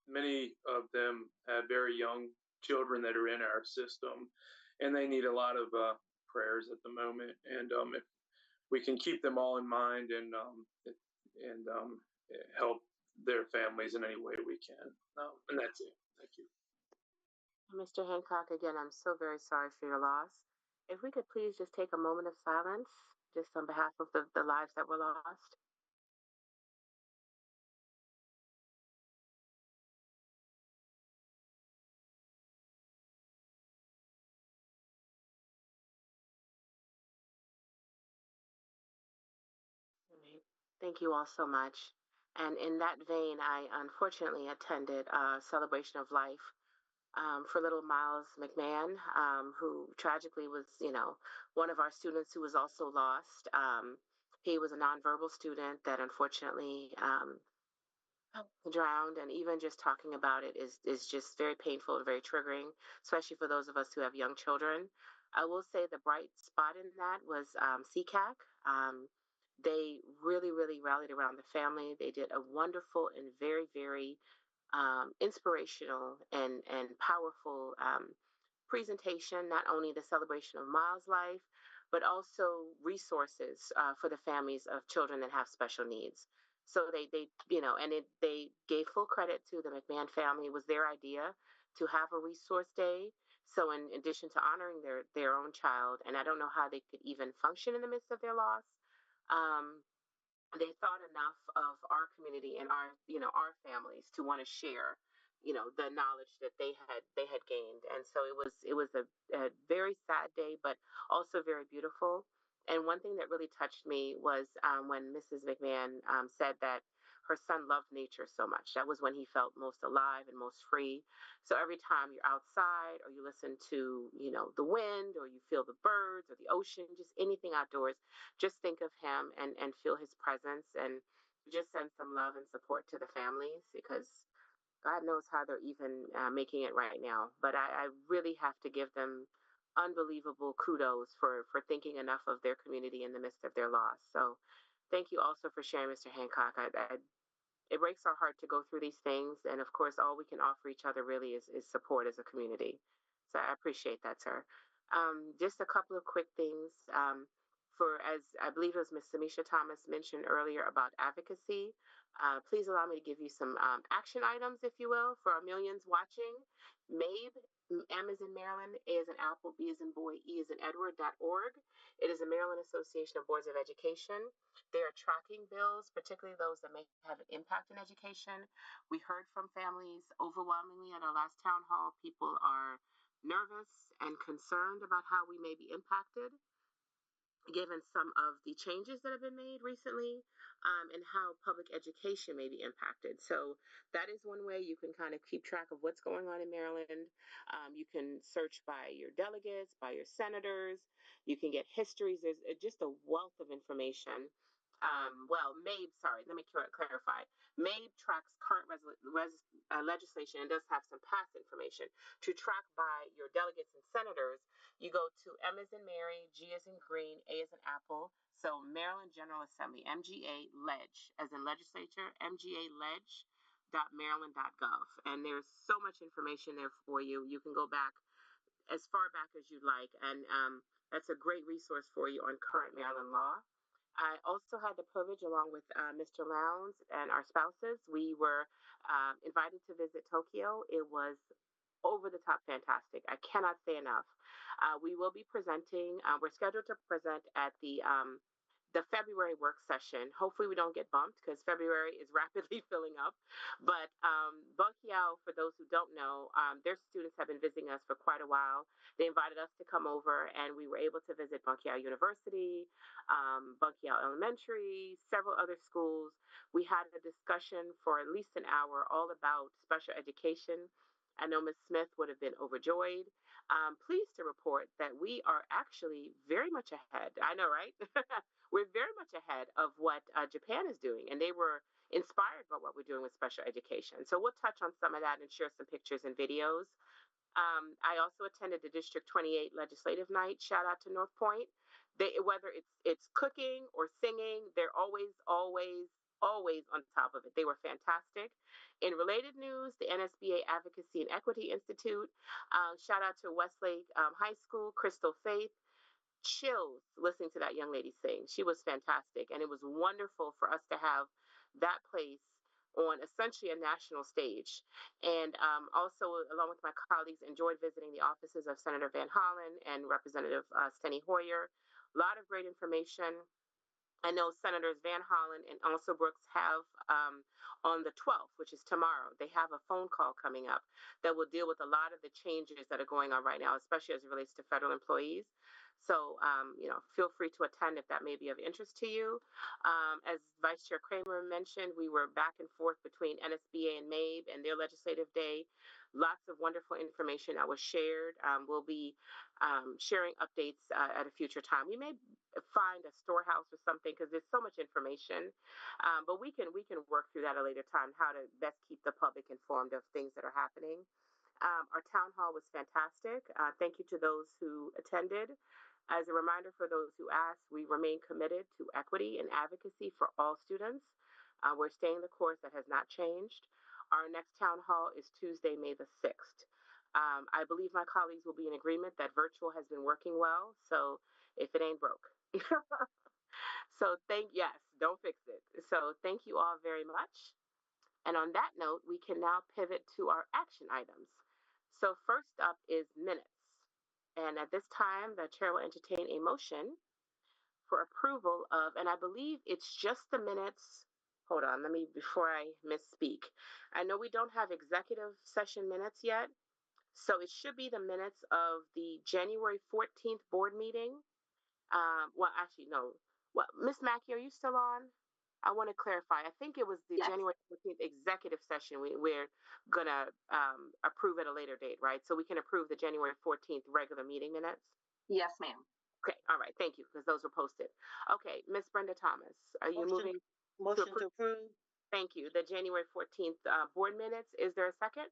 many of them have very young children that are in our system, and they need a lot of prayers at the moment. And if we can keep them all in mind and help their families in any way we can. And that's it. Thank you. Mr. Hancock, again, I'm so very sorry for your loss. If we could please just take a moment of silence, just on behalf of the lives that were lost. Thank you all so much. And in that vein, I unfortunately attended a celebration of life for little Miles McMahon, who tragically was, one of our students who was also lost. He was a nonverbal student that unfortunately drowned, and even just talking about it is just very painful and very triggering, especially for those of us who have young children. I will say the bright spot in that was CCAC. They really, really rallied around the family. They did a wonderful and very, very inspirational and powerful presentation, not only the celebration of Miles' life, but also resources for the families of children that have special needs. So they gave full credit to the McMahon family. It was their idea to have a resource day. So in addition to honoring their own child, and I don't know how they could even function in the midst of their loss, they thought enough of our community and our families to want to share, the knowledge that they had gained. And so it was a very sad day, but also very beautiful. And one thing that really touched me was when Mrs. McMahon said that her son loved nature so much. That was when he felt most alive and most free. So every time you're outside or you listen to, the wind, or you feel the birds or the ocean, just anything outdoors, just think of him and feel his presence, and just send some love and support to the families, because God knows how they're even making it right now. But I really have to give them unbelievable kudos for thinking enough of their community in the midst of their loss. So thank you also for sharing, Mr. Hancock. It breaks our heart to go through these things. And of course, all we can offer each other really is support as a community. So I appreciate that, sir. Just a couple of quick things. As I believe it was Ms. Samisha Thomas mentioned earlier about advocacy, please allow me to give you some action items, if you will, for our millions watching. MABE, M is in Maryland, A is in Apple, B is in boy, E is in Edward.org. It is a Maryland Association of Boards of Education. They are tracking bills, particularly those that may have an impact in education. We heard from families overwhelmingly at our last town hall. People are nervous and concerned about how we may be impacted, given some of the changes that have been made recently, and how public education may be impacted. So that is one way you can kind of keep track of what's going on in Maryland. You can search by your delegates, by your senators. You can get histories. There's just a wealth of information. MABE, sorry, let me clarify. MABE tracks current legislation and does have some past information. To track by your delegates and senators, you go to M as in Mary, G as in green, A as in apple. So Maryland General Assembly, MGA Ledge, as in legislature, MGA Ledge.maryland.gov. And there's so much information there for you. You can go back as far back as you'd like. And that's a great resource for you on current Maryland law. I also had the privilege, along with Mr. Lowndes and our spouses, we were invited to visit Tokyo. It was over the top fantastic. I cannot say enough. We will be presenting, we're scheduled to present at the February work session. Hopefully we don't get bumped because February is rapidly filling up. But Bunkyao, for those who don't know, their students have been visiting us for quite a while. They invited us to come over, and we were able to visit Bunkyao University, Bunkyao Elementary, several other schools. We had a discussion for at least an hour all about special education. I know Ms. Smith would have been overjoyed. Pleased to report that we are actually very much ahead. I know, right? We're very much ahead of what Japan is doing, and they were inspired by what we're doing with special education. So we'll touch on some of that and share some pictures and videos. I also attended the District 28 Legislative Night. Shout out to North Point. Whether it's cooking or singing, they're always on top of it. They were fantastic. In related news, the NSBA Advocacy and Equity Institute. Shout out to Westlake High School, Crystal Faith. Chills listening to that young lady sing. She was fantastic, and it was wonderful for us to have that place on essentially a national stage. And also, along with my colleagues, enjoyed visiting the offices of Senator Van Hollen and Representative Steny Hoyer. A lot of great information. I know Senators Van Hollen and also Brooks have on the 12th, which is tomorrow, they have a phone call coming up that will deal with a lot of the changes that are going on right now, especially as it relates to federal employees. So, feel free to attend if that may be of interest to you. As Vice Chair Kramer mentioned, we were back and forth between NSBA and MABE and their legislative day. Lots of wonderful information that was shared. We'll be sharing updates at a future time. We may find a storehouse or something because there's so much information, but we can work through that at a later time, how to best keep the public informed of things that are happening. Our town hall was fantastic. Thank you to those who attended. As a reminder for those who asked, we remain committed to equity and advocacy for all students. We're staying the course. That has not changed. Our next town hall is Tuesday, May the 6th. I believe my colleagues will be in agreement that virtual has been working well, so if it ain't broke. So yes, don't fix it. So thank you all very much. And on that note, we can now pivot to our action items. So first up is minutes. And at this time, the chair will entertain a motion for approval of, and I believe it's just the minutes. Hold on, before I misspeak. I know we don't have executive session minutes yet, so it should be the minutes of the January 14th board meeting. No. Ms. Mackey, are you still on? I want to clarify. I think it was the January 14th executive session. We're going to approve at a later date, right? So we can approve the January 14th regular meeting minutes? Yes, ma'am. Okay, all right. Thank you, because those were posted. Okay, Ms. Brenda Thomas, are you moving? Motion to approve. Thank you. The January 14th board minutes. Is there a second?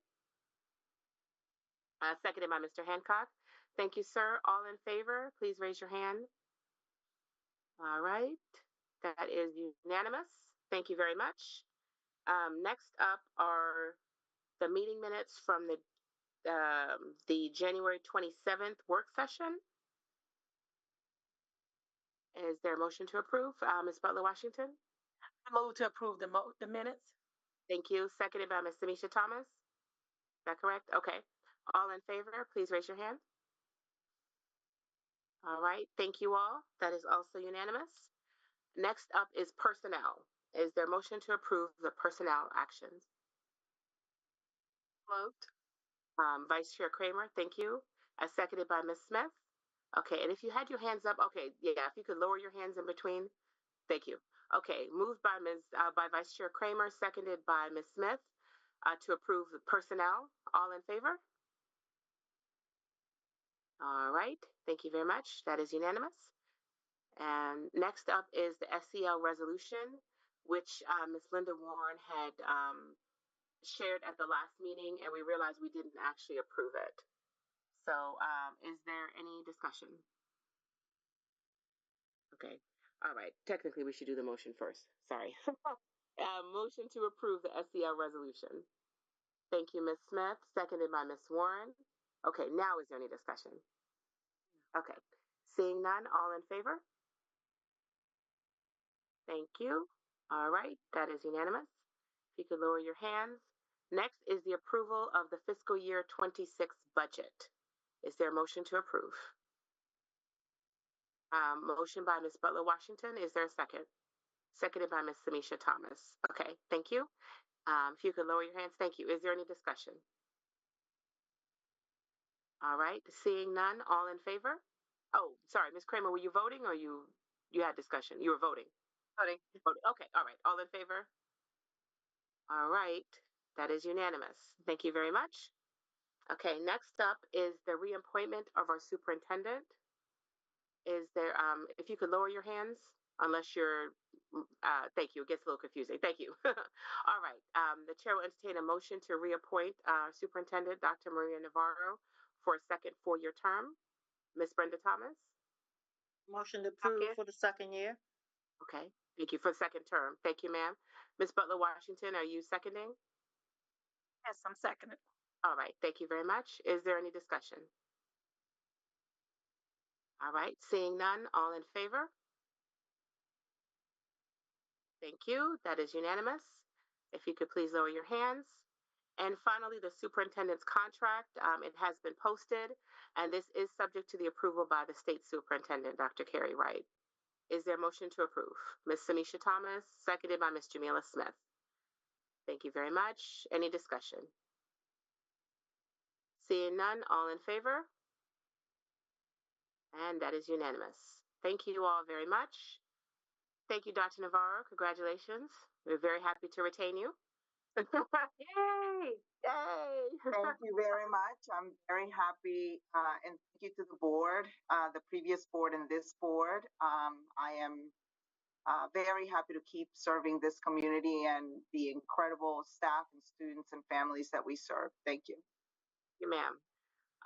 Seconded by Mr. Hancock. Thank you, sir. All in favor, please raise your hand. All right. That is unanimous. Thank you very much. Next up are the meeting minutes from the January 27th work session. Is there a motion to approve? Ms. Butler Washington? I move to approve the minutes. Thank you. Seconded by Ms. Samisha Thomas? Is that correct? Okay. All in favor, please raise your hand. All right. Thank you all. That is also unanimous. Next up is personnel. Is there a motion to approve the personnel actions? Moved. Vice Chair Kramer, thank you. As seconded by Ms. Smith. Okay, and if you had your hands up, okay, yeah, if you could lower your hands in between, thank you. Okay, moved by by Vice Chair Kramer, seconded by Ms. Smith to approve the personnel. All in favor? All right, thank you very much. That is unanimous. And next up is the SEL resolution, which Ms. Linda Warren had shared at the last meeting, and we realized we didn't actually approve it. So is there any discussion? Okay. All right. Technically, we should do the motion first. Sorry. Motion to approve the SEL resolution. Thank you, Ms. Smith. Seconded by Ms. Warren. Okay. Now, is there any discussion? Okay. Seeing none, all in favor? Thank you. All right. That is unanimous. If you could lower your hands. Next is the approval of the fiscal year 26 budget. Is there a motion to approve? Motion by Ms. Butler Washington. Is there a second? Seconded by Ms. Samisha Thomas. Okay, thank you. If you could lower your hands, thank you. Is there any discussion? All right, seeing none, all in favor? Oh, sorry, Ms. Kramer, were you voting or you had discussion? You were voting. Voting. Okay, all right, all in favor? All right, that is unanimous. Thank you very much. Okay, next up is the reappointment of our superintendent. Is there, if you could lower your hands, unless you're, thank you, it gets a little confusing. Thank you. All right, the chair will entertain a motion to reappoint Superintendent Dr. Maria Navarro for a second 4-year term. Ms. Brenda Thomas? Motion to approve for the second year. Okay, thank you for the second term. Thank you, ma'am. Ms. Butler Washington, are you seconding? Yes, I'm seconding. All right, thank you very much. Is there any discussion? All right, seeing none, all in favor? Thank you. That is unanimous. If you could please lower your hands. And finally, the superintendent's contract. It has been posted, and this is subject to the approval by the state superintendent, Dr. Carrie Wright. Is there a motion to approve? Ms. Samisha Thomas, seconded by Ms. Jamila Smith. Thank you very much. Any discussion? Seeing none, all in favor? And that is unanimous. Thank you all very much. Thank you, Dr. Navarro. Congratulations. We're very happy to retain you. Yay! Yay! Thank you very much. I'm very happy, and thank you to the board, the previous board and this board. I am very happy to keep serving this community and the incredible staff and students and families that we serve. Thank you. Thank you, ma'am.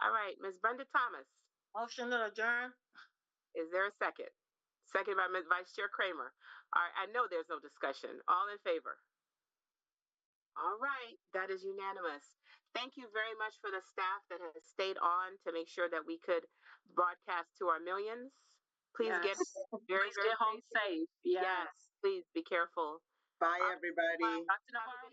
All right, Ms. Brenda Thomas. Motion to adjourn. Is there a second? Second by Ms. Vice Chair Kramer. All right, I know there's no discussion. All in favor? All right, that is unanimous. Thank you very much for the staff that has stayed on to make sure that we could broadcast to our millions. Please get very, Please get home safe. Yes. Please be careful. Bye, everybody. Dr. Navarro,